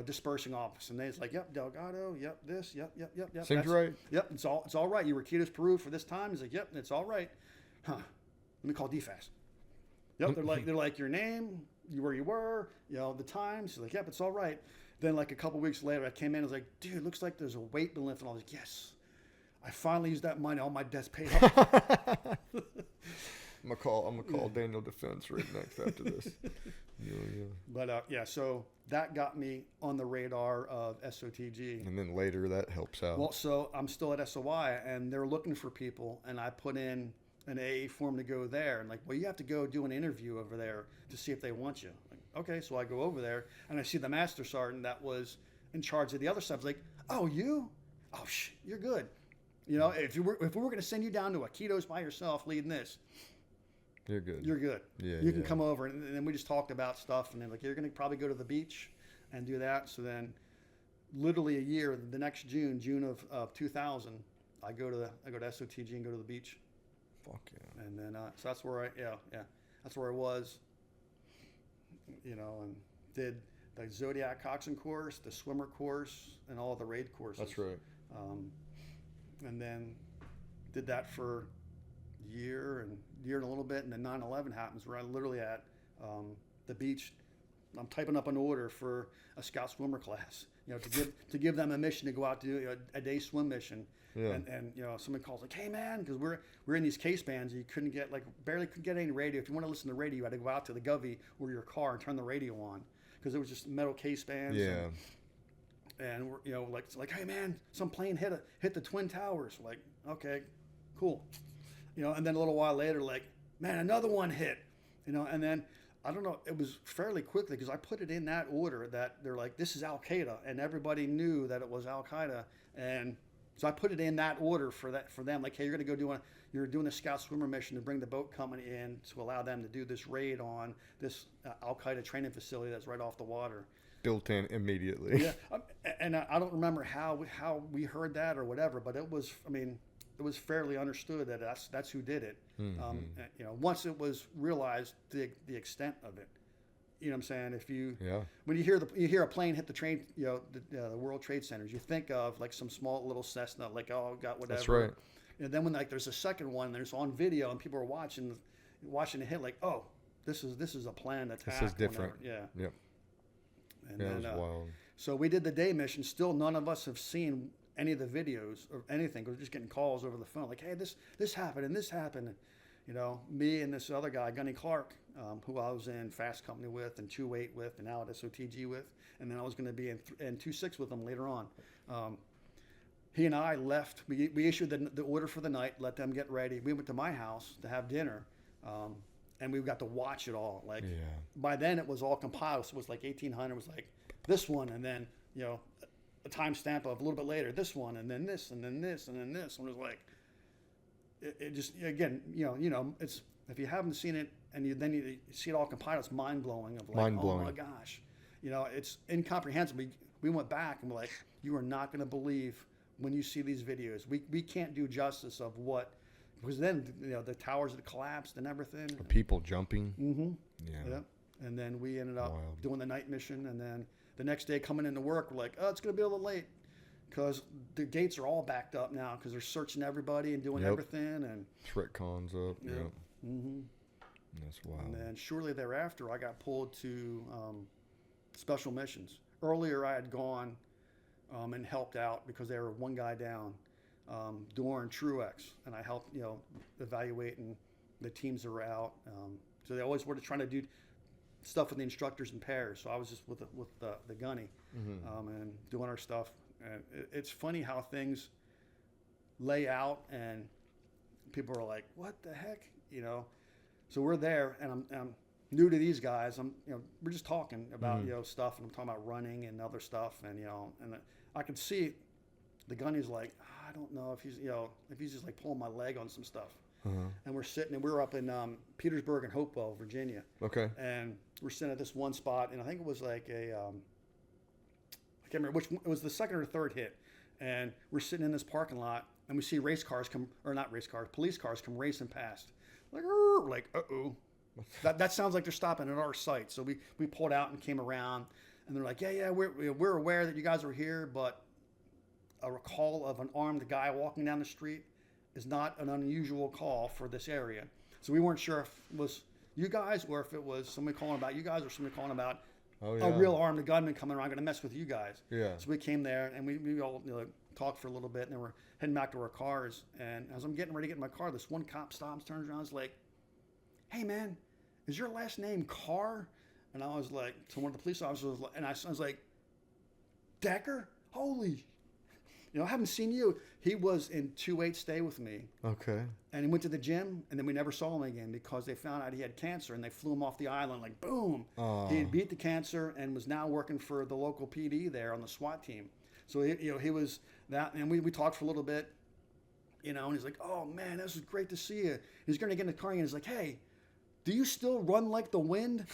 dispersing office, and they was like, "Yep, Delgado, yep, this, yep." Seems right. Yep, it's all right. You were Quitos, Peru for this time. He's like, "Yep, it's all right." Huh? Let me call DFAS. Yep, they're like your name, where you were, the times. He's like, "Yep, it's all right." Then like a couple weeks later, I came in. I was like, "Dude, looks like there's a weight been lifted." I was like, "Yes, I finally used that money. All my debts paid off." I'm gonna call Daniel Defense right next after this. Yeah. But so that got me on the radar of SOTG. And then later that helps out. Well, so I'm still at SOI, and they're looking for people, and I put in an AA form to go there, and like, well, you have to go do an interview over there to see if they want you. Like, okay, so I go over there, and I see the master sergeant that was in charge of the other stuff. He's like, "Oh, you? Oh, you're good. If we were going to send you down to Iquitos by yourself leading this, you're good. You're good. Yeah, you can come over." And then we just talked about stuff, and they're like, "You're going to probably go to the beach, and do that. So then, literally a year, the next June of 2000, I go to SOTG and go to the beach. Fuck yeah. And then so that's where that's where I was. You know, and did the Zodiac coxswain course, the swimmer course, and all the raid courses. That's right. And then did that for a year and a little bit, and then 9/11 happens where I literally at the beach. I'm typing up an order for a scout swimmer class, you know, to give them a mission to go out to do a day swim mission. Yeah. And you know, someone calls like, hey man, because we're in these case bands, you couldn't get barely could get any radio. If you want to listen to radio, you had to go out to the Govy or your car and turn the radio on, because it was just metal case bands. Yeah. And we're, you know, like, hey man, some plane hit the Twin Towers. Like, okay, cool. You know, and then a little while later, like, man, another one hit. You know, and then I don't know, it was fairly quickly because I put it in that order that they're like, this is Al Qaeda, and everybody knew that it was Al Qaeda, and so I put it in that order for them. Like, hey, you're going to go you're doing a scout swimmer mission to bring the boat company in to allow them to do this raid on this Al Qaeda training facility that's right off the water. Built in immediately. Yeah, and I don't remember how we heard that or whatever, but it was fairly understood that that's who did it. Mm-hmm. You know, once it was realized the extent of it. You know what I'm saying? When you hear a plane hit the train, you know, the World Trade Centers, you think of like some small little Cessna, like, oh, got whatever. That's right. And then when like there's a second one, there's on video, and people are watching it hit, like, oh, this is a planned attack. This is different. Yeah. Yep. And yeah, then, it was wild. So we did the day mission. Still, none of us have seen any of the videos or anything. We're just getting calls over the phone, like, hey, this happened and this happened. And, you know, me and this other guy, Gunny Clark, who I was in Fast Company with and 2-8 with and now at SOTG with, and then I was going to be in 2-6 with him later on. He and I left. We issued the order for the night, let them get ready. We went to my house to have dinner, and we got to watch it all. Like, by then it was all compiled. So it was like 1800. It was like this one, and then, you know, a timestamp of a little bit later, this one, and then this, and then this, and then this. And it was like, it just, again, you know, it's, if you haven't seen it and you see it all compiled, it's mind blowing. Of like, oh my gosh, you know, it's incomprehensible. We went back and we're like, you are not going to believe when you see these videos. We can't do justice of what, because then, you know, the towers had collapsed and everything. People jumping. Mm-hmm. Yeah. And then we ended up doing the night mission, and then the next day coming into work, we're like, oh, it's going to be a little late because the gates are all backed up now because they're searching everybody and doing everything. And threat cons up. Yep. Mm-hmm. That's wild. And then shortly thereafter, I got pulled to special missions. Earlier, I had gone and helped out because they were one guy down during Truex, and I helped, you know, evaluating the teams that were out. So they always were trying to do stuff with the instructors in pairs. So I was just with the gunny and doing our stuff. And it's funny how things lay out, and people are like, "What the heck?" You know. So we're there, and I'm new to these guys. We're just talking about you know, stuff, and I'm talking about running and other stuff, and you know, and I could see the gunny's like, I don't know if he's just like pulling my leg on some stuff. And we're sitting, and we were up in Petersburg and Hopewell, Virginia. Okay. And we're sitting at this one spot, and I think it was like I can't remember which one, it was the second or third hit. And we're sitting in this parking lot, and we see police cars come racing past. Like, uh-oh. That sounds like they're stopping at our site. So we pulled out and came around, and they're like, yeah, we're aware that you guys are here, but a call of an armed guy walking down the street is not an unusual call for this area. So we weren't sure if it was you guys or if it was somebody calling about you guys or somebody calling about a real armed gunman coming around going to mess with you guys. Yeah. So we came there, and we all talked for a little bit, and then we're heading back to our cars. And as I'm getting ready to get in my car, this one cop stops, turns around, and is like, hey man, is your last name Carr? And I was like, to one of the police officers, and I was like, Decker? Holy, I haven't seen you. He was in 2-8 stay with me. Okay. And he went to the gym, and then we never saw him again because they found out he had cancer, and they flew him off the island, like, boom. He had beat the cancer and was now working for the local PD there on the SWAT team. So, he was that, and we talked for a little bit, and he's like, oh, man, this is great to see you. He's going to get in the car, and he's like, hey, do you still run like the wind?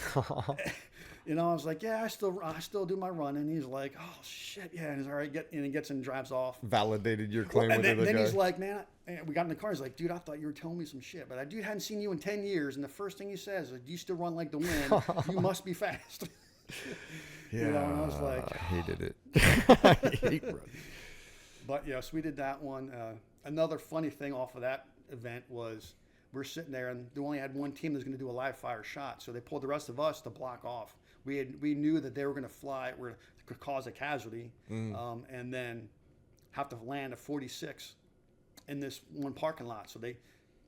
You know, I was like, yeah, I still do my running. He's like, oh shit, yeah, and he's all right. And he gets in and drives off. Validated your claim with the other Then guy. he's like, man, and we got in the car. He's like, dude, I thought you were telling me some shit, but I dude hadn't seen you in 10 years, and the first thing he says is, you still run like the wind. You must be fast. Yeah, You know, and I was like, I hated it. I hate running. But yes, we did that one. Another funny thing off of that event was we're sitting there, and they only had one team that was going to do a live fire shot, so they pulled the rest of us to block off. We knew that they were going to fly, could cause a casualty, and then have to land a 46 in this one parking lot. So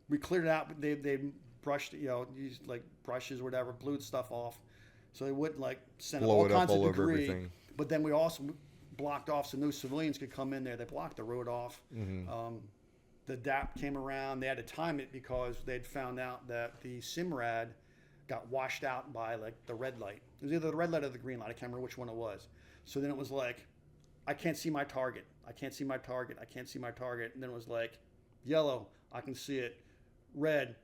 we cleared it out. They brushed, used like brushes or whatever, blew the stuff off, so they wouldn't like send Blow all it up kinds all of over debris. everything. But then we also blocked off so no civilians could come in there. They blocked the road off. The DAP came around. They had to time it because they'd found out that the SIMRAD got washed out by like the red light. It was either the red light or the green light. I can't remember which one it was. So then it was like, I can't see my target. I can't see my target. I can't see my target. And then it was like, yellow, I can see it. Red,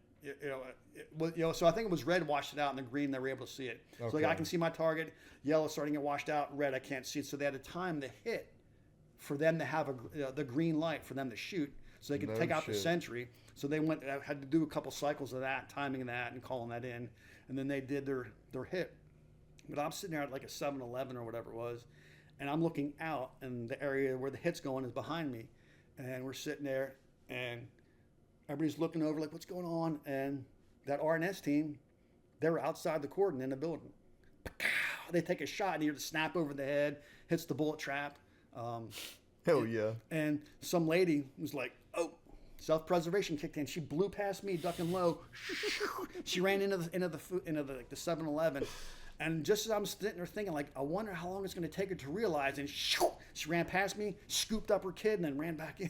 so I think it was red washed it out, and the green they were able to see it. Okay. So like, I can see my target. Yellow starting to get washed out. Red, I can't see it. So they had a time to hit for them to have the green light for them to shoot, so they could take out the sentry. So they had to do a couple cycles of that, timing that, and calling that in, and then they did their hit. But I'm sitting there at like a 7-Eleven or whatever it was, and I'm looking out, and the area where the hit's going is behind me, and we're sitting there, and everybody's looking over like, what's going on? And that RNS team, they were outside the cordon in the building. They take a shot, and you hear the snap over the head, hits the bullet trap. Hell yeah. And some lady was like, oh, self-preservation kicked in. She blew past me, ducking low. She ran into the 7-Eleven. And just as I'm sitting there thinking, like, I wonder how long it's going to take her to realize, and she ran past me, scooped up her kid, and then ran back in.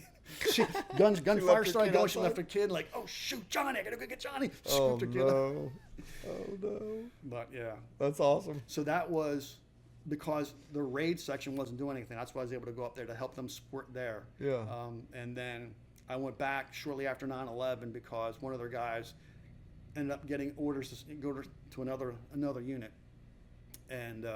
Gunfire started going. She left her kid, like, oh, shoot, Johnny, I got to go get Johnny. Scooped her kid up. Oh, no. But, yeah. That's awesome. So that was because the raid section wasn't doing anything. That's why I was able to go up there to help them support there. Yeah. And then I went back shortly after 9/11 because one of their guys ended up getting orders to go to another unit. And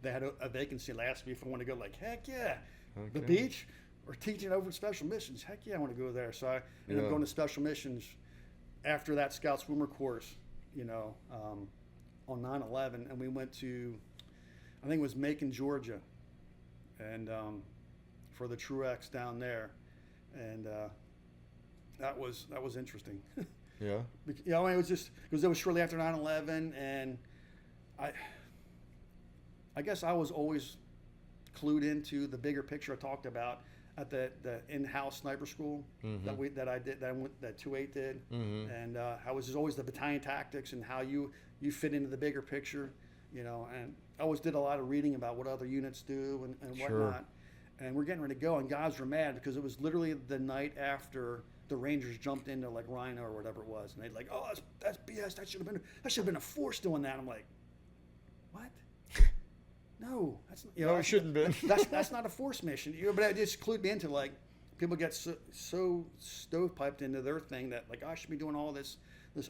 they had a vacancy. They asked me if I want to go. Like, heck yeah. Okay. The beach or teaching over special missions. Heck yeah, I want to go there. So I ended up going to special missions after that scout swimmer course, on 9/11. And we went to, I think it was Macon, Georgia, and for the Truex down there. And that was interesting. Yeah. It was just because it was shortly after 9/11, and I guess I was always clued into the bigger picture I talked about at the in-house sniper school that 2-8 did, and how it was always the battalion tactics and how you fit into the bigger picture, and I always did a lot of reading about what other units do and whatnot. And we're getting ready to go, and guys were mad because it was literally the night after the Rangers jumped into like Rhino or whatever it was, and they'd like, oh, that's BS. That should have been a force doing that. I'm like, what? No, that's it shouldn't be. That's not a force mission. But it just clued me into like people get so stovepiped into their thing that like, I should be doing all this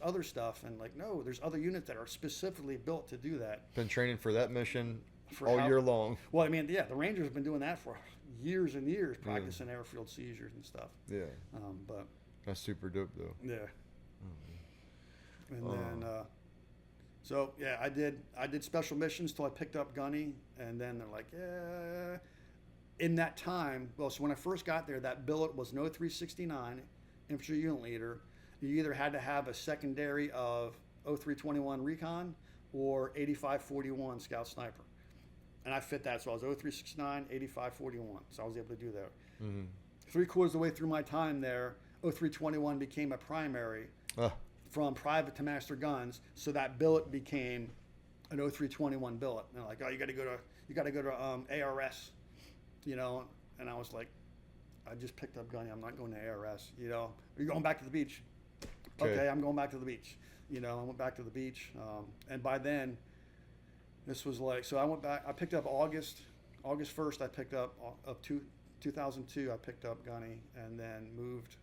other stuff, and like, no, there's other units that are specifically built to do that. Been training for that mission all year long. Well, I mean, yeah, the Rangers have been doing that for years and years, practicing airfield seizures and stuff. Yeah. But that's super dope though. Yeah. And then. So yeah, I did special missions till I picked up Gunny, and then they're like, yeah. In that time, so when I first got there, that billet was an 0369 infantry unit leader. You either had to have a secondary of 0321 recon or 8541 scout sniper, and I fit that. So I was 0369, 8541. So I was able to do that. 3/4 of the way through my time there, 0321 became a primary. From private to master guns, so that billet became an 0321 billet. And they're like, oh, you got to go to ARS, And I was like, I just picked up Gunny. I'm not going to ARS. Are you going back to the beach? Okay, I'm going back to the beach. I went back to the beach, and by then, this was like, so I went back. I picked up August 1st. I picked up 2002. I picked up Gunny, and then moved.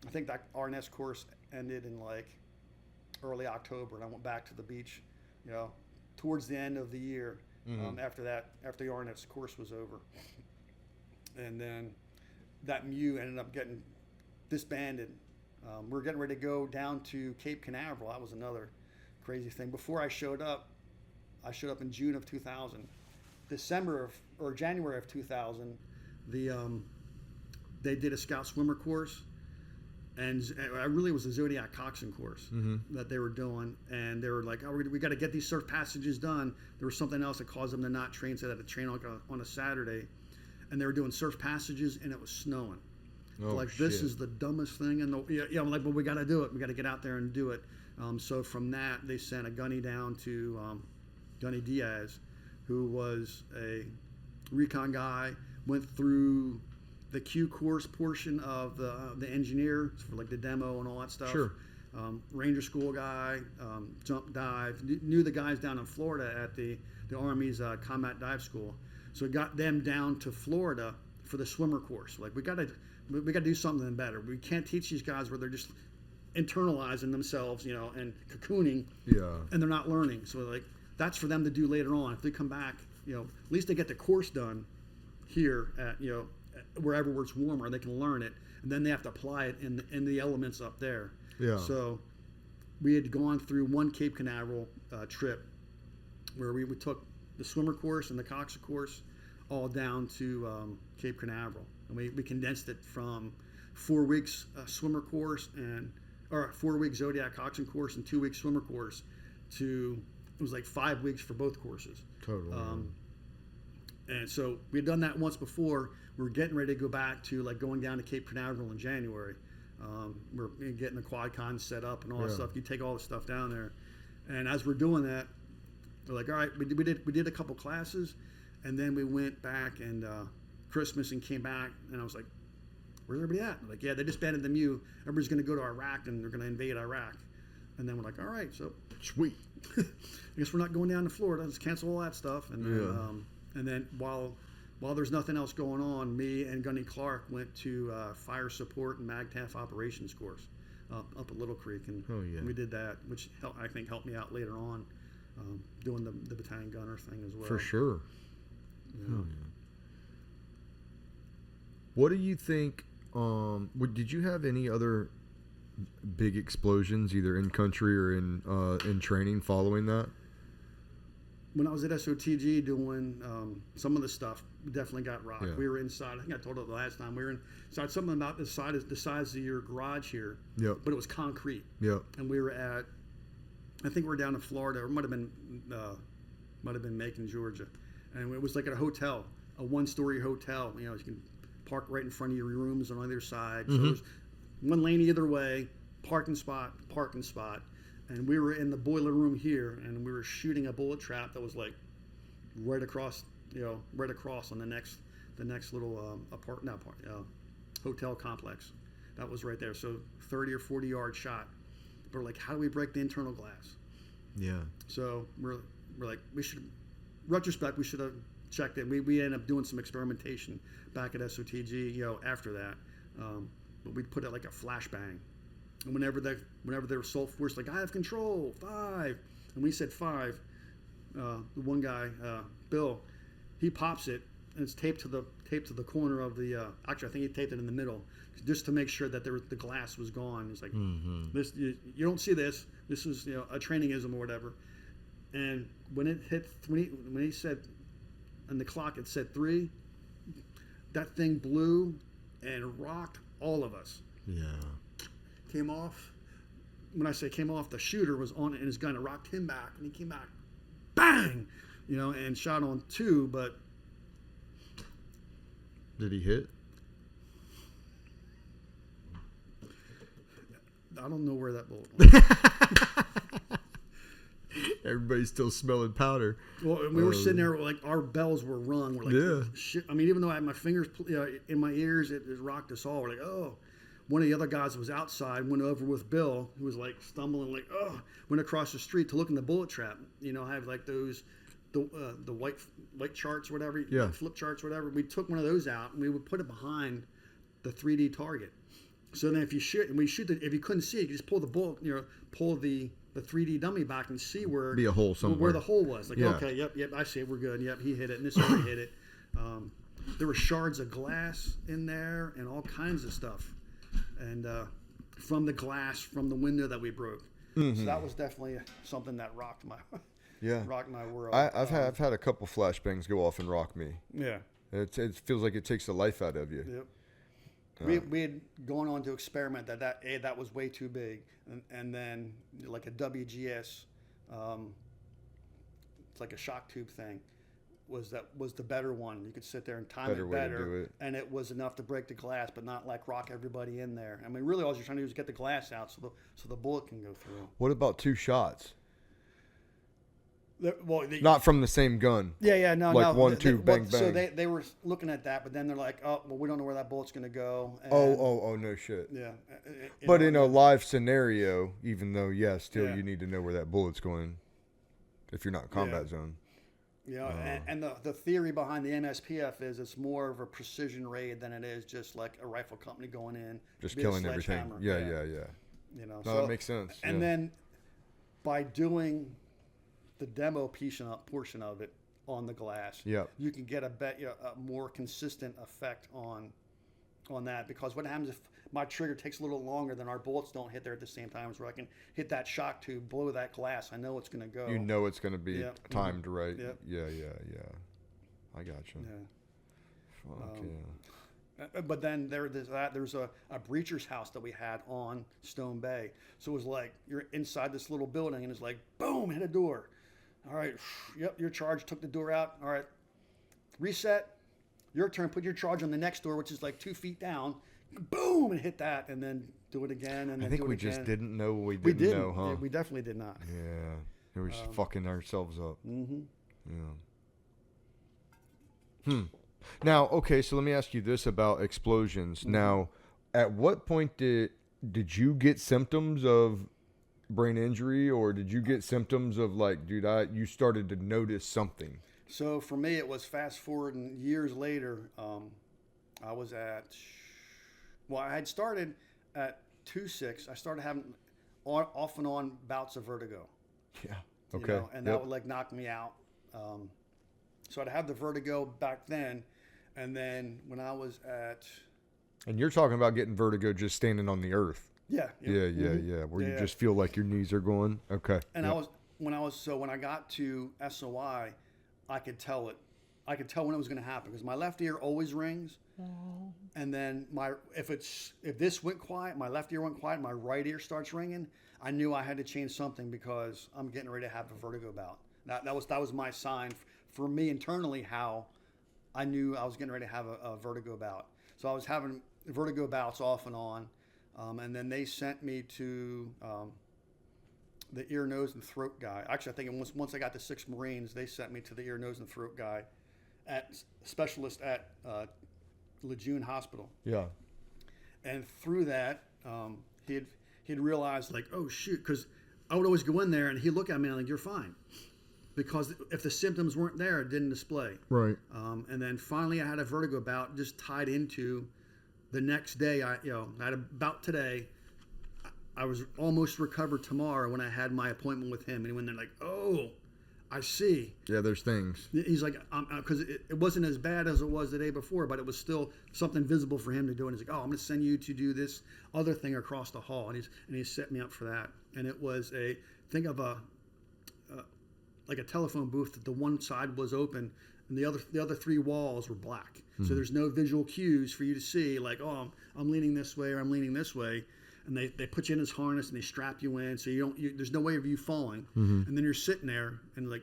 I think that RNS course ended in like early October, and I went back to the beach, towards the end of the year. After the RNF's course was over, and then that MEU ended up getting disbanded. We were getting ready to go down to Cape Canaveral. That was another crazy thing. Before I showed up in June of 2000. January of 2000, they did a scout swimmer course, and it really was a Zodiac coxswain course that they were doing, and they were like, oh, we got to get these surf passages done. There was something else that caused them to not train, so they had to train on a Saturday, and they were doing surf passages, and it was snowing. Oh, like, shit. this is the dumbest thing, and I'm like, but we got to do it. We got to get out there and do it. So from that, they sent a gunny down to Gunny Diaz, who was a recon guy, went through the Q course portion of the engineer for like the demo and all that stuff. Sure. Ranger school guy, jump dive, knew the guys down in Florida at the Army's combat dive school. So we got them down to Florida for the swimmer course. Like, we got to do something better. We can't teach these guys where they're just internalizing themselves, and cocooning, and they're not learning. So like, that's for them to do later on. If they come back, at least they get the course done here at, wherever it's warmer, they can learn it, and then they have to apply it in the elements up there. Yeah. So we had gone through one Cape Canaveral trip where we took the swimmer course and the coxswain course all down to Cape Canaveral, and we condensed it from 4 weeks swimmer course or 4 week Zodiac coxswain course and 2 week swimmer course to, it was like 5 weeks for both courses. Totally. And so we had done that once before. We were getting ready to go back to like going down to Cape Canaveral in January. We're getting the quad con set up and all that stuff. You take all the stuff down there, and as we're doing that, we're like, all right, we did a couple classes, and then we went back and Christmas and came back, and I was like, where's everybody at? Like, yeah, they disbanded the MEU. Everybody's going to go to Iraq, and they're going to invade Iraq. And then we're like, all right, so sweet. I guess we're not going down to Florida. Let's cancel all that stuff. And then while there's nothing else going on, me and Gunny Clark went to fire support and MAGTF operations course up at Little Creek, and we did that, which I think helped me out later on doing the battalion gunner thing as well. For sure. Yeah. Oh, yeah. What do you think? Did you have any other big explosions, either in country or in training, following that? When I was at SOTG doing some of the stuff, we definitely got rocked. Yeah. We were inside. I think I told it the last time. We were inside something about the size of your garage here. Yep. But it was concrete. Yep. And we were at, I think we were down in Florida, or it might have been Macon, Georgia, and it was like at a hotel, a one-story hotel. You can park right in front of your rooms on either side. So there's one lane either way, parking spot, and we were in the boiler room here, and we were shooting a bullet trap that was like right across on the next little hotel complex that was right there. So 30 or 40 yard shot. But we're like, how do we break the internal glass? Yeah. So we're like, we should have checked it. We ended up doing some experimentation back at SOTG, after that. But we'd put it like a flashbang. And whenever they were sole force, like, I have control, 5. And we said 5. The one guy, Bill, he pops it, and it's taped to the corner of the. Actually, I think he taped it in the middle, just to make sure that the glass was gone. He's like, this you don't see this. This is a trainingism or whatever. And when it hit, when he said, on the clock it said 3, that thing blew and rocked all of us. Yeah. Came off. When I say came off, the shooter was on it and his gun. It rocked him back, and he came back, bang, and shot on 2. But did he hit? I don't know where that bullet went. Everybody's still smelling powder. Well, we were sitting there, like, our bells were rung. We're like, shit. I mean, even though I had my fingers in my ears, it rocked us all. We're like, oh. One of the other guys was outside, went over with Bill, who was like stumbling, like, oh, went across the street to look in the bullet trap. I have like those, the white charts, or whatever, flip charts, or whatever. We took one of those out and we would put it behind the 3D target. So then if you shoot, if you couldn't see it, you just pull the bullet, pull the the 3D dummy back and see where Be a hole somewhere. where the hole was. Like, Yeah. okay, yep, I see it. We're good. Yep, he hit it, and this area hit it. There were shards of glass in there and all kinds of stuff, and from the glass from the window that we broke. So that was definitely something that rocked my world. I've had a couple flashbangs go off and rock me. Yeah. It feels like it takes the life out of you. Yep. We had gone on to experiment that was way too big, and then like a WGS, it's like a shock tube thing, was the better one. You could sit there and time it better, and it was enough to break the glass, but not like rock everybody in there. I mean, really, all you're trying to do is get the glass out so the bullet can go through. What about 2 shots? Well, not from the same gun. Yeah, no, like no. 1, 2, bang, bang. So they were looking at that, but then they're like, oh, well, we don't know where that bullet's going to go. And, oh, no shit. Yeah. But in a live scenario, even though, still you need to know where that bullet's going if you're not in combat zone. You know, and the theory behind the MSPF is it's more of a precision raid than it is just like a rifle company going in. Just killing everything. Yeah. You know, no, that makes sense. And then by doing the demo portion of it on the glass, you can get a more consistent effect on that, because what happens if my trigger takes a little longer, then our bullets don't hit there at the same time, so I can hit that shock tube, blow that glass. I know it's going to go. You know it's going to be timed right. Yep. Yeah. I got you. Yeah. Fuck yeah. But then there's a breacher's house that we had on Stone Bay. So it was like you're inside this little building and it's like, boom, hit a door. All right, yep, your charge took the door out. All right, reset. Your turn, put your charge on the next door, which is like 2 feet down. Boom, and hit that, and then do it again. And then I think we just didn't know what we didn't know, huh? Yeah, we definitely did not. Yeah, we were just fucking ourselves up. Mm-hmm. Yeah. Now, okay, so let me ask you this about explosions. Now, at what point did you get symptoms of brain injury, or did you get symptoms of like, dude, you started to notice something? So for me, it was fast forward and years later. I was I had started at 2.6. I started having off and on bouts of vertigo. Yeah. Okay. You know, and that would like knock me out. So I'd have the vertigo back then, and then when I was at. And you're talking about getting vertigo just standing on the earth. Yeah. Yeah. Where you just feel like your knees are going. Okay. And when I got to SOI, I could tell it. I could tell when it was going to happen, because my left ear always rings, and then if this went quiet, my left ear went quiet, my right ear starts ringing. I knew I had to change something, because I'm getting ready to have a vertigo bout. That was my sign for me internally, how I knew I was getting ready to have a vertigo bout. So I was having vertigo bouts off and on, and then they sent me to the ear, nose, and throat guy. Actually, I think once I got to 6 Marines, they sent me to the ear, nose, and throat guy, specialist at Lejeune Hospital. Yeah. And through that, he'd realized, like, oh shoot, because I would always go in there and he'd look at me and like, you're fine, because if the symptoms weren't there, it didn't display. Right. And then finally, I had a vertigo bout, just tied into the next day. I had a bout today. I was almost recovered tomorrow when I had my appointment with him, and he went there like, oh, I see. Yeah, there's things. He's like, because it wasn't as bad as it was the day before, but it was still something visible for him to do. And he's like, oh, I'm going to send you to do this other thing across the hall. And he set me up for that. And it was think of like a telephone booth that the one side was open and the other 3 walls were black. Mm-hmm. So there's no visual cues for you to see, like, oh, I'm leaning this way or I'm leaning this way. And they put you in this harness and they strap you in, so there's no way of you falling. Mm-hmm. And then you're sitting there and like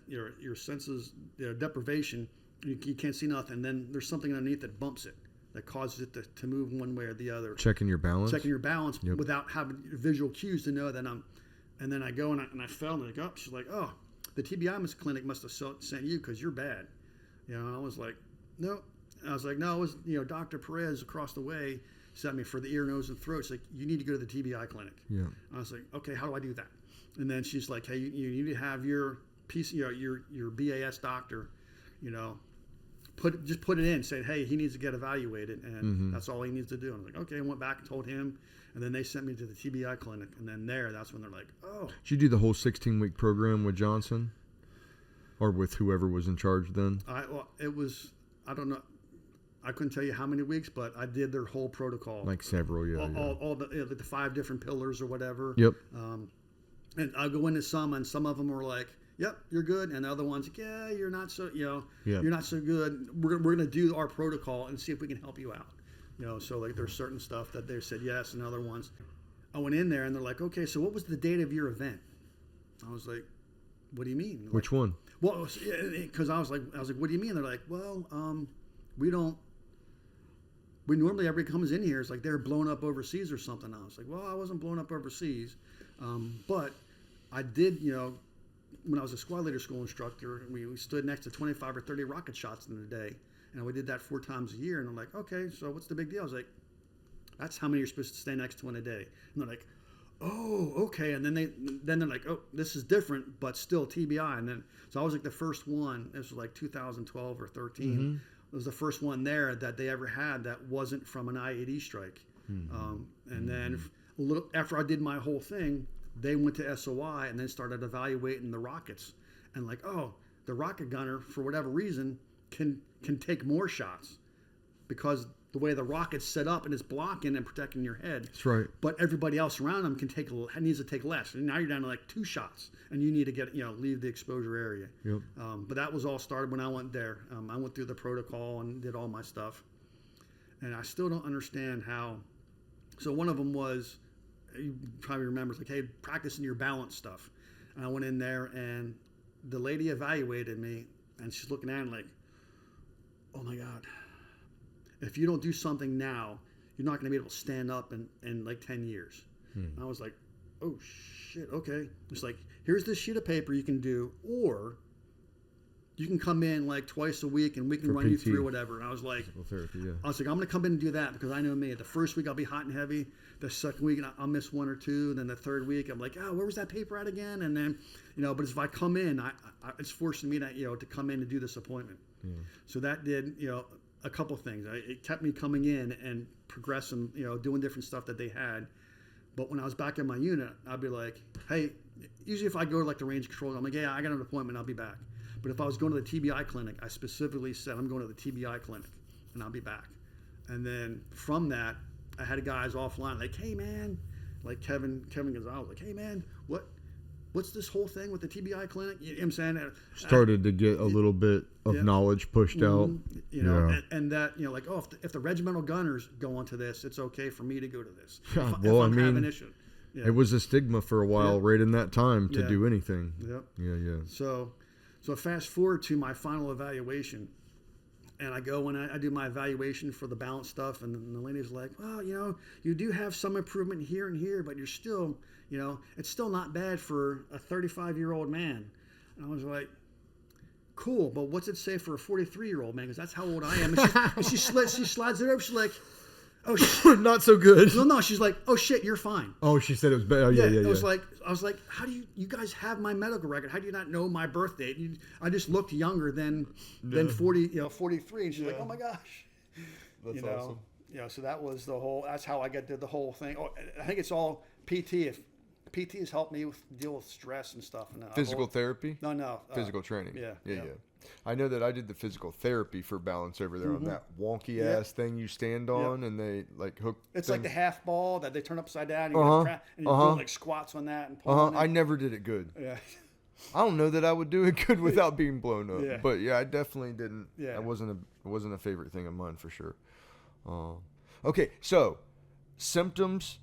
your senses deprivation, you can't see nothing. And then there's something underneath that bumps it, that causes it to move one way or the other. Checking your balance without having visual cues to know that I'm. And then I go and I fell and I go, she's like, oh, the TBI clinic must have sent you because you're bad. I was like, no. I was like, no, it was Dr. Perez across the way sent me for the ear, nose, and throat. She's like, you need to go to the TBI clinic. Yeah. I was like, okay, how do I do that? And then she's like, hey, you need to have your BAS doctor, put it in, saying, hey, he needs to get evaluated, and that's all he needs to do. And I was like, okay. I went back and told him, and then they sent me to the TBI clinic, and then that's when they're like, oh. Did you do the whole 16-week program with Johnson, or with whoever was in charge then? I don't know. I couldn't tell you how many weeks, but I did their whole protocol. Like several, all the 5 different pillars or whatever. Yep. And I'll go into some, and some of them were like, yep, you're good. And the other ones, like, yeah, you're not so, you're not so good. We're going to do our protocol and see if we can help you out. So like there's certain stuff that they said yes, and other ones. I went in there, and they're like, okay, so what was the date of your event? I was like, what do you mean? Like, which one? Well, because I was like, what do you mean? They're like, well, we normally everybody comes in here, it's like they're blown up overseas or something. I was like, well, I wasn't blown up overseas, but I did, when I was a squad leader school instructor, we stood next to 25 or 30 rocket shots in a day, and we did that 4 times a year. And I'm like, okay, so what's the big deal? I was like, that's how many you're supposed to stay next to in a day. And they're like, oh, okay. And then they're like, oh, this is different, but still TBI. And then so I was like the first one. This was like 2012 or 13. It was the first one there that they ever had that wasn't from an IED strike. And then a little after I did my whole thing, they went to SOI and then started evaluating the rockets. And like, oh, the rocket gunner, for whatever reason, can take more shots because the way the rocket's set up and it's blocking and protecting your head. That's right. But everybody else around them needs to take less. And now you're down to like 2 shots, and you need to get leave the exposure area. Yep. But that was all started when I went there. I went through the protocol and did all my stuff, and I still don't understand how. So one of them was, you probably remember, it's like, hey, practicing your balance stuff. And I went in there, and the lady evaluated me, and she's looking at me like, oh my God. If you don't do something now, you're not going to be able to stand up in like 10 years. And I was like, oh, shit, okay. It's like, here's this sheet of paper you can do, or you can come in like twice a week and we can run you through whatever. And I was like, therapy, yeah. I'm going to come in and do that because I know me. The first week I'll be hot and heavy. The second week I'll miss 1 or 2. Then the third week I'm like, oh, where was that paper at again? And then, but if I come in, it's forcing me to come in and do this appointment. Yeah. So that did, a couple things. It kept me coming in and progressing, doing different stuff that they had. But when I was back in my unit, I'd be like, hey, usually if I go to like the range control, I'm like, yeah, I got an appointment, I'll be back. But if I was going to the TBI clinic, I specifically said, I'm going to the TBI clinic and I'll be back. And then from that, I had guys offline like, hey man, like Kevin Gonzalez, like, hey man, what's this whole thing with the TBI clinic? You know what I'm saying? Started to get a little bit of knowledge pushed out. And that, like, oh, if the regimental gunners go onto this, it's okay for me to go to this. Yeah, if I'm having an issue. Yeah. It was a stigma for a while right in that time to do anything. Yep. Yeah. So fast forward to my final evaluation. And I go and I do my evaluation for the balance stuff, and the lady's like, well, you do have some improvement here and here, but you're still, it's still not bad for a 35-year-old man. And I was like, cool, but what's it say for a 43-year-old man? Because that's how old I am. And she slides it over. She's like, oh, shit. Not so good. No, she's like, oh, shit, you're fine. Oh, she said it was bad. Oh, yeah. I was like, how do you guys have my medical record? How do you not know my birth date? I just looked younger than 40, 43. And she's like, oh my gosh. That's awesome. So that's how I did the whole thing. Oh, I think it's all PT. PT has helped me deal with stress and stuff. And physical therapy? No. Physical training. Yeah. I know that I did the physical therapy for balance over there on that wonky ass thing you stand on, and they like hook. It's like the half ball that they turn upside down, and you do like squats on that and pull on it. I never did it good. Yeah. I don't know that I would do it good without being blown up, but I definitely didn't. Yeah. It wasn't a favorite thing of mine for sure. Okay, so symptoms.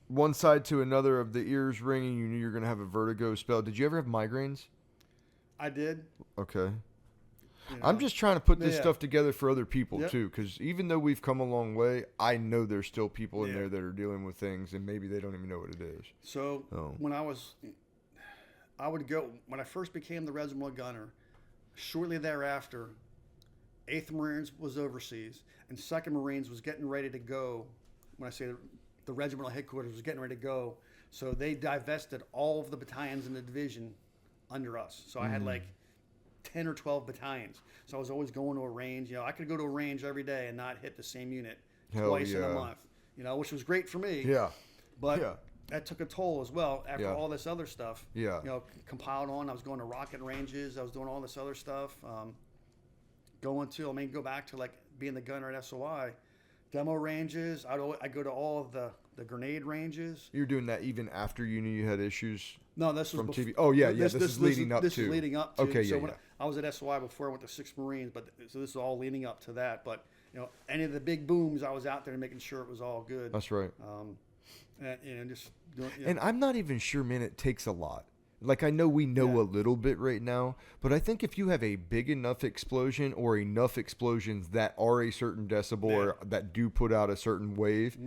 One side to another of the ears ringing, you knew you were going to have a vertigo spell. Did you ever have migraines? I did. Okay. I'm just trying to put this stuff together for other people too, because even though we've come a long way, I know there's still people in there that are dealing with things, and maybe they don't even know what it is. So when when I first became the regimental gunner, shortly thereafter, 8th Marines was overseas, and 2nd Marines was getting ready to go. When I say the regimental headquarters was getting ready to go, so they divested all of the battalions in the division under us. So I had like 10 or 12 battalions. So I was always going to a range. I could go to a range every day and not hit the same unit twice in a month, which was great for me. Yeah. But that took a toll as well after all this other stuff. Yeah. Compiled on. I was going to rocket ranges. I was doing all this other stuff. Go back to like being the gunner at SOI. Demo ranges. I'd go to all of the grenade ranges. You're doing that even after you knew you had issues? No, this was from TV. Oh yeah, this is leading up to. This is leading up to. Okay, so I was at SOI before I went to 6th Marines, so this is all leading up to that. But any of the big booms, I was out there making sure it was all good. That's right. And just doing. And I'm not even sure, man. It takes a lot. Like, I know we know a little bit right now, but I think if you have a big enough explosion or enough explosions that are a certain decibel or that do put out a certain wave,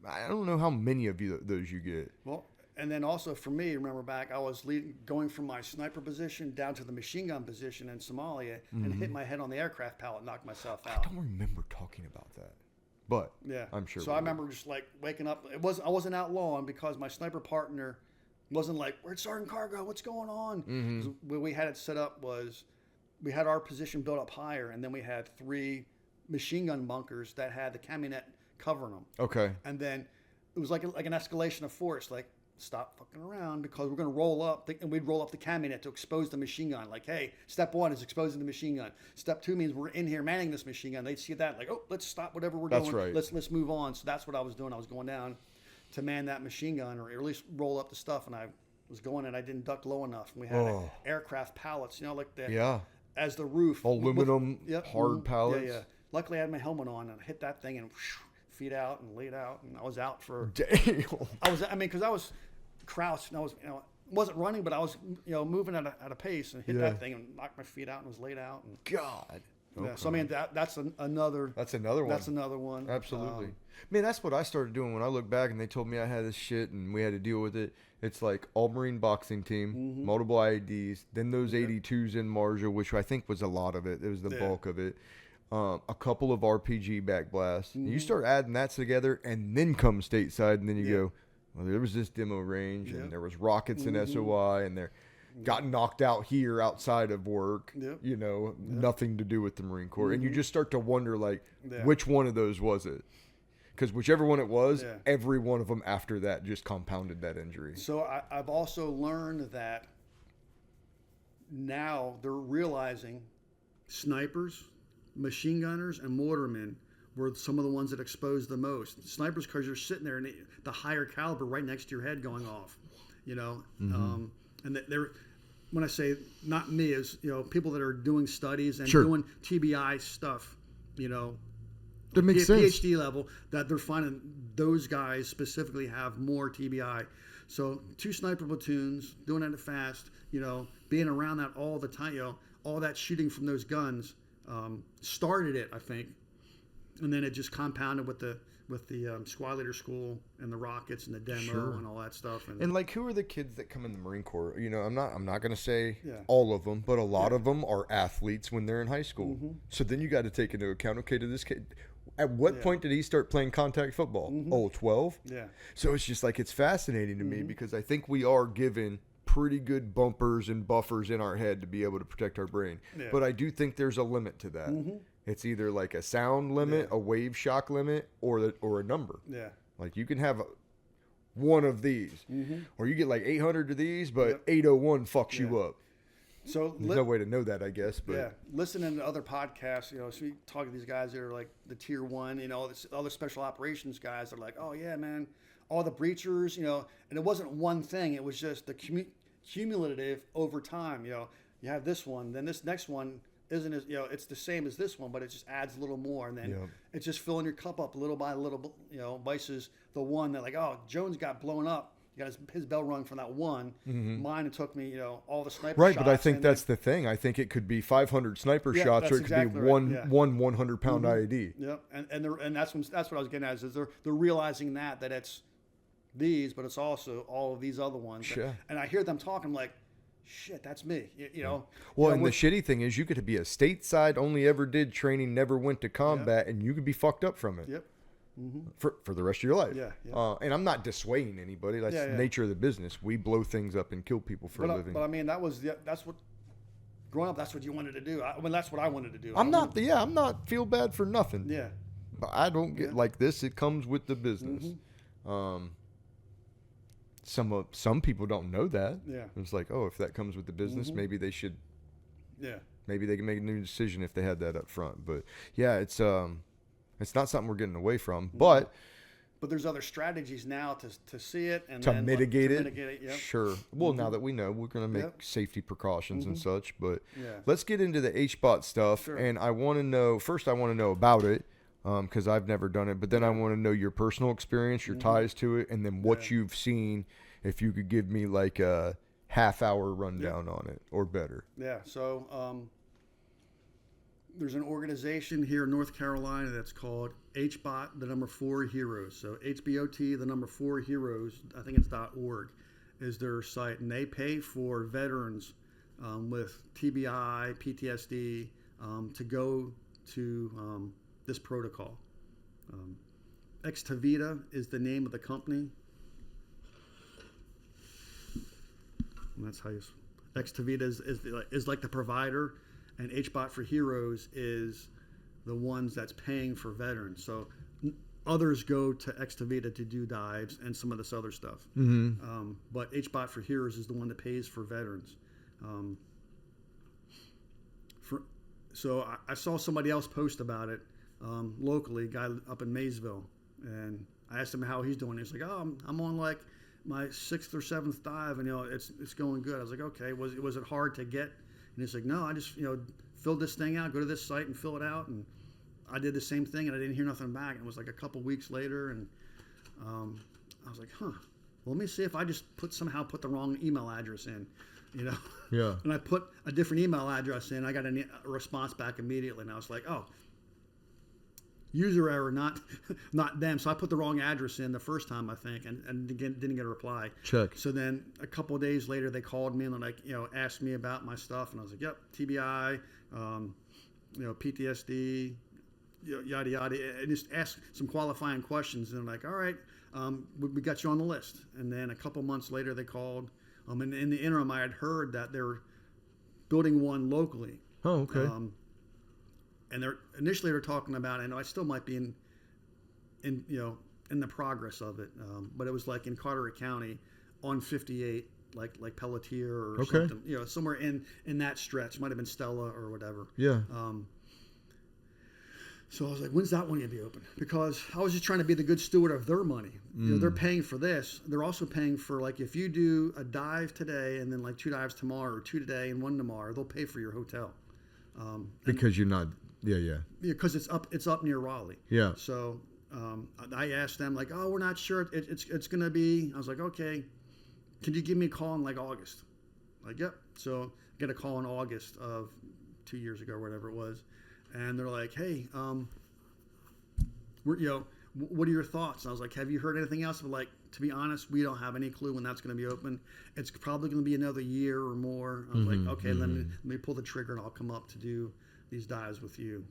I don't know how many of those you get. Well, and then also for me, remember back, I was going from my sniper position down to the machine gun position in Somalia and hit my head on the aircraft pallet, knocked myself out. I don't remember talking about that. But I'm sure. So I remember just like waking up. I wasn't out long because my sniper partner wasn't like, "Where's Sergeant Cargo? What's going on?" What we had it set up was we had our position built up higher, and then we had 3 machine gun bunkers that had the camionet covering them. Okay. And then it was like an escalation of force. Like, stop fucking around because we're going to roll up. And we'd roll up the camionet to expose the machine gun. Like, hey, step 1 is exposing the machine gun. Step 2 means we're in here manning this machine gun. They'd see that like, oh, let's stop whatever we're doing. That's right. Let's move on. So that's what I was doing. I was going down to man that machine gun or at least roll up the stuff. And I was going and I didn't duck low enough. And we had aircraft pallets, like the as the roof. Aluminum hard pallets. Yeah. Luckily I had my helmet on and I hit that thing and feet out and laid out. And I was out for... Damn. Because I was crouched and I was, wasn't running, but I was, moving at a pace and hit that thing and knocked my feet out and was laid out. And, God. Okay. So I mean that's another. That's another one. That's another one. Absolutely. Man, that's what I started doing when I look back and they told me I had this shit and we had to deal with it. It's like all Marine boxing team, multiple IEDs, then those 82s in Marshall, which I think was a lot of it. It was the bulk of it. A couple of RPG backblasts. And you start adding that together and then come stateside and then you go, well, there was this demo range and there was rockets in SOI and there got knocked out here outside of work, nothing to do with the Marine Corps. And you just start to wonder, like, which one of those was it? Because whichever one it was, every one of them after that just compounded that injury. So I've also learned that now they're realizing snipers, machine gunners, and mortarmen were some of the ones that exposed the most. Snipers, because you're sitting there and the higher caliber right next to your head going off, and they're, when I say not me, is people that are doing studies and doing TBI stuff, that makes sense. PhD level, that they're finding those guys specifically have more TBI. So 2 sniper platoons doing it fast, being around that all the time, all that shooting from those guns started it, I think, and then it just compounded with the squad leader school and the rockets and the demo and all that stuff. And like, who are the kids that come in the Marine Corps? I'm not going to say all of them, but a lot of them are athletes when they're in high school. So then you got to take into account, okay, to this kid, at what point did he start playing contact football? 12? Yeah. So it's just like, it's fascinating to me because I think we are given pretty good bumpers and buffers in our head to be able to protect our brain. Yeah. But I do think there's a limit to that. It's either like a sound limit, a wave shock limit, or a number. Yeah. Like you can have one of these, or you get like 800 of these, but 801 fucks you up. So there's no way to know that, I guess. But listening to other podcasts, so we talk to these guys that are like the tier 1, all the special operations guys are like, oh yeah, man, all the breachers, and it wasn't one thing. It was just the cumulative over time. You have this one, then this next one isn't as, it's the same as this one, but it just adds a little more, and then it's just filling your cup up little by little, versus the one that like, oh, Jones got blown up. He got his bell rung from that one. Mine, it took me, all the sniper shots. Right, but I think that's the thing. I think it could be 500 sniper shots, or it could be one 100-pound IED. Yep, and that's what I was getting at. Is they're realizing that it's these, but it's also all of these other ones. Sure. And I hear them talking like, shit, that's me. Well, and the shitty thing is, you could be a stateside, only ever did training, never went to combat, and you could be fucked up from it. Yep. For the rest of your life. Yeah. And I'm not dissuading anybody. That's the nature of the business. We blow things up and kill people for a living. But I mean, that's what growing up, that's what you wanted to do. I mean, that's what I wanted to do. I'm not feel bad for nothing. Yeah. But I don't get like this. It comes with the business. Some people don't know that. Yeah. It's like, oh, if that comes with the business, maybe they should. Yeah. Maybe they can make a new decision if they had that up front. But yeah, it's not something we're getting away from. But there's other strategies now to see it and to then mitigate it. Yep. Sure. Well, now that we know, we're going to make safety precautions and such. But Yeah. let's get into the HBOT stuff. Sure. And I want to know about it. Because I've never done it, but then I want to know your personal experience, your ties to it, and then what you've seen. If you could give me like a half-hour rundown on it, or better. Yeah. So there's an organization here in North Carolina that's called HBOT, the number 4 Heroes. So HBOT, the number 4 Heroes. I think it's .org is their site, and they pay for veterans with TBI, PTSD to go to this protocol. Extavita is the name of the company. And that's how you. Extavita is like the provider, and HBOT for Heroes is the ones that's paying for veterans. So others go to Extavita to do dives and some of this other stuff. But HBOT for Heroes is the one that pays for veterans. So I saw somebody else post about it. Locally, a guy up in Maysville, and I asked him how he's doing. He's like, "Oh, I'm on like my 6th or 7th dive, and it's going good." I was like, "Okay, was it hard to get?" And he's like, "No, I just filled this thing out, go to this site and fill it out." And I did the same thing, and I didn't hear nothing back. And it was like a couple weeks later, and I was like, "Huh, well, let me see if I just somehow put the wrong email address in." Yeah. And I put a different email address in. I got a response back immediately, and I was like, "Oh. User error, not them." So I put the wrong address in the first time, I think, and again didn't get a reply. Check. So then a couple of days later, they called me and asked me about my stuff, and I was like, "Yep, TBI, PTSD, yada yada," and just asked some qualifying questions. And they're like, "All right, we got you on the list." And then a couple months later, they called. And in the interim, I had heard that they're building one locally. Oh, okay. And initially they're talking about, I know I still might be in the progress of it, but it was like in Carteret County on 58, like Pelletier or something, somewhere in that stretch. Might have been Stella or whatever. Yeah. So I was like, when's that one going to be open? Because I was just trying to be the good steward of their money. They're paying for this. They're also paying for, like, if you do a dive today and then like 2 dives tomorrow, or 2 today and 1 tomorrow, they'll pay for your hotel. Because you're not. Yeah. Because it's up near Raleigh. Yeah. So I asked them, like, "Oh, we're not sure it's going to be." I was like, "Okay, can you give me a call in like August?" Like, "Yep." So I get a call in August of 2 years ago, or whatever it was, and they're like, "Hey, what are your thoughts?" And I was like, "Have you heard anything else?" But like, to be honest, we don't have any clue when that's going to be open. It's probably going to be another year or more. I was like, "Okay, let me pull the trigger and I'll come up to do these dives with you."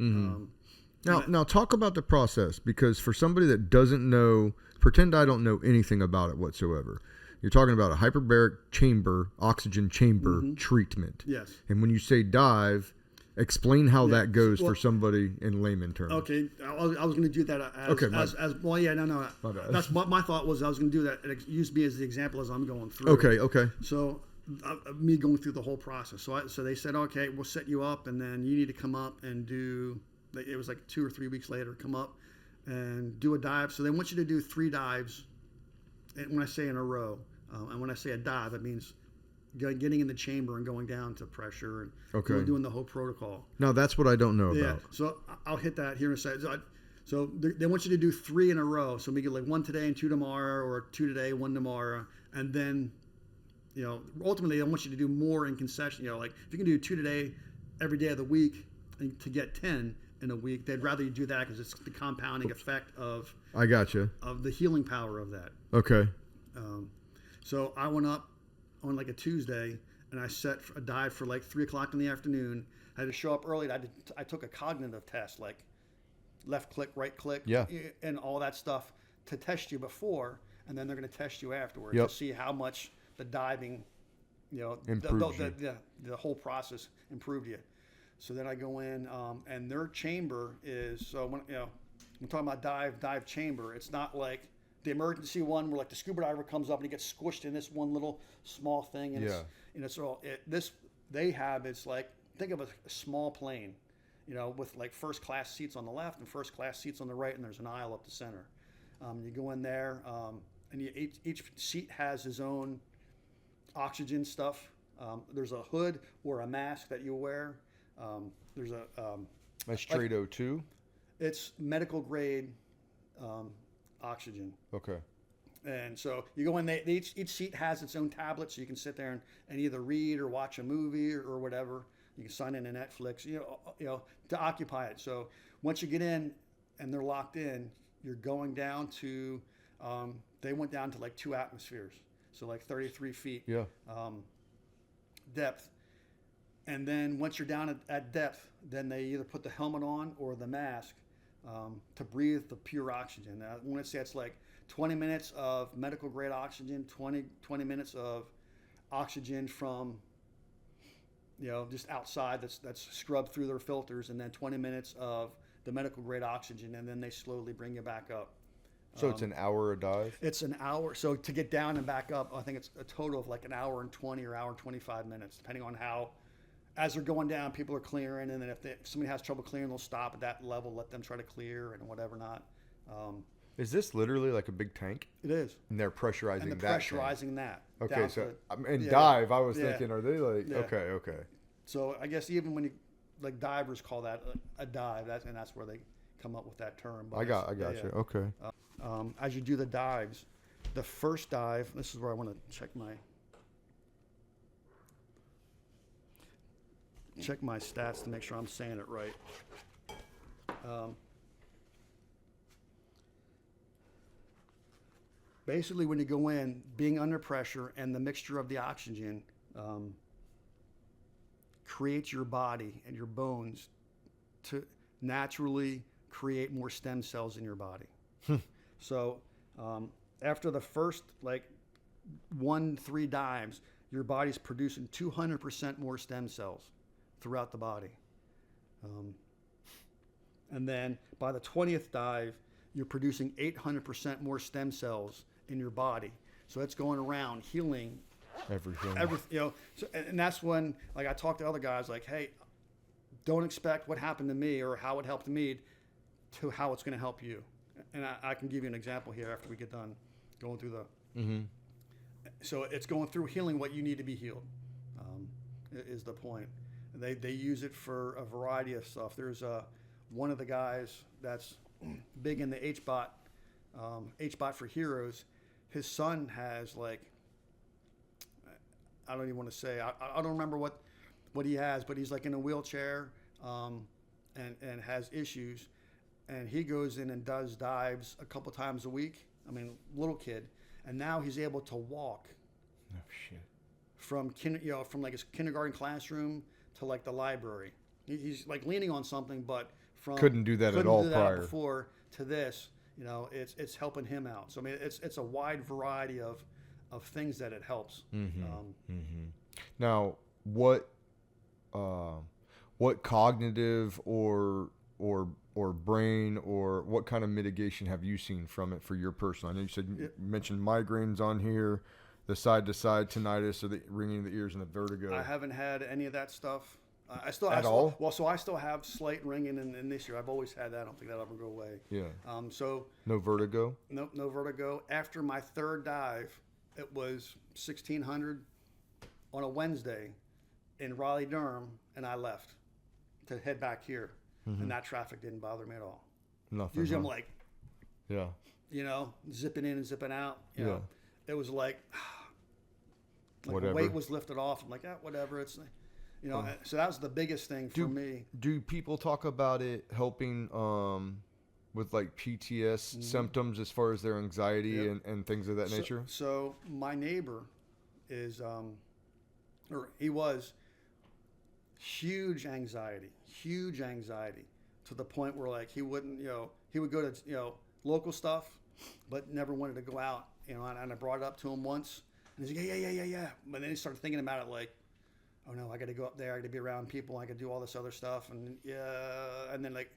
Now talk about the process, because for somebody that doesn't know, pretend I don't know anything about it whatsoever. You're talking about a hyperbaric oxygen chamber treatment. Yes. And when you say dive, explain how that goes for somebody in layman terms. Okay, I was going to do that no. That's what my thought was. I was going to do that. It used me as the example as I'm going through. Okay. So me going through the whole process. So they said, "Okay, we'll set you up, and then you need to come up and do." It was like 2 or 3 weeks later. Come up and do a dive. So they want you to do 3 dives. And when I say in a row, and when I say a dive, it means getting in the chamber and going down to pressure and doing the whole protocol. Now that's what I don't know about. Yeah. So I'll hit that here in a second. So they want you to do 3 in a row. So we get like 1 today and 2 tomorrow, or 2 today, 1 tomorrow, and then. Ultimately, they want you to do more in concession. Like if you can do 2 today every day of the week and to get 10 in a week, they'd rather you do that because it's the compounding effect of. I gotcha. Of the healing power of that. Okay. So I went up on like a Tuesday and I set a dive for like 3:00 in the afternoon. I had to show up early. I took a cognitive test, like left click, right click, and all that stuff to test you before, and then they're going to test you afterwards to see how much the diving Improves you. The whole process improved you. So then I go in, and their chamber is, so when, I'm talking about dive chamber. It's not like the emergency one where like the scuba diver comes up and he gets squished in this one little small thing. And it's like, think of a small plane, with like first class seats on the left and first class seats on the right, and there's an aisle up the center. You go in there, and each seat has his own oxygen stuff. There's a hood or a mask that you wear. There's a that's straight O2. It's medical grade oxygen. Okay. And so you go in. Each seat has its own tablet, so you can sit there and either read or watch a movie or whatever. You can sign in to Netflix, to occupy it. So once you get in and they're locked in, you're going down to. They went down to like 2 atmospheres, so like 33 feet depth. And then once you're down at depth, then they either put the helmet on or the mask to breathe the pure oxygen. Now, when I say it's like 20 minutes of medical grade oxygen, 20 minutes of oxygen from, just outside that's scrubbed through their filters, and then 20 minutes of the medical grade oxygen, and then they slowly bring you back up. So it's an hour a dive? It's an hour. So to get down and back up, I think it's a total of like an hour and 20 or hour and 25 minutes, depending on how, as they're going down, people are clearing. And then if somebody has trouble clearing, they'll stop at that level, let them try to clear and whatever not. Is this literally like a big tank? It is. And they're pressurizing that. Okay, so dive, I was thinking, are they like, okay. So I guess even when you, like divers call that a dive, and that's where they come up with that term. But I got you. Okay. As you do the dives, the first dive, this is where I want to check my stats to make sure I'm saying it right. Basically, when you go in, being under pressure and the mixture of the oxygen creates your body and your bones to naturally create more stem cells in your body. So after the first 1-3 dives, your body's producing 200% more stem cells throughout the body. And then by the 20th dive, you're producing 800% more stem cells in your body. So it's going around healing everything. So, and that's when, like, I talk to other guys like, hey, don't expect what happened to me or how it helped me to how it's going to help you. And I can give you an example here after we get done going through the. Mm-hmm. So it's going through healing what you need to be healed, is the point. They use it for a variety of stuff. There's one of the guys that's big in the HBOT, HBOT for Heroes. His son has I don't even want to say, I don't remember what he has, but he's like in a wheelchair and has issues. And he goes in and does dives a couple times a week. I mean, little kid. And now he's able to walk. Oh, shit. From like his kindergarten classroom to like the library. He's like leaning on something, but couldn't do that at all prior. Before to this, it's helping him out. So I mean, it's a wide variety of things that it helps. Mm-hmm. Now, what cognitive or brain or what kind of mitigation have you seen from it for your personal? I know you mentioned migraines on here, the side-to-side tinnitus or the ringing of the ears and the vertigo. I haven't had any of that stuff. I still have slight ringing in this year. I've always had that. I don't think that'll ever go away. Yeah. So no vertigo? Nope, no vertigo. After my third dive, it was 1600 on a Wednesday in Raleigh, Durham, and I left to head back here. Mm-hmm. And that traffic didn't bother me at all. Nothing. Usually I'm like, yeah, zipping in and zipping out. Yeah. It was like whatever. The weight was lifted off. I'm like, whatever. It's, so that was the biggest thing for me. Do people talk about it helping with like PTS symptoms as far as their anxiety and things of that nature? So my neighbor is, or he was, huge anxiety to the point where like he wouldn't, he would go to, local stuff, but never wanted to go out, and I brought it up to him once. And he's like, yeah. But then he started thinking about it like, oh no, I got to go up there. I got to be around people. I got to do all this other stuff. And and then like,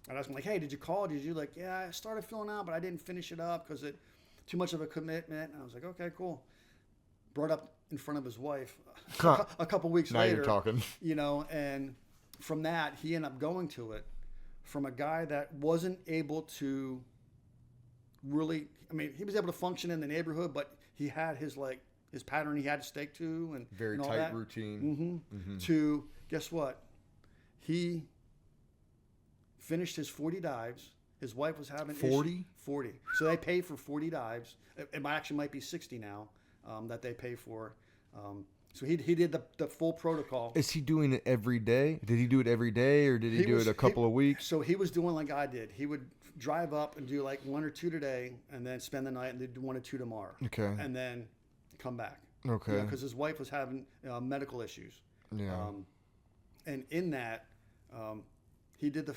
I asked him like, hey, did you call? Did you like, yeah, I started filling out, but I didn't finish it up because it too much of a commitment. And I was like, okay, cool. Brought up in front of his wife a couple weeks now later. You're talking. And from that, he ended up going to it from a guy that wasn't able to really, I mean, he was able to function in the neighborhood, but he had his pattern he had to stick to and very and all tight that. routine. To guess what? He finished his 40 dives. His wife was having 40? 40. So they pay for 40 dives. It might be 60 now that they pay for. So he did the full protocol. Is he doing it every day? Did he do it every day, or did he do it a couple of weeks? So he was doing like I did. He would drive up and do like 1 or 2 today, and then spend the night, and then do 1 or 2 tomorrow. Okay. And then come back. Okay. Because his wife was having medical issues. Yeah. And in that, he did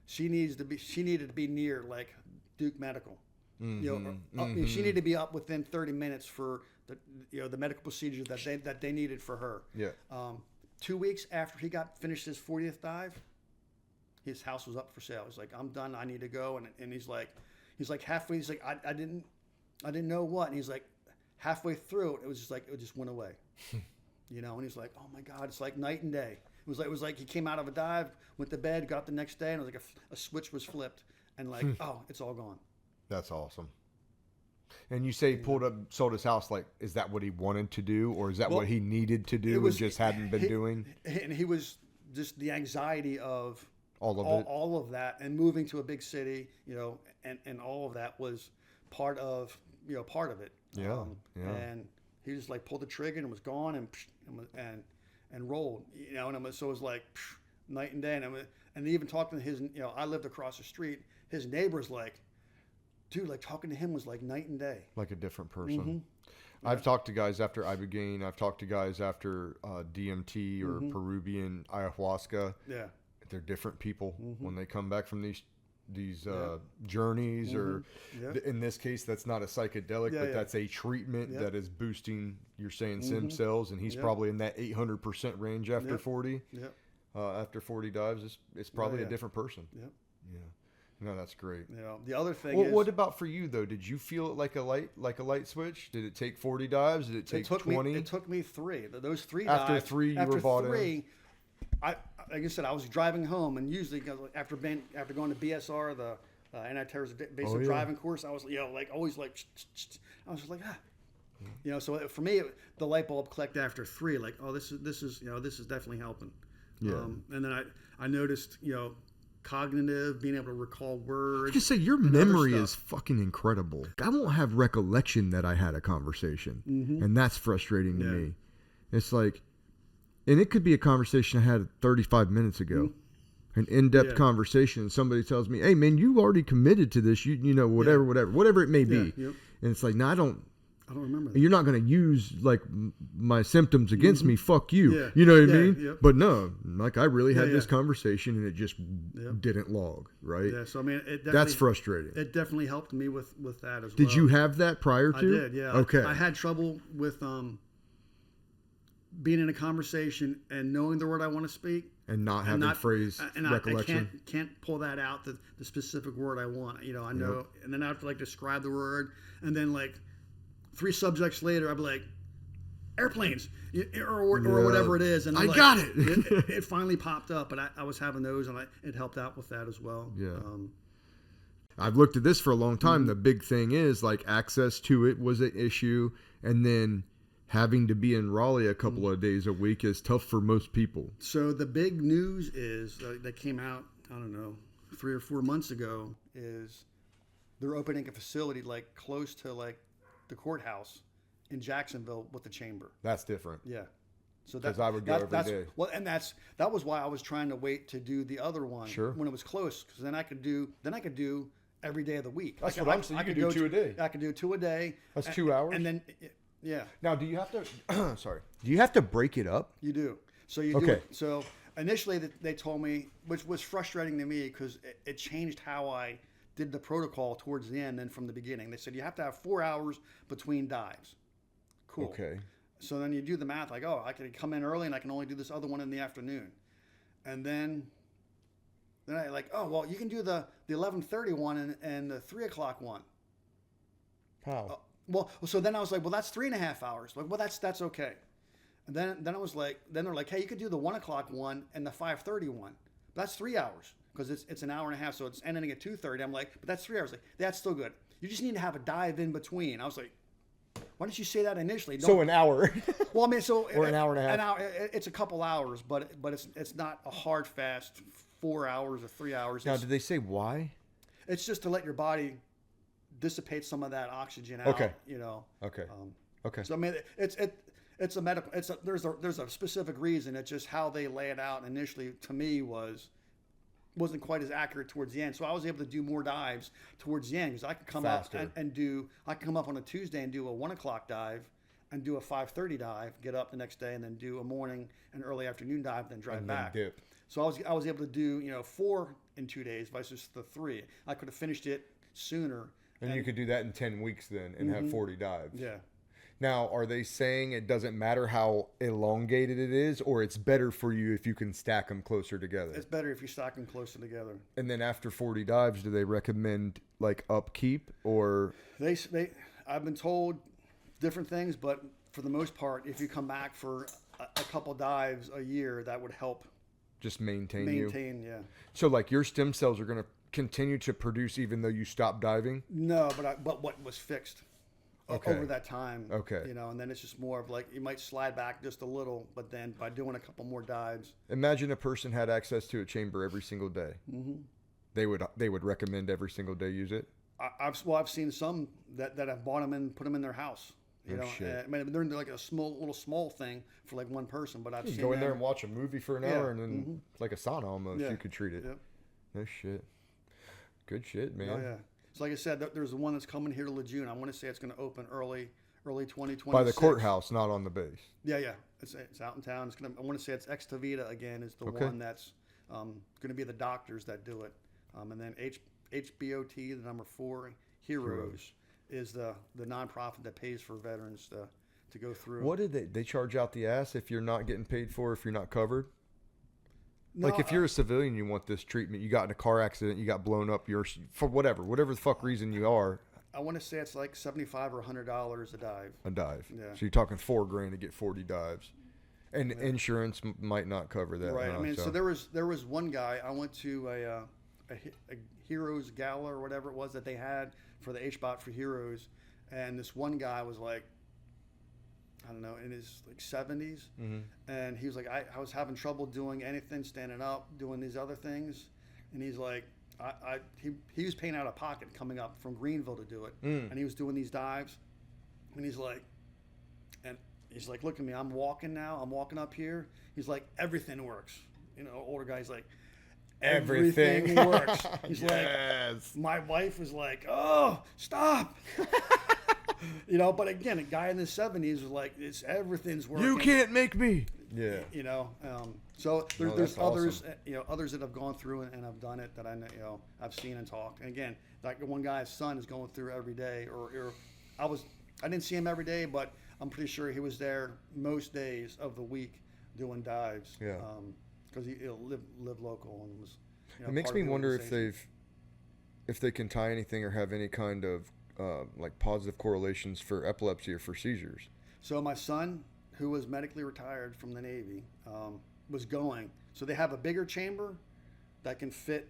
she needed to be near like Duke Medical. She needed to be up within 30 minutes for the medical procedure that they needed for her. Yeah. 2 weeks after he finished his 40th dive, his house was up for sale. He's like, I'm done. I need to go. And he's like halfway. He's like, I didn't know what. And he's like, halfway through, it just went away. And he's like, oh my God, it's like night and day. It was like he came out of a dive, went to bed, got up the next day, and it was like a switch was flipped, and like, oh, it's all gone. That's awesome. And you say he pulled up, sold his house. Like, is that what he wanted to do, or is that what he needed to do and just hadn't been doing? And he was just the anxiety of all of that, and moving to a big city, and all of that was part of it. Yeah. And he just like pulled the trigger and was gone and rolled, so it was like night and day. And he even talked to his, I lived across the street. His neighbor's like, dude, like talking to him was like night and day. Like a different person. I've talked to guys after Ibogaine. I've talked to guys after DMT or Peruvian ayahuasca. Yeah. They're different people when they come back from these journeys, or in this case, that's not a psychedelic, but that's a treatment that is boosting, you're saying, stem cells, and he's probably in that 800% range after 40. Yep. After 40 dives, it's probably a different person. Yep. Yeah. No, that's great. The other thing is, what about for you though? Did you feel it like a light switch? Did it take 40 dives? Did it take 20? It took me 3. Those 3 after dives. 3, you were bought in. Like I said, I was driving home, and usually after going to BSR, the anti-terrorism basic driving course, I was always like, I was just like, so for me, the light bulb clicked after 3. Like, oh, this is definitely helping. Yeah. And then I noticed, cognitive, being able to recall words. I can say your memory is fucking incredible. I won't have recollection that I had a conversation, and that's frustrating to me. It's like. And it could be a conversation I had 35 minutes ago, an in-depth conversation. And somebody tells me, "Hey, man, you already committed to this. Whatever it may be." Yep. And it's like, no, I don't remember that. You're not going to use like my symptoms against me. Fuck you. Yeah. You know what I mean? Yep. But no, like I really had this conversation, and it just didn't log. Right. Yeah. So I mean, that's frustrating. It definitely helped me with that as well. Did you have that prior to? I did. Yeah. Okay. I had trouble with being in a conversation and knowing the word I want to speak and not having phrase recollection. I can't pull that out, the specific word I want. I know, and then I have to like describe the word, and then like 3 subjects later, I'd be like, airplanes or whatever it is, and I got it. It finally popped up, but I was having those, and it helped out with that as well. Yeah. I've looked at this for a long time. The big thing is like access to it was an issue, and then having to be in Raleigh a couple of days a week is tough for most people. So the big news is that came out, I don't know, 3 or 4 months ago, is they're opening a facility like close to like the courthouse in Jacksonville with the chamber. That's different. Yeah. So because I would go every day. Well, and that was why I was trying to wait to do the other one when it was close, because then I could do every day of the week. That's what I'm saying. You could do 2 a day. I could do 2 a day. That's 2 hours. And then. Yeah. Now, do you have to? Sorry. Do you have to break it up? You do. So you do it. So initially, they told me, which was frustrating to me because it changed how I did the protocol towards the end and from the beginning. They said you have to have 4 hours between dives. Cool. Okay. So then you do the math, like, oh, I can come in early and I can only do this other one in the afternoon. And then I like, oh, well, you can do the 11:30 one and the 3 o'clock one. How? Well, so then I was like, well, that's 3.5 hours. Like, well, that's okay. And then I was like, then they're like, hey, you could do the 1 o'clock one and the 5:30 one. That's 3 hours because it's an hour and a half. So it's ending at 2:30. I'm like, but that's 3 hours. Like, that's still good. You just need to have a dive in between. I was like, why didn't you say that initially? So an hour. Well, I mean, so or an hour and a half. An hour. It's a couple hours, but it's not a hard fast 4 hours or 3 hours. Now, did they say why? It's just to let your body dissipate some of that oxygen out. Okay. You know. Okay. Okay. So I mean, it's a medical. There's a specific reason. It's just how they lay it out initially. To me, wasn't quite as accurate towards the end. So I was able to do more dives towards the end because I could come Faster. up and do. I could come up on a Tuesday and do a 1 o'clock dive, and do a 5:30 dive. Get up the next day and then do a morning and early afternoon dive, then drive And back. then dip. So I was able to do 4 in 2 days versus the 3. I could have finished it sooner. And you could do that in 10 weeks then and have 40 dives. Yeah. Now, are they saying it doesn't matter how elongated it is, or it's better for you if you can stack them closer together? It's better if you stack them closer together. And then after 40 dives, do they recommend like upkeep or? I've been told different things, but for the most part, if you come back for a couple dives a year, that would help Just maintain you? Yeah. So like your stem cells are going to continue to produce even though you stop diving? No, but what was fixed over that time. Okay. And then it's just more of like, you might slide back just a little, but then by doing a couple more dives. Imagine a person had access to a chamber every single day. Mm-hmm. They would recommend every single day use it? I've seen some that have bought them and put them in their house. Shit. I mean, they're like a small thing for like one person, but I've seen go in there and watch a movie for an hour and then like a sauna almost. Yeah. You could treat it. Yep. No shit. Good shit, man. Oh yeah. So like I said, there's the one that's coming here to Lejeune. I want to say it's going to open early 2026. By the courthouse, not on the base. Yeah. It's out in town. I want to say it's Extavita again is the one that's going to be the doctors that do it. And then HBOT, the number 4, Heroes. Is the nonprofit that pays for veterans to go through. What did they charge out the ass if you're not getting paid for, if you're not covered? No, like if you're a civilian, you want this treatment, you got in a car accident, you got blown up, for whatever the fuck reason you are. I want to say it's like $75 or $100 a dive. A dive. Yeah. So you're talking $4,000 to get 40 dives, and insurance might not cover that. Right. Huh? I mean, so there was one guy. I went to a Heroes Gala or whatever it was that they had for the HBOT for Heroes, and this one guy was like, I don't know, in his like 70s, and he was like, I was having trouble doing anything, standing up, doing these other things, and he's like, he was paying out of pocket coming up from Greenville to do it, and he was doing these dives, and he's like, look at me, I'm walking up here. He's like, everything works. Older guy's like, everything works. He's like, my wife was like, oh, stop. But again, a guy in the 70s was like, everything's working. You can't make me. Yeah. So there's others, awesome. Others that have gone through and have done it that I know, I've seen and talked. And again, like one guy's son is going through every day, or I didn't see him every day, but I'm pretty sure he was there most days of the week doing dives. Yeah. Because he lived local and was. It makes me wonder if they can tie anything or have any kind of like positive correlations for epilepsy or for seizures. So my son, who was medically retired from the Navy, was going. So they have a bigger chamber that can fit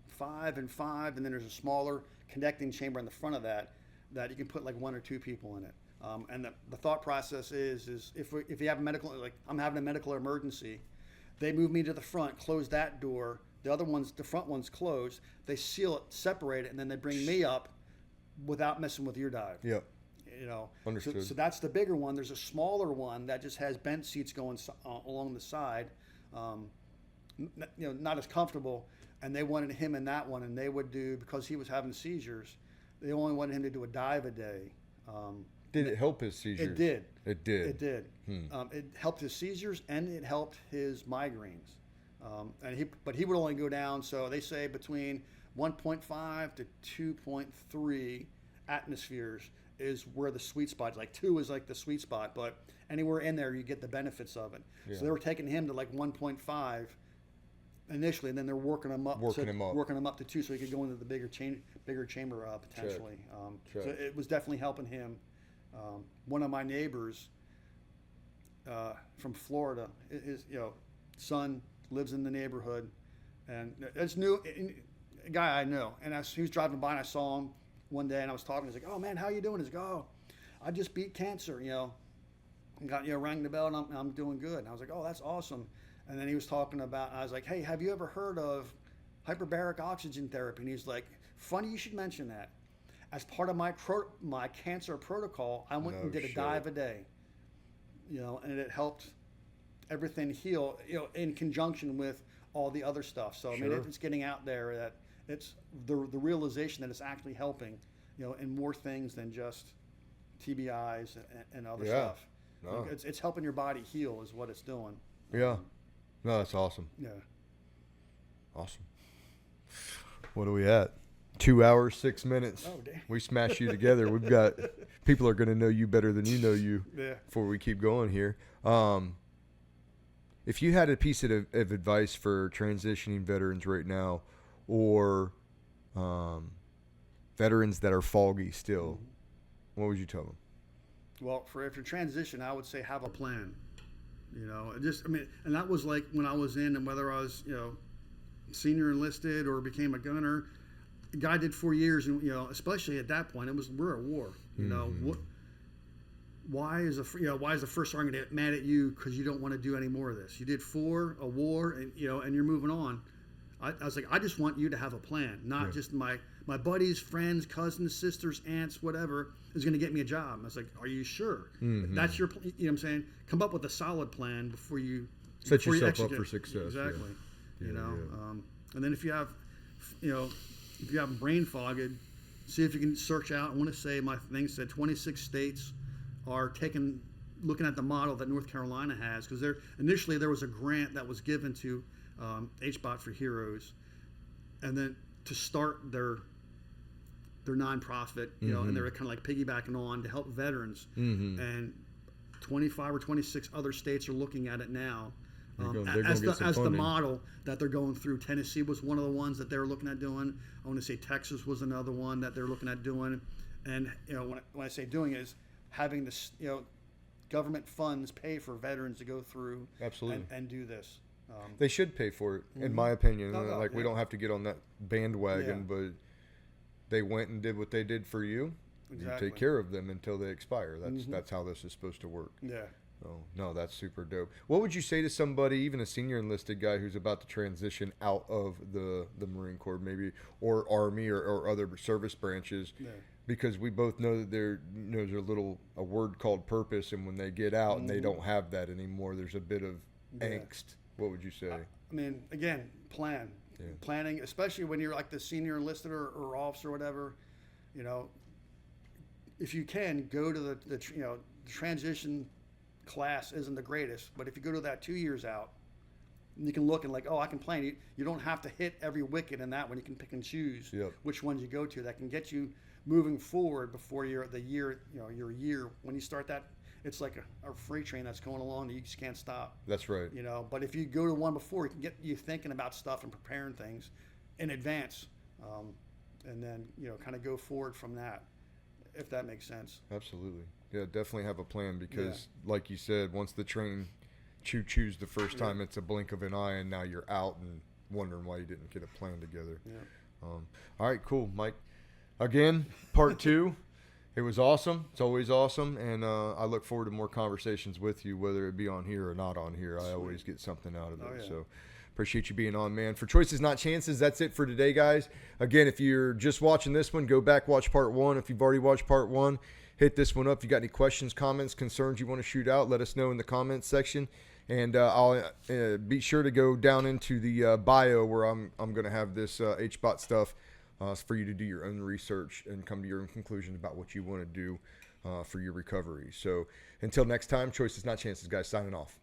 5 and 5, and then there's a smaller connecting chamber in the front of that you can put like 1 or 2 people in it. And the thought process is if you have a medical, like I'm having a medical emergency, they move me to the front, close that door. The front one's closed. They seal it, separate it, and then they bring me up without messing with your dive. Yep. Understood. So that's the bigger one. There's a smaller one that just has bench seats going along the side. Not as comfortable. And they wanted him in that one, and they would do, because he was having seizures, they only wanted him to do a dive a day. Did it help his seizures? It did. It did. It did. It helped his seizures and it helped his migraines. But he would only go down. So they say between 1.5 to 2.3 atmospheres is where the sweet spot is. Like 2 is like the sweet spot, but anywhere in there you get the benefits of it. Yeah. So they were taking him to like 1.5 initially, and then they're working him up to 2, so he could go into the bigger chamber potentially. So it was definitely helping him. One of my neighbors from Florida, his son lives in the neighborhood, and it's a guy I know. And he was driving by, and I saw him one day, and I was talking. He's like, "Oh man, how you doing?" He's like, "Oh, I just beat cancer, and got rang the bell, and I'm doing good." And I was like, "Oh, that's awesome." And then he was talking about, I was like, "Hey, have you ever heard of hyperbaric oxygen therapy?" And he's like, "Funny you should mention that. As part of my cancer protocol, I went and did a dive a day, and it helped everything heal, in conjunction with all the other stuff." So I mean, it's getting out there that it's the realization that it's actually helping, in more things than just TBIs and other stuff. No. It's helping your body heal is what it's doing. Yeah. No, that's awesome. Yeah. Awesome. What are we at? 2 hours, 6 minutes. Oh, damn. We smash you together. We've got people are going to know you better than you know you. Yeah. Before we keep going here. If you had a piece of advice for transitioning veterans right now, or veterans that are foggy still, what would you tell them? Well, after transition, I would say have a plan. And that was like when I was in, and whether I was, senior enlisted or became a gunner. The guy did 4 years, and especially at that point, we're at war. Why is the first sergeant going to get mad at you because you don't want to do any more of this? You did a war, and and you're moving on. I was like, I just want you to have a plan, not just my buddies, friends, cousins, sisters, aunts, whatever is going to get me a job. I was like, are you sure? That's your, what I'm saying? Come up with a solid plan before you set yourself up for success. Exactly. And then if you have brain fog, see if you can search out. I want to say my thing said 26 states are looking at the model that North Carolina has, because initially there was a grant that was given to HBOT for Heroes, and then to start their nonprofit, and they're kind of like piggybacking on to help veterans. And 25 or 26 other states are looking at it now as the model that they're going through. Tennessee was one of the ones that they were looking at doing. I want to say Texas was another one that they're looking at doing. And when I say doing it, is having this government funds pay for veterans to go through and do this. They should pay for it, in my opinion. We don't have to get on that bandwagon, but they went and did what they did for you. Exactly. You take care of them until they expire. That's how this is supposed to work. Yeah. Oh, no, that's super dope. What would you say to somebody, even a senior enlisted guy who's about to transition out of the Marine Corps, maybe, or Army or other service branches? Yeah. Because we both know that there's a word called purpose, and when they get out and they don't have that anymore, there's a bit of angst. What would you say? I mean, again, plan. Yeah. Planning, especially when you're like the senior enlisted or officer or whatever, if you can, go to the transition class isn't the greatest, but if you go to that 2 years out, you can look and like, I can plan. You don't have to hit every wicket in that one. You can pick and choose which ones you go to. That can get you moving forward before you're at the year, your year. When you start that, it's like a freight train that's going along that you just can't stop. That's right. But if you go to one before, it can get you thinking about stuff and preparing things in advance, and then kind of go forward from that, if that makes sense. Absolutely. Yeah, definitely have a plan, because like you said, once the train chews the first time, it's a blink of an eye, and now you're out and wondering why you didn't get a plan together. Yeah. All right, cool, Mike. Again, part 2. It was awesome. It's always awesome, and I look forward to more conversations with you, whether it be on here or not on here. Sweet. I always get something out of it. So appreciate you being on, man. For Choices Not Chances, that's it for today, guys. Again, if you're just watching this one, go back, watch part 1. If you've already watched part 1, hit this one up. If you got any questions, comments, concerns you want to shoot out, let us know in the comments section. And I'll be sure to go down into the bio where I'm going to have this HBOT stuff for you to do your own research and come to your own conclusions about what you want to do for your recovery. So until next time, Choices Not Chances, guys, signing off.